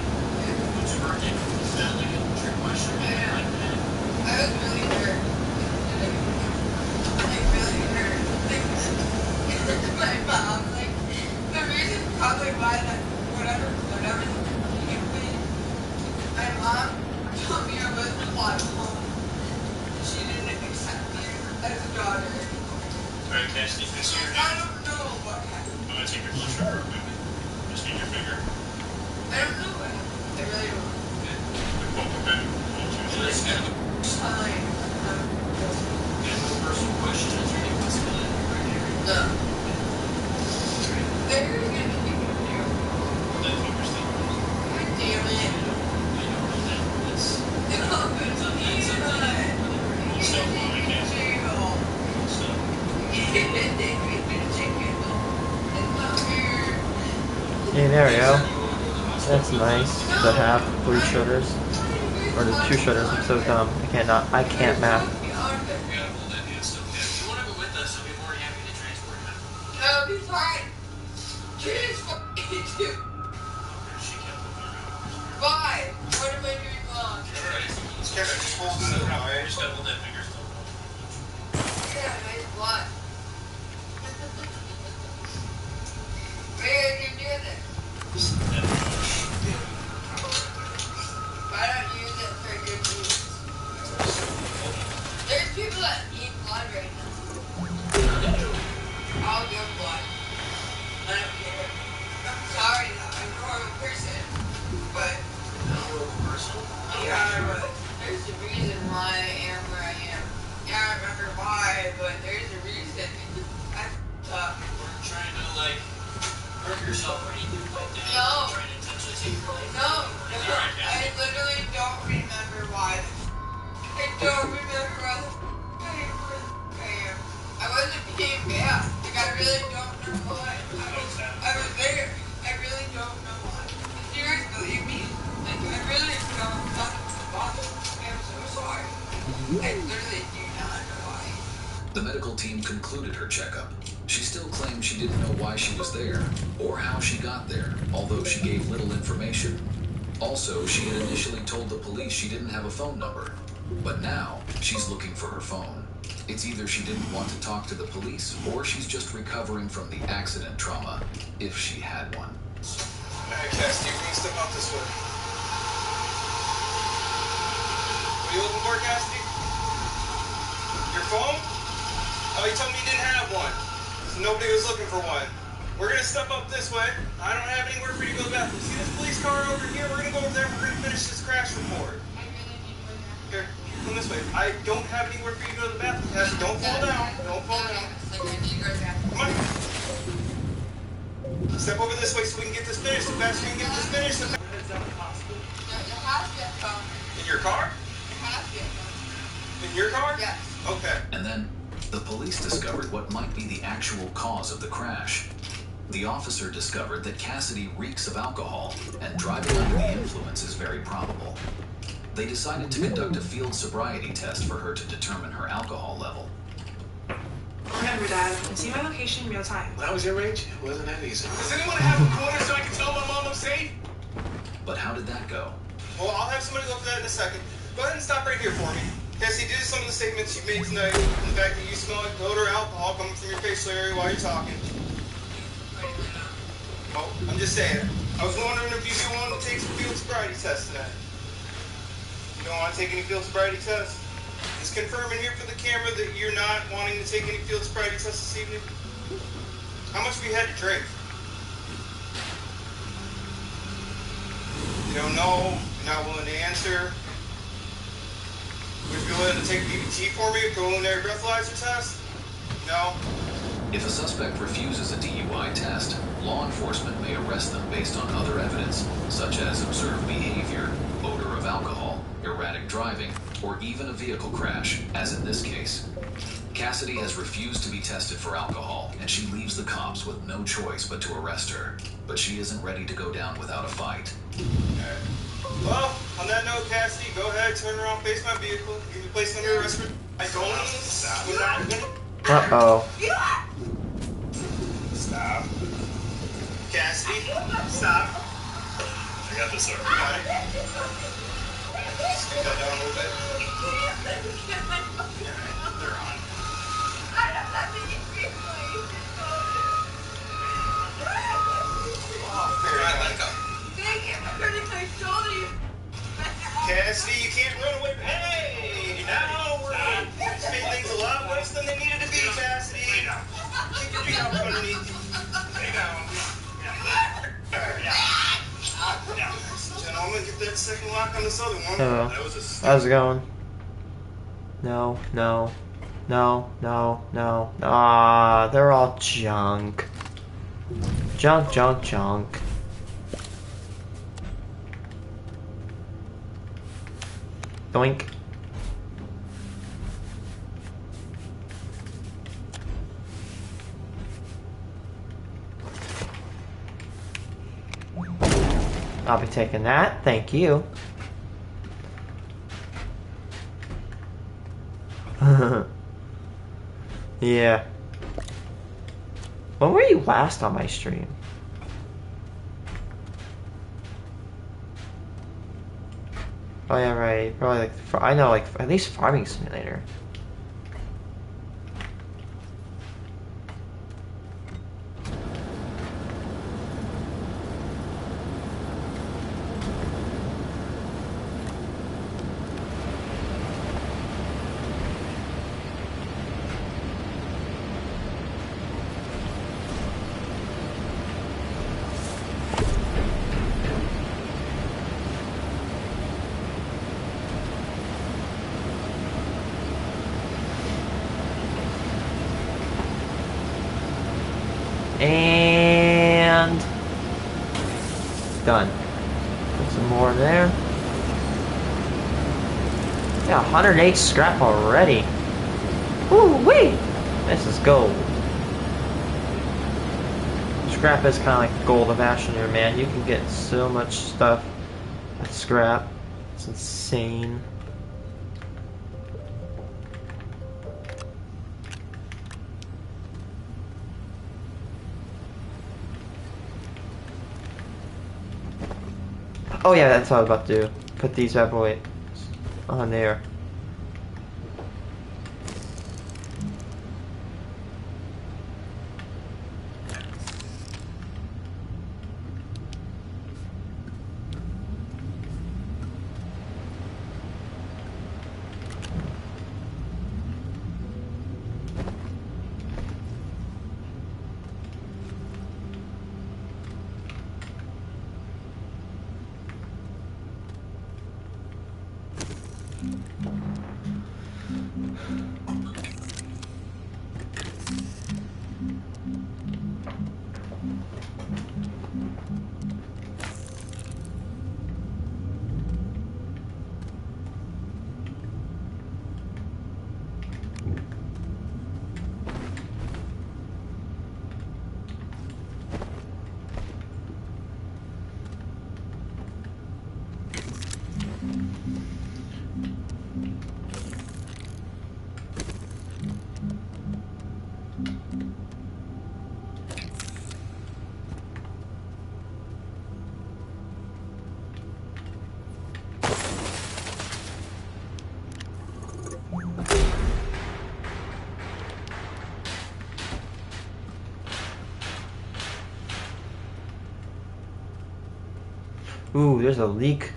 What's your birthday? Is that like a trick question? Yeah. I was really hurt. Like, really hurt. Like, my mom, like, the reason probably why that, whatever happened, my mom told me I wasn't allowed home. She didn't accept me as a daughter anymore. Alright, can I sneak this here? I don't know what happened. I'm gonna take your blood sugar real quick. Just need your finger. I don't know what happened. I really don't. Okay. Fine. No personal question. Is there any possibility right here? No. They're gonna think of you. That's what we're saying. God damn it. I don't know that. That's... It's all good to me. So, I can't say. So... Hey, there we go. That's nice to have 3 shutters. Or the 2 shutters. I'm so dumb. I can't math. Yeah, well, that is okay. If you want to go with us, I'll be more than happy to transport you. That'll be fine. Transport you too. She kept looking around. Why? What am I doing wrong? Just hold it out, right? Just gotta hold that finger still. Yeah, nice blood. Where did you do this? Why don't you use it for good use? There's people that need blood right now. I'll give blood. I don't care. I'm sorry though, I'm a horrible person. But yeah, but there's a reason why I am where I am. Yeah, I remember why, but there's a reason. I f***ed up. We're trying to, like, hurt yourself or anything like that. No. We're trying to intentionally take your life. No, I literally don't remember why. I don't remember why the I am. I wasn't being bad. Like, I really don't know why. I was there. I really don't know why. Seriously, you mean? Like, I really don't know why. I'm so sorry. I literally do not know why. The medical team concluded her checkup. She still claimed she didn't know why she was there or how she got there, although she gave little information. Also, she had initially told the police she didn't have a phone number, but now she's looking for her phone. It's either she didn't want to talk to the police or she's just recovering from the accident trauma, if she had one. Alright, Cassidy, we're gonna step out this way. What are you looking for, Cassidy? Your phone? Oh, you told me you didn't have one. So nobody was looking for one. We're gonna step up this way. I don't have anywhere for you to go to the bathroom. See this police car over here? We're gonna go over there. We're gonna finish this crash report. Here, come this way. I don't have anywhere for you to go to the bathroom. Cassidy, don't fall down. Don't fall down. Come on. Step over this way so we can get this finished. The faster we can get this finished, the faster. In your car? In your car? Yes. Okay. And then, the police discovered what might be the actual cause of the crash. The officer discovered that Cassidy reeks of alcohol, and driving under the influence is very probable. They decided to conduct a field sobriety test for her to determine her alcohol level. Remember, Dad, and see my location real time. When I was your age, it wasn't that easy. Does anyone have a pointer so I can tell my mom I'm safe? But how did that go? Well, I'll have somebody look at that in a second. Go ahead and stop right here for me. Cassie, due to some of the statements you made tonight, and the fact that you smell like odor alcohol coming from your facial area while you're talking. Oh, I'm just saying. I was wondering if you'd be willing to take some field sobriety tests tonight. You don't want to take any field sobriety tests? Just confirming here for the camera that you're not wanting to take any field sobriety tests this evening. How much have you had to drink? You don't know, you're not willing to answer. Would you be willing to take PBT for me, preliminary breathalyzer test? No? If a suspect refuses a DUI test, law enforcement may arrest them based on other evidence, such as observed behavior, odor of alcohol, erratic driving, or even a vehicle crash, as in this case. Cassidy has refused to be tested for alcohol, and she leaves the cops with no choice but to arrest her. But she isn't ready to go down without a fight. Well, on that note, Cassidy, go ahead, turn around, face my vehicle, give me place under arrest for... I don't stop. Uh-oh. Stop. Cassidy, stop. I got this, sir. Got it. Scoot that down a little bit. They're on. Let go. Cassidy, you can't run away. Hey, now we're made things a lot worse than they needed to be, Cassidy. Keep your feet out from underneath you. Lay down. Gentlemen, get that second lock on this other one. How's it going? No, no, no, no, no. Ah, they're all junk. Junk, junk, junk. Doink. I'll be taking that, thank you. Yeah. When were you last on my stream? Oh yeah, right. Probably like, I know, like, at least Farming Simulator. And done. Put some more in there. Yeah, 108 scrap already. Ooh wee! This is gold. Scrap is kind of like gold of Astroneer, man. You can get so much stuff with scrap. It's insane. Oh yeah, that's what I was about to do. Put these bad boys on there. Ooh, there's a leak.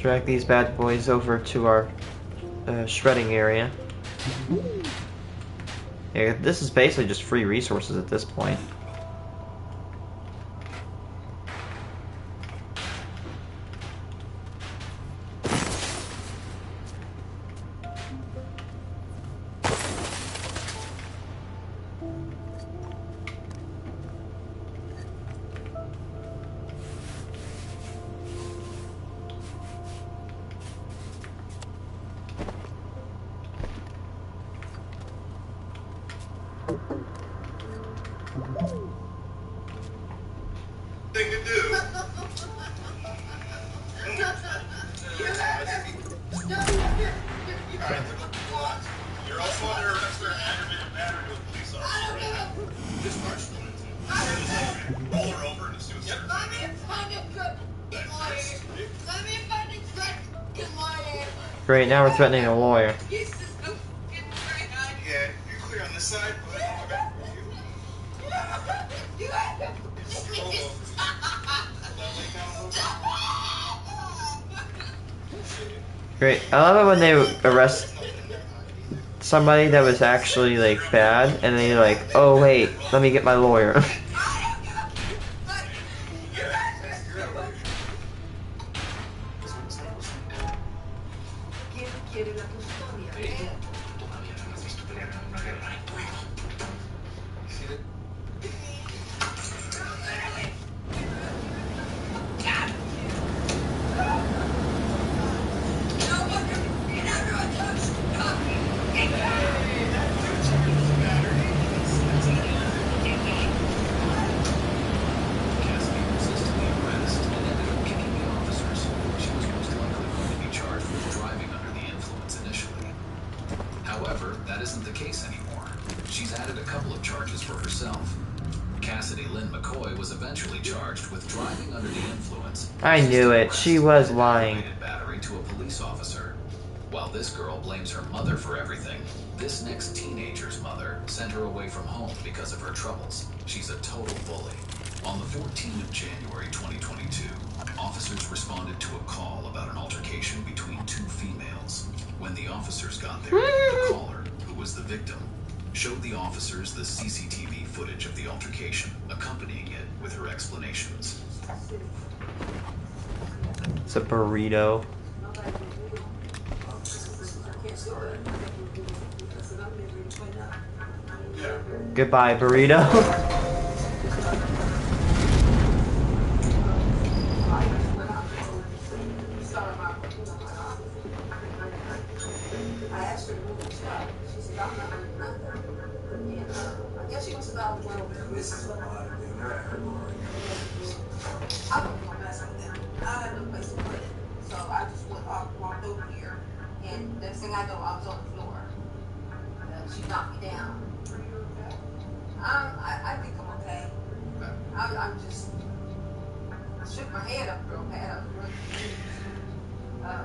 drag these bad boys over to our shredding area. Yeah, this is basically just free resources at this point. Thing to do. You're also under arrest for aggravated battery to a police officer right now. This part's going to roll her over and just do a search. Let me find a good lawyer. Let me find a good lawyer. Great, now we're threatening a lawyer. Yeah, you're clear on this side. Great. I love it when they arrest somebody that was actually like bad, and they're like, "Oh wait, let me get my lawyer." Cassidy resisted the arrest and ended up kicking the officers. She was most likely going to be charged with driving under the influence initially. However, that isn't the case anymore. She's added a couple of charges for herself. Cassidy Lynn McCoy was eventually charged with driving under the influence. I knew it. She was lying. Aggravated battery to a police officer. While this girl blames her mother for everything, this next teenager's mother sent her away from home because of her troubles. She's a total bully. On the 14th of January 2022, officers responded to a call about an altercation between two females. When the officers got there, the caller, who was the victim, showed the officers the CCTV footage of the altercation, accompanying it with her explanations. It's a burrito. Goodbye, burrito. I asked her to move the stuff. She said, I'm not moving nothing. And I guess she was about to go over there. This is what I don't want to mess with them. I had no place to put it. So I just walked over here. And next thing I know, I was on the floor. She knocked me down. I think I'm okay. I'm just shook my head up real bad. I was really but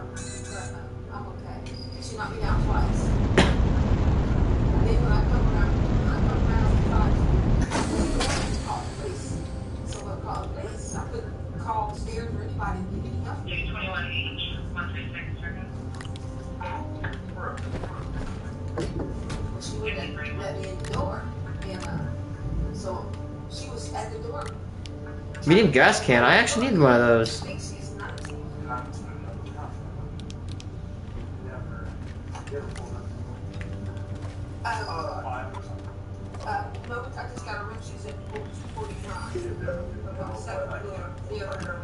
I'm okay. She knocked me down twice. And then when I come around I call the police. So we'll call the police. I couldn't call the stairs or anybody to get any help. 221H, 136 circuit. She wouldn't let me in the door. And so she was at the door. Medium gas can. I actually need one of those. No, I just got a room. She's at 249. On the second floor. The other.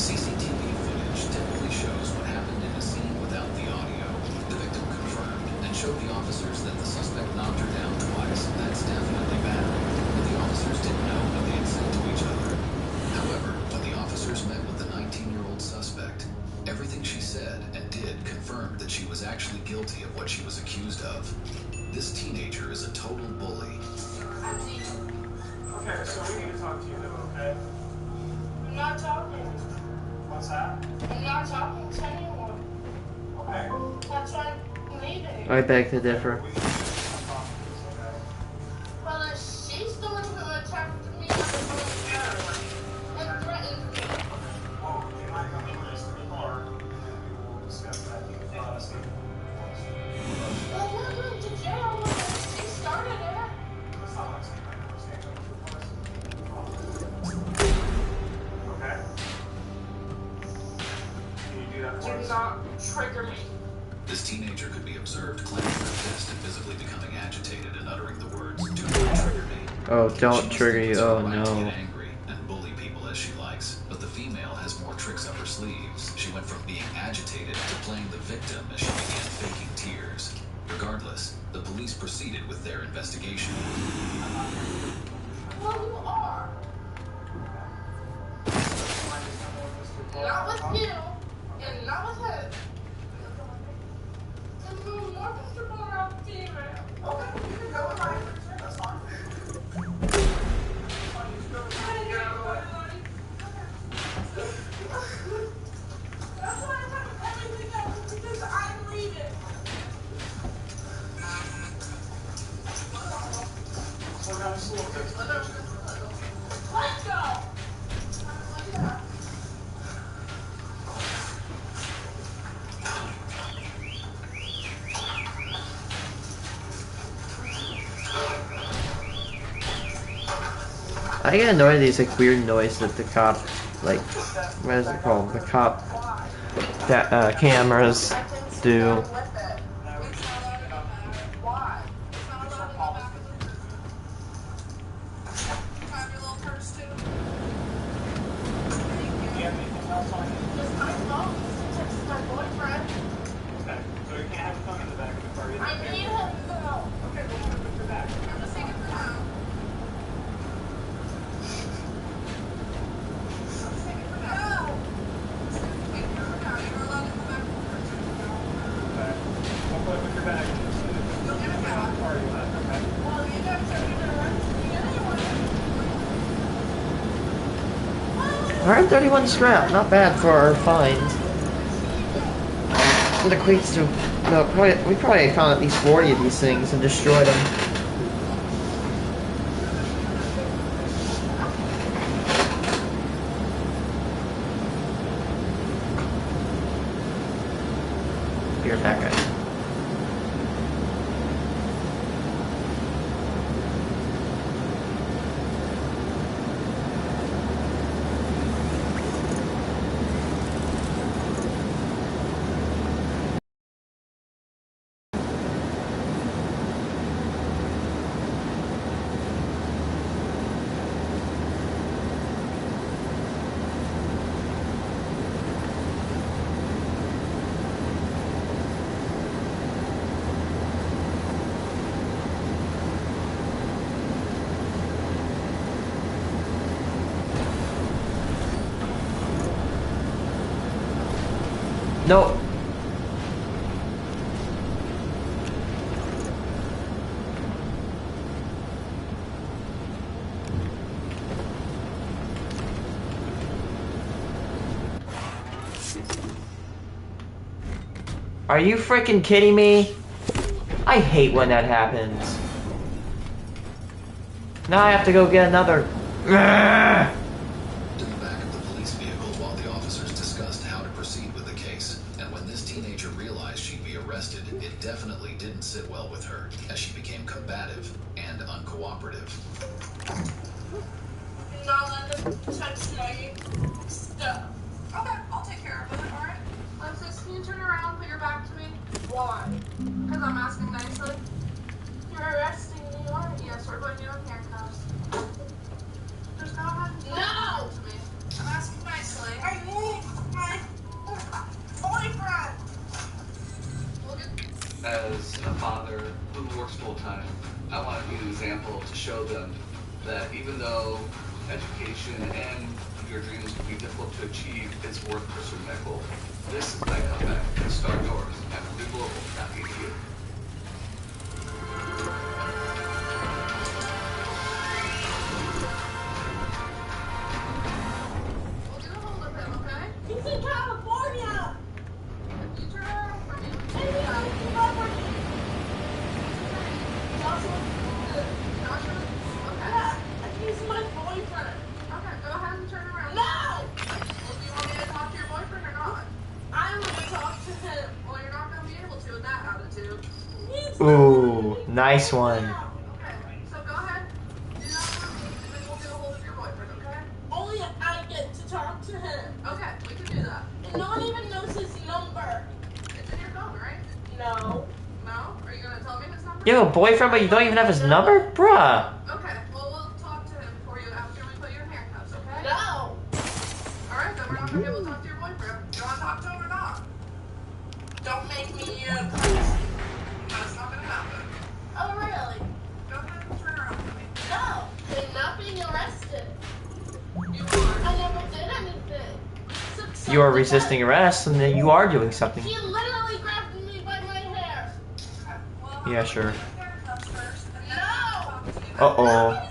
CCTV footage typically shows what happened in a scene without the audio. The victim confirmed and showed the officers that the suspect knocked her down twice. That's definitely battery. But the officers didn't know what they had said to each other. However, when the officers met with the 19-year-old suspect, everything she said and did confirmed that she was actually guilty of what she was accused of. This teenager is a total bully. Okay, so we need to talk to you though, okay? I'm not talking. What's that? I'm not talking to anyone. Okay. That's why I'm leaving. I beg to differ. Well, if she's the one Well, we're going to jail. She started it. Okay. Can you do that for us? Do not trigger me. This teenager could be observed clenching her fist and visibly becoming agitated and uttering the words, "Do not trigger me." Oh, She don't must trigger think you. it's Oh her right to no. get angry and bully people as she likes, but the female has more tricks up her sleeves. She went from being agitated to playing the victim as she began faking tears. Regardless, the police proceeded with their investigation. Well, you are. Not with you, and not with him. And we're more comfortable around female. Okay, you can go with my picture, that's fine. That's why I'm having everything else, because I'm leaving. Slow down just a little bit. Let's go! I get annoyed at these like weird noises that the cop, like, what is it called? The cop cameras do. Just my phone, text my boyfriend. Okay, so you can't have a phone in the back of the car either. I need him though. Okay, well, put your back. I'm just taking for now. Okay. Don't put it with your bag. Just put it in the car you left, okay? Well, you guys are gonna arrest me anyway. 131 scrap, not bad for our find. It equates to, no, we probably found at least 40 of these things and destroyed them. You're back, guys. No. Are you freaking kidding me? I hate when that happens. Now I have to go get another. In the back of the police vehicle while the officers discussed how to proceed with the case, and when this teenager realized she'd be arrested, it definitely didn't sit well with her, as she became combative and uncooperative. Not let them touch my stuff. Okay, I'll take care of it, alright? Alexis, can you turn around and put your back to me? Why? Because I'm asking nicely. You're arresting me, aren't you? Yes, we're putting you in handcuffs. Just go ahead and No! to me. I'm asking nicely. I need my boyfriend! As a father who works full-time, I want to be an example to show them that even though education and your dreams can be difficult to achieve, it's worth pursuing that goal. This is my comeback and start yours at theglobal.edu. We'll get a hold of him, okay? He's in California! Can you turn around for me? Maybe I can come over here. Joshua? Joshua? Okay. Yeah, he's my boyfriend. Okay, go ahead and turn around. No! Well, do you want me to talk to your boyfriend or not? I want to talk to him. Well, to. Ooh, nice one. Okay, so go ahead. Do that for me, and then we'll get a hold of your boyfriend, okay? Only I get to talk to him. Okay, we can do that. And no one even knows his number. It's in your phone, right? No. No? Are you gonna tell me his number? You have a boyfriend, but you don't even have his number? Bruh. Okay, well, we'll talk to him for you after we put you in handcuffs, okay? No! Alright, then we're not gonna be able to talk to your boyfriend. Do you wanna talk to him or not? Don't make me crazy. That's not gonna happen. Oh, really? Go ahead and turn around for me. No! I'm not being arrested. You are. I never did anything. You are resisting arrest, and then you are doing something. He literally grabbed me by my hair. Yeah, sure. No! Uh-oh.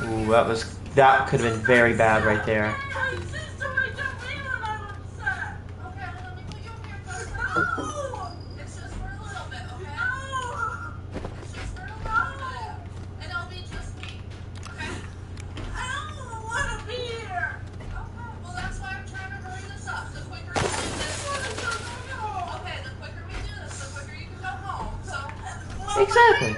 Ooh, that could have been very bad right there. Exactly.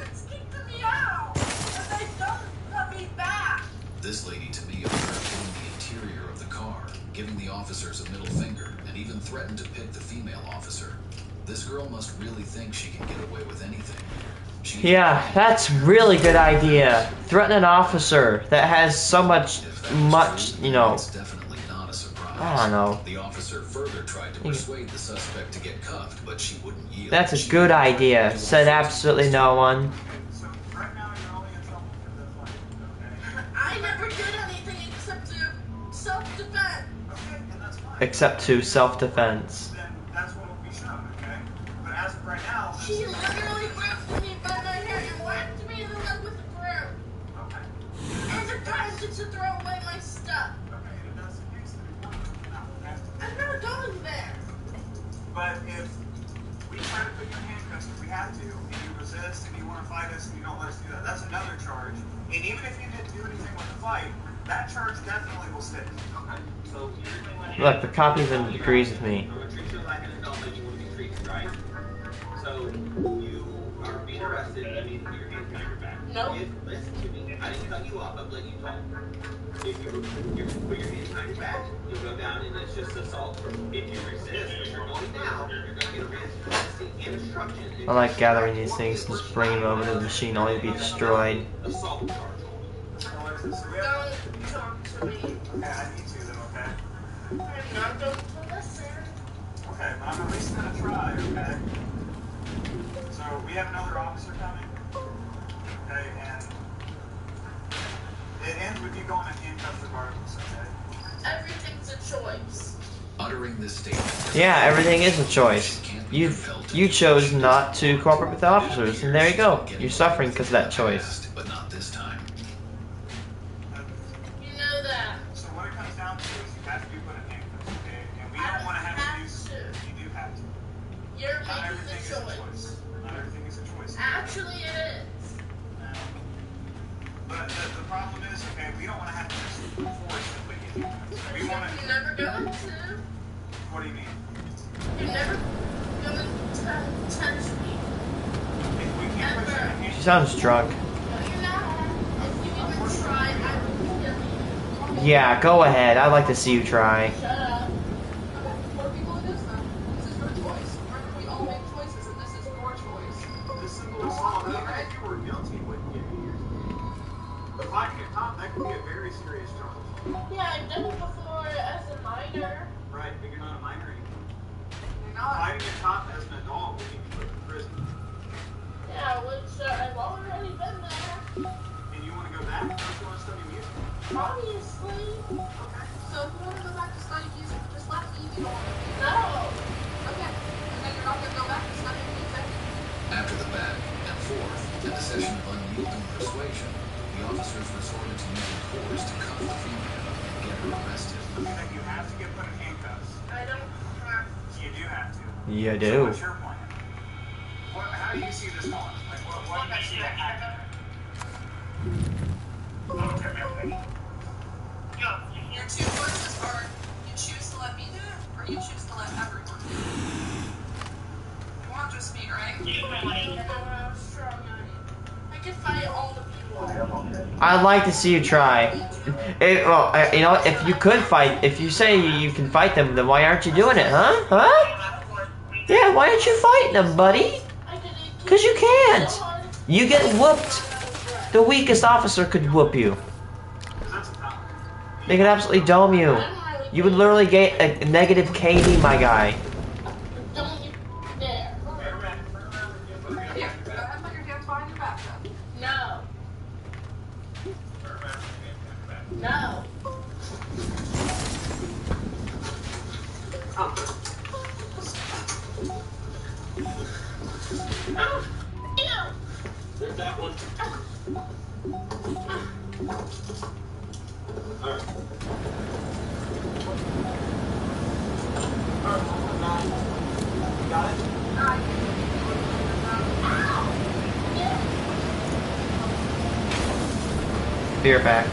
This lady to me observed in the interior of the car, giving the officers a middle finger, and even threatened to pick the female officer. This girl must really think she can get away with anything. Yeah, that's really good idea. Threaten an officer that has so much, you know. It's definitely not a surprise. I don't know. The officer further tried to persuade the suspect to get cuffed, but she wouldn't yield. That's a good idea. Said absolutely no one. I never did anything except to self-defense. Except to self-defense. That's what will be shown, okay? But as of right now, She literally grabbed me by my hair and whacked me in the leg with a broom. Okay. And attempted to throw away my stuff. Okay, if that's the case, then I'm not going there. but if we try to put you in handcuffs if we have to, and you resist and you want to fight us and you don't let us do that, that's another charge. And even if you didn't do anything with the fight, that charge definitely will stick. Okay. So Look, the cop even agrees with me. Treat you like an adult that you want to be treated, right? So you are being arrested. That means put your hands behind your back. No. Listen to me. I didn't cut you off. I'm letting you talk. If you put your hands behind your back, you'll go down and it's just assault. If you resist, which you're going now, you're going to get arrested and obstruction. I like gathering these things and just bringing them over to the machine only to be destroyed. Assault charge. Don't talk to me. Okay, I need to then, okay? I'm not going to listen. Okay, but I'm at least gonna try, okay? So we have another officer coming. Okay, and it ends with you going in handcuffs regardless, okay? Everything's a choice. Uttering this statement. Yeah, everything is a choice. You chose not to cooperate with the officers, and there you go. You're suffering because of that choice. But not this time. You know that. So what it comes down to is you have to be put in handcuffs, okay? And we don't want to have to use. You do have to. You're Not making everything the is a choice. choice. Not everything is a choice. Actually, it is. But the problem is, okay, we don't want to have to just force to put you in handcuffs. We want to. You're never going to. What do you mean? You're never going to touch me. If we can't put you in handcuffs. She sounds drunk. No, you're not. If you even try, I will kill you. Yeah, go ahead. I'd like to see you try. Shut up. Okay, what are people to do now? This is your choice. Remember, we all make choices, and this is your choice. This simple assault, even if you were guilty, wouldn't get you here. But fighting a cop, that could be a very serious charge. Yeah, I've done it before as a minor. Right, but you're not a minor anymore. You're not. Fighting a cop as an adult will get you put in prison. Yeah, which I've already been there. And you want to go back? Don't you want to study music? Obviously. Okay. So if you want to go back to study music, just let me be the one. No. Okay. And then you're not going to go back to study music. After the back and forth and a session of unyielding persuasion, the officers resorted to using cords to cuff the female and get her arrested. That you have to get put in handcuffs. I don't have to. You do have to. You So do. what's your plan? How do you see this going? Like, what do you see that happen? Your two choices are you choose to let me do it, or or you choose to let everyone? You want just me, right? I could fight all the people. I'd like to see you try. You know, if you could fight, if you say you can fight them, then why aren't you doing it, huh? Huh? Yeah, why aren't you fighting them, buddy? Because you can't. You get whooped. The weakest officer could whoop you. They could absolutely dome you. You would literally get a negative KD, my guy. Don't you dare. Here, go ahead and put your hands behind your back then. No. No. There's that one. Alright. You got it? Be right back.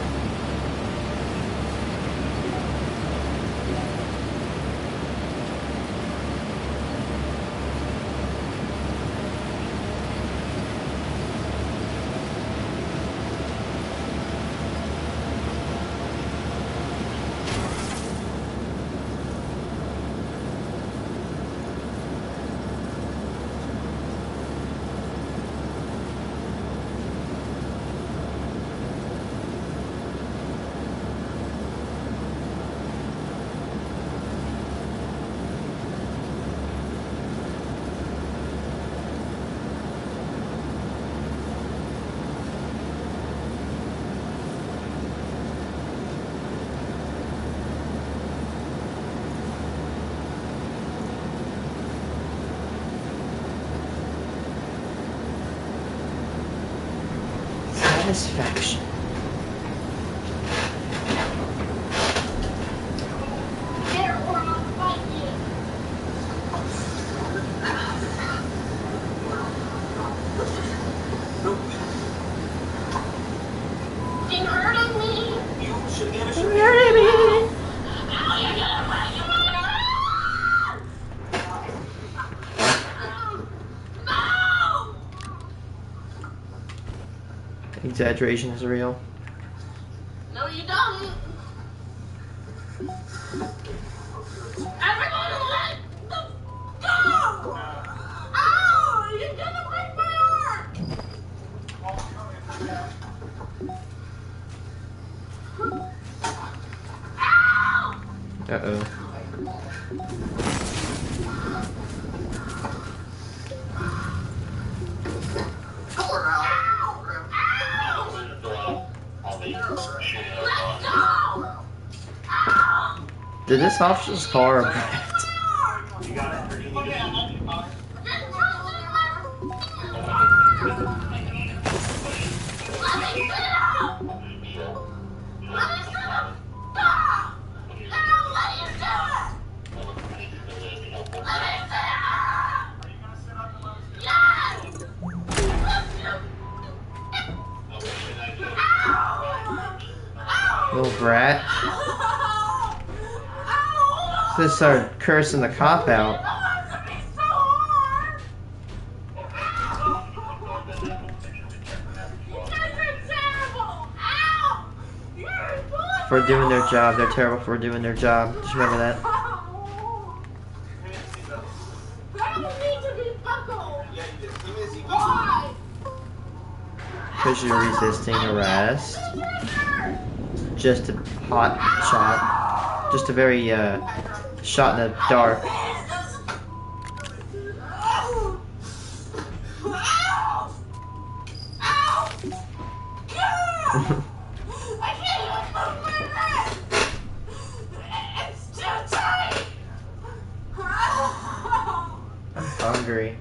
Satisfaction. You're hurting me. You should get a You're hurting me. Ow, you're gonna break my arm. No! Exaggeration is real. No, you don't. Everyone let the go! Ow! You're gonna break my arm! Ow! Uh-oh. Did this officer's car or You got it? Or do you need it? little brat? Just started cursing the cop out. For doing their job. They're terrible for doing their job. Just remember that. Because you're resisting arrest. Just a hot shot. Just a very shot in the dark. I'm hungry.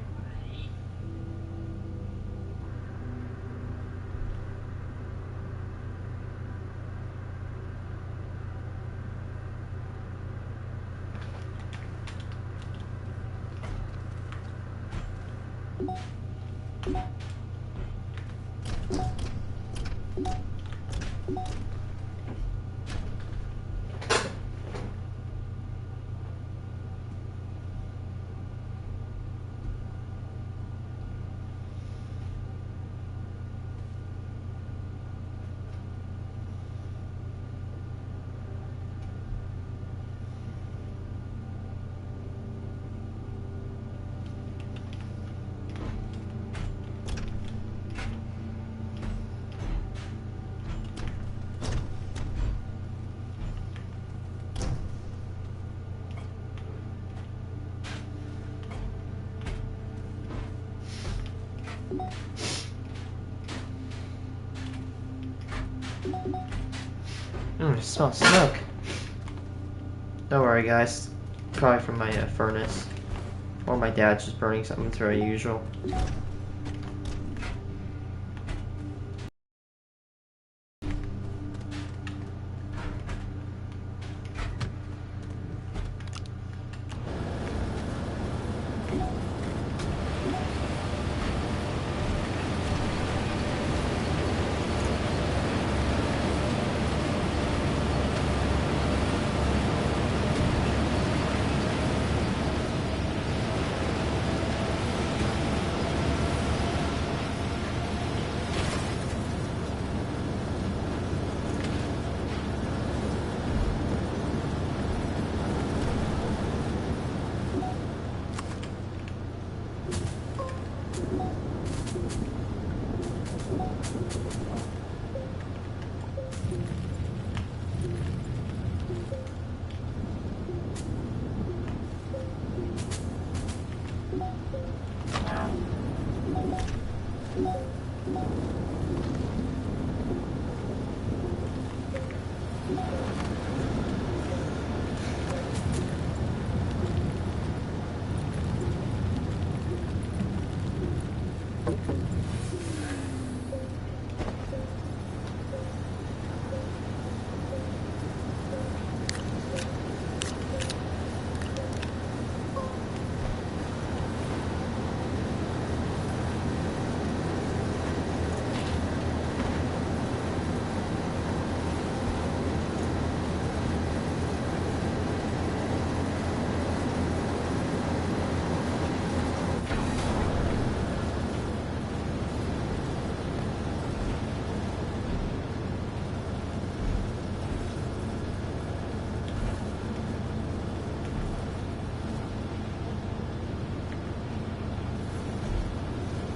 I smell smoke. Don't worry, guys. Probably from my furnace. Or my dad's just burning something. It's very usual.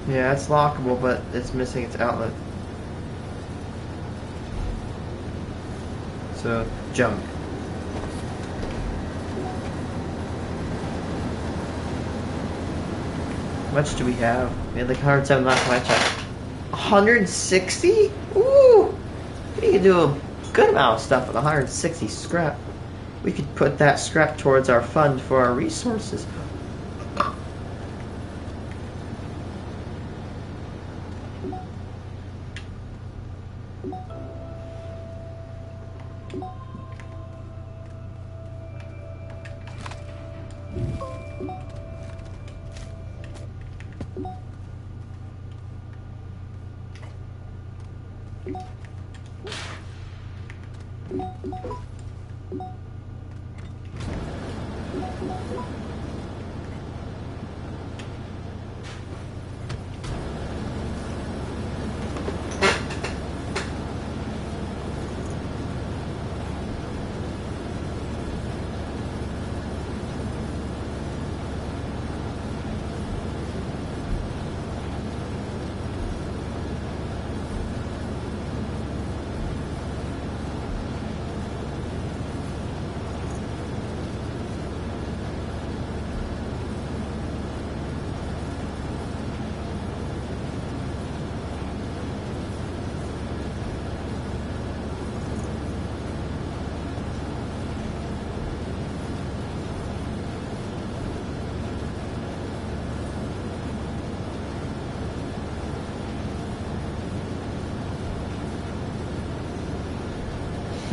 Yeah, it's lockable, but it's missing its outlet. So, junk. How much do we have? We had like 107 last time I checked. 160? Ooh! We could do a good amount of stuff with 160 scrap. We could put that scrap towards our fund for our resources.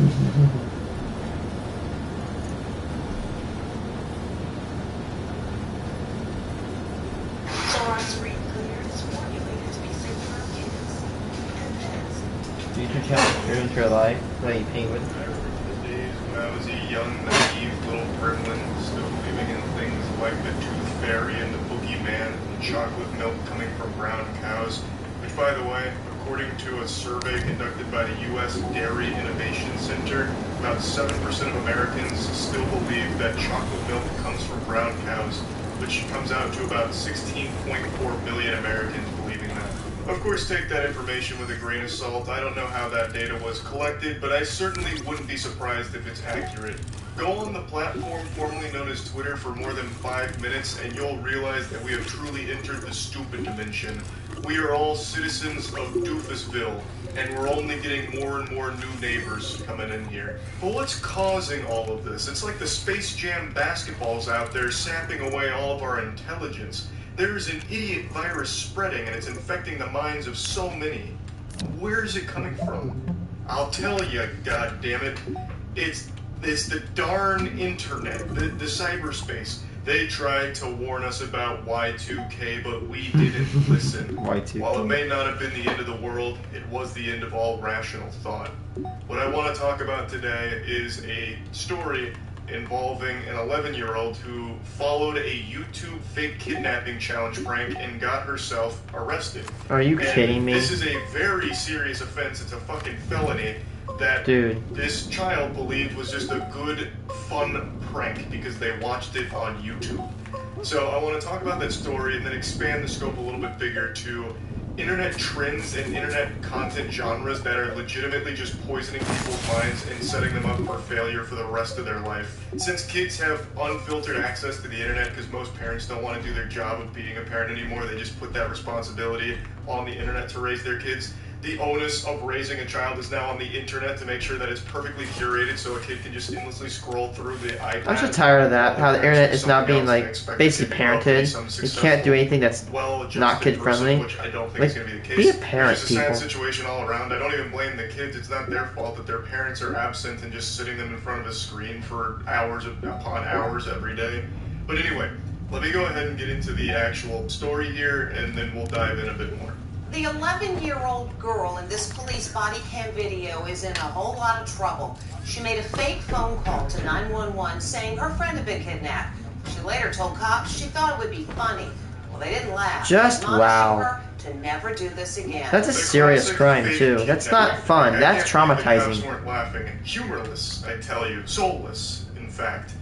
Do you count your entire life? Like penguin? I remember the days when I was a young, naive little gremlin, still believing in things like the Tooth Fairy and the Boogeyman and chocolate milk coming from brown cows. Which, by the way, according to a survey conducted by the U.S. Dairy Innovation Center, about 7% of Americans still believe that chocolate milk comes from brown cows, which comes out to about 16.4 million Americans believing that. Of course, take that information with a grain of salt. I don't know how that data was collected, but I certainly wouldn't be surprised if it's accurate. Go on the platform formerly known as Twitter for more than 5 minutes and you'll realize that we have truly entered the stupid dimension. We are all citizens of Doofusville, and we're only getting more and more new neighbors coming in here. But what's causing all of this? It's like the Space Jam basketballs out there sapping away all of our intelligence. There's an idiot virus spreading and it's infecting the minds of so many. Where is it coming from? I'll tell you, goddammit. It's the darn internet, the cyberspace. They tried to warn us about Y2K, but we didn't listen. Y2K. While it may not have been the end of the world, it was the end of all rational thought. What I want to talk about today is a story involving an 11-year-old who followed a YouTube fake kidnapping challenge prank and got herself arrested. Are you kidding me? This is a very serious offense. It's a fucking felony that this child believed was just a good, fun prank because they watched it on YouTube. So I want to talk about that story and then expand the scope a little bit bigger to internet trends and internet content genres that are legitimately just poisoning people's minds and setting them up for failure for the rest of their life. Since kids have unfiltered access to the internet because most parents don't want to do their job of being a parent anymore, they just put that responsibility on the internet to raise their kids. The onus of raising a child is now on the internet to make sure that it's perfectly curated so a kid can just endlessly scroll through the iPad. I'm just tired of that, how the internet is now being like basically parented. You can't do anything that's not kid friendly. Which I don't think Like, is going to be the case. be a parent, It's just a sad people. situation all around. I don't even blame the kids. It's not their fault that their parents are absent and just sitting them in front of a screen for hours upon hours every day. But anyway, let me go ahead and get into the actual story here, and then we'll dive in a bit more. The 11-year-old girl in this police body cam video is in a whole lot of trouble. She made a fake phone call to 911 saying her friend had been kidnapped. She later told cops she thought it would be funny. Well, they didn't laugh. Just admonishing wow. her to never do this again. That's a serious crime too. That's not fun. That's traumatizing. The cops weren't laughing. Humorless, I tell you. Soulless, in fact.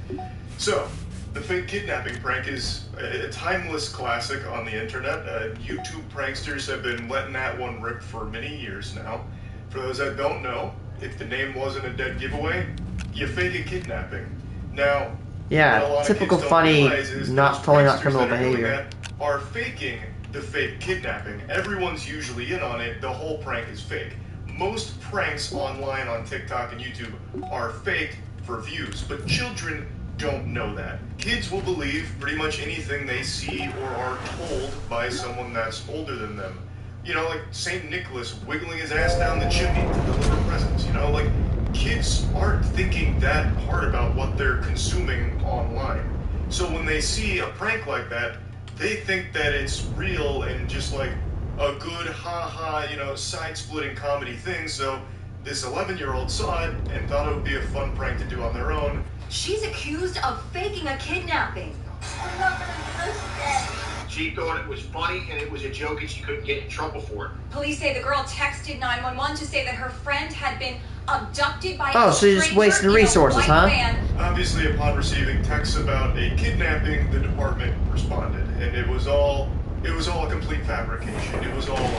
So, the fake kidnapping prank is a timeless classic on the internet. YouTube pranksters have been letting that one rip for many years now. For those that don't know, if the name wasn't a dead giveaway, you fake a kidnapping. Now, Yeah, what a lot of typical kids don't funny, realize is not those calling out pranksters criminal that are doing behavior. that are faking the fake kidnapping. Everyone's usually in on it. The whole prank is fake. Most pranks online on TikTok and YouTube are faked for views, but children don't know that. Kids will believe pretty much anything they see or are told by someone that's older than them. You know, like St. Nicholas wiggling his ass down the chimney to deliver presents. You know, like kids aren't thinking that hard about what they're consuming online. So when they see a prank like that, they think that it's real and just like a good ha-ha, you know, side-splitting comedy thing. So this 11-year-old saw it and thought it would be a fun prank to do on their own. She's accused of faking a kidnapping. I'm not gonna do this again. She thought it was funny and it was a joke and she couldn't get in trouble for it. Police say the girl texted 911 to say that her friend had been abducted by Oh, a so you're just stranger wasting in a resources, white huh? van. Obviously, upon receiving texts about a kidnapping, the department responded, and it was all a complete fabrication. It was all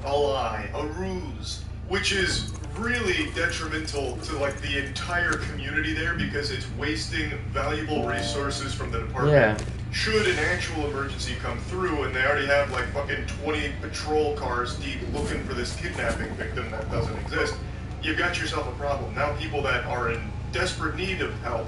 a lie, a ruse, which is really detrimental to like the entire community there because it's wasting valuable resources from the department. Yeah. Should an actual emergency come through and they already have like fucking 20 patrol cars deep looking for this kidnapping victim that doesn't exist, you've got yourself a problem. Now people that are in desperate need of help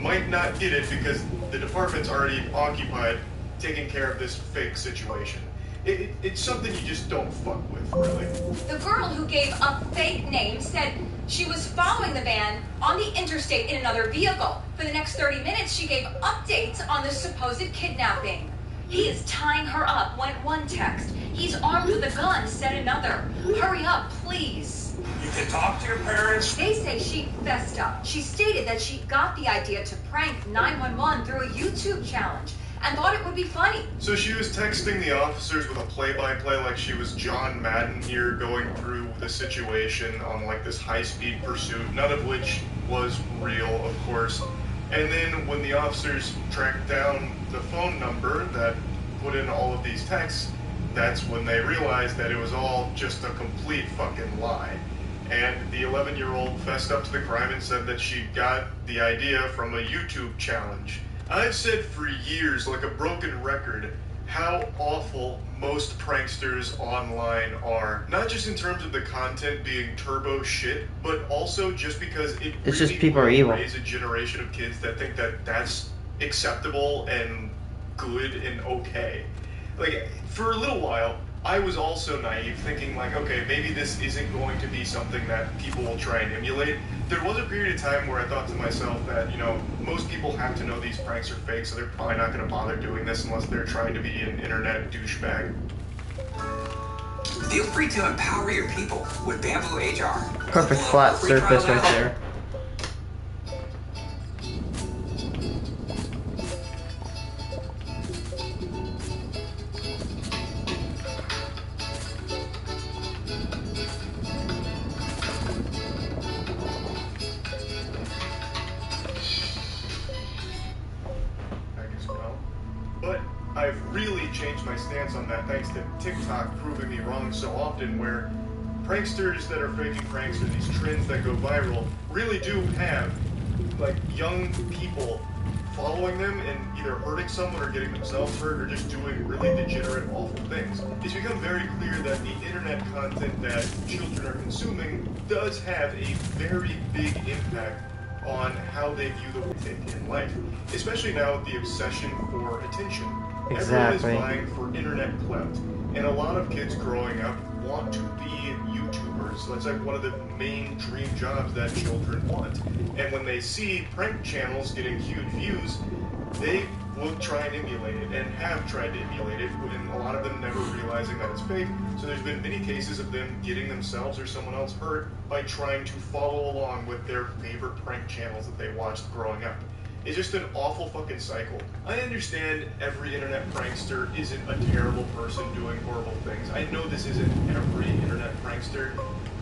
might not get it because the department's already occupied taking care of this fake situation. It's something you just don't fuck with, really. The girl who gave a fake name said she was following the van on the interstate in another vehicle. For the next 30 minutes, she gave updates on the supposed kidnapping. He is tying her up, went one text. He's armed with a gun, said another. Hurry up, please. You can talk to your parents. They say she fessed up. She stated that she got the idea to prank 911 through a YouTube challenge and thought it would be funny. So she was texting the officers with a play-by-play like she was John Madden here going through the situation on like this high-speed pursuit, none of which was real, of course. And then when the officers tracked down the phone number that put in all of these texts, that's when they realized that it was all just a complete fucking lie. and the 11-year-old fessed up to the crime and said that she got the idea from a YouTube challenge. I've said for years, like a broken record, how awful most pranksters online are. Not just in terms of the content being turbo shit, but also just because it It's really just people are will evil. raise a generation of kids that think that that's acceptable and good and okay. Like, for a little while, I was also naive, thinking like, okay, maybe this isn't going to be something that people will try and emulate. There was a period of time where I thought to myself that, you know, most people have to know these pranks are fake, so they're probably not going to bother doing this unless they're trying to be an internet douchebag. Feel free to empower your people with Bamboo HR. Perfect flat surface right there. But I've really changed my stance on that thanks to TikTok proving me wrong so often, where pranksters that are faking pranks or these trends that go viral really do have like young people following them and either hurting someone or getting themselves hurt or just doing really degenerate, awful things. It's become very clear that the internet content that children are consuming does have a very big impact on how they view the world in life, especially now with the obsession for attention. Exactly. Everyone is vying for internet clout, and a lot of kids growing up want to be YouTubers. That's like one of the main dream jobs that children want. And when they see prank channels getting huge views, they will try and emulate it, and have tried to emulate it, and a lot of them never realizing that it's fake. So there's been many cases of them getting themselves or someone else hurt by trying to follow along with their favorite prank channels that they watched growing up. It's just an awful fucking cycle. I understand every internet prankster isn't a terrible person doing horrible things. I know this isn't every internet prankster,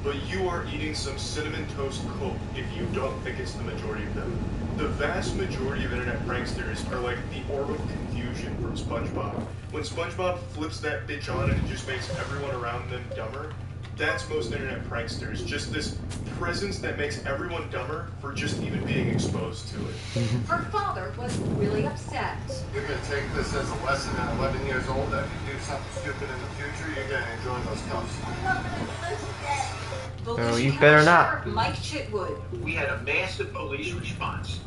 but you are eating some Cinnamon Toast Coke if you don't think it's the majority of them. The vast majority of internet pranksters are like the orb of confusion from SpongeBob. When SpongeBob flips that bitch on and it just makes everyone around them dumber, that's most internet pranksters. Just this presence that makes everyone dumber for just even being exposed to it. Her father was really upset. You're going to take this as a lesson at 11 years old that if you do something stupid in the future, you're going to enjoy those cuffs. Oh, you better not. Mike Chitwood. We had a massive police response.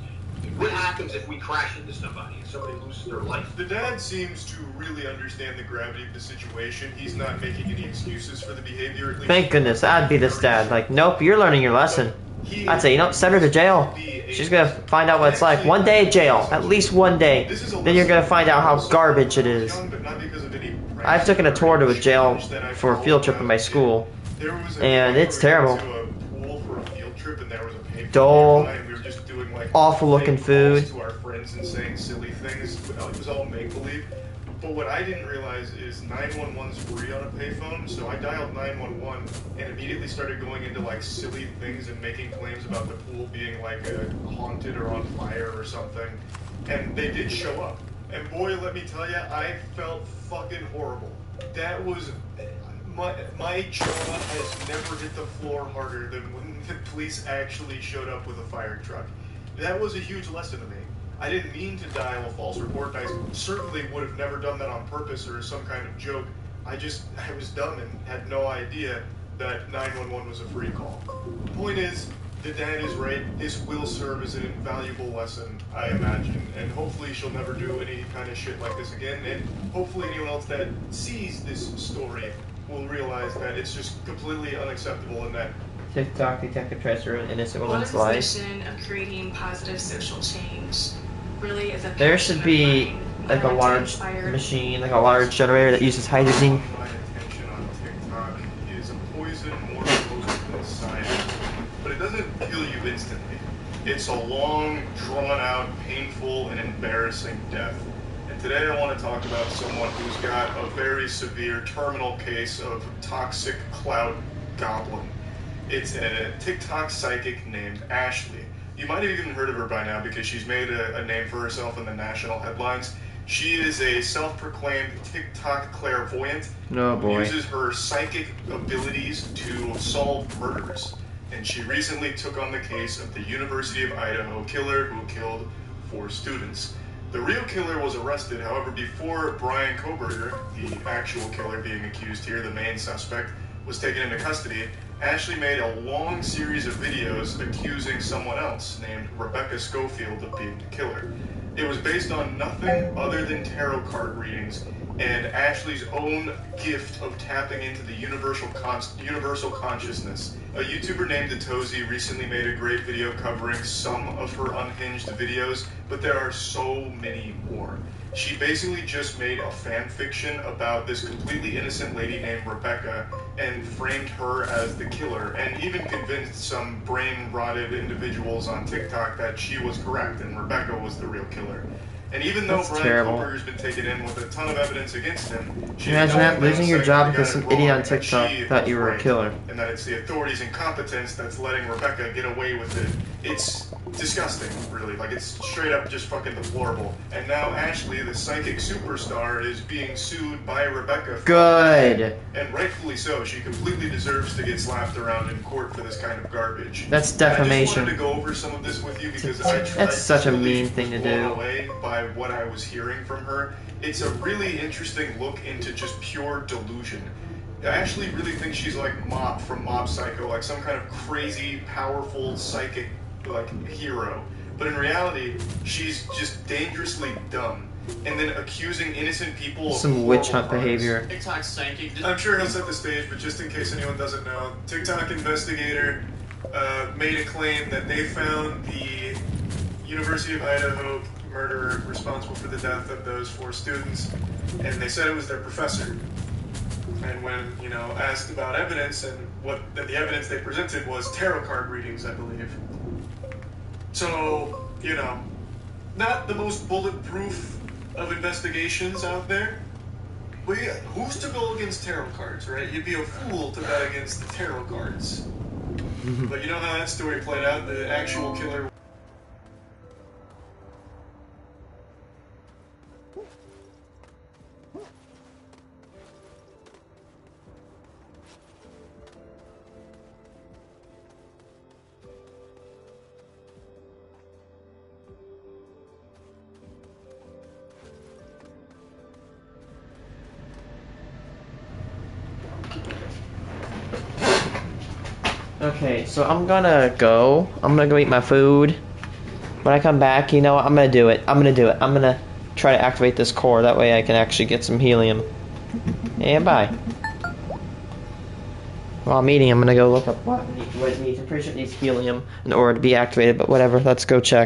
What happens if we crash into somebody and somebody loses their life? The dad seems to really understand the gravity of the situation. He's not making any excuses for the behavior. At least Thank goodness, I'd be this dad. Like, nope, you're learning your lesson. I'd say, you know, send her to jail. She's gonna find out what it's like. One day jail, at least one day. Then you're gonna find out how garbage it is. I've taken a tour to a jail for a field trip in my school, and it's terrible. Dull, awful looking food. To our friends and saying silly things. It was all make-believe. But what I didn't realize is 911's free on a payphone, so I dialed 911 and immediately started going into like silly things and making claims about the pool being like haunted or on fire or something. And they did show up. And boy, let me tell you, I felt fucking horrible. That was... My jaw has never hit the floor harder than when the police actually showed up with a fire truck. That was a huge lesson to me. I didn't mean to dial a false report, and I certainly would have never done that on purpose or as some kind of joke. I was dumb and had no idea that 911 was a free call. The point is, the dad is right. This will serve as an invaluable lesson, I imagine, and hopefully she'll never do any kind of shit like this again, and hopefully anyone else that sees this story will realize that it's just completely unacceptable and that TikTok detective tries to ruin innocent woman's Part of life. his mission of creating positive social change really is a There should be like a large machine, like a large generator that uses hydrogen. my attention on TikTok is a poison more potent than science, but it doesn't kill you instantly. It's a long, drawn-out, painful, and embarrassing death. And today I want to talk about someone who's got a very severe terminal case of toxic cloud goblin. It's a TikTok psychic named Ashley. You might have even heard of her by now because she's made a name for herself in the national headlines. She is a self-proclaimed TikTok clairvoyant Oh who boy. uses her psychic abilities to solve murders. and she recently took on the case of the University of Idaho killer who killed 4 students. The real killer was arrested, however, before Brian Koberger, the actual killer being accused here, the main suspect, was taken into custody. Ashley made a long series of videos accusing someone else named Rebecca Schofield of being the killer. It was based on nothing other than tarot card readings and Ashley's own gift of tapping into the universal consciousness. A YouTuber named Atozy recently made a great video covering some of her unhinged videos, but there are so many more. She basically just made a fan fiction about this completely innocent lady named Rebecca and framed her as the killer, and even convinced some brain-rotted individuals on TikTok that she was correct and Rebecca was the real killer. And even though Brian Koberger's been taken in with a ton of evidence against him, imagine that, losing your job because some idiot on TikTok thought you were a killer. And that it's the authorities' incompetence that's letting Rebecca get away with it. It's disgusting, really. Like, it's straight up just fucking deplorable. And now Ashley, the psychic superstar, is being sued by Rebecca. Good. And rightfully so. She completely deserves to get slapped around in court for this kind of garbage. That's defamation. I just wanted to go over some of this with you because that's such a mean thing to do. Away by what I was hearing from her. It's a really interesting look into just pure delusion. I actually really think she's like Mop from Mob Psycho, like some kind of crazy, powerful, psychic, like, hero. But in reality, she's just dangerously dumb. And then accusing innocent people of some witch hunt behavior. TikTok's psychic. I'm sure he'll set the stage, but just in case anyone doesn't know, TikTok investigator made a claim that they found the University of Idaho murderer responsible for the death of those 4 students, and they said it was their professor. And when, asked about evidence, and what the evidence they presented was tarot card readings, I believe. So, not the most bulletproof of investigations out there. But yeah, who's to go against tarot cards, right? You'd be a fool to bet against the tarot cards. But you know how that story played out? The actual killer... Okay, so I'm gonna go eat my food. When I come back, I'm gonna do it. I'm gonna try to activate this core, that way I can actually get some helium. And bye. While I'm eating, I'm gonna go look up what it needs. I'm pretty sure it needs helium in order to be activated, but whatever, let's go check.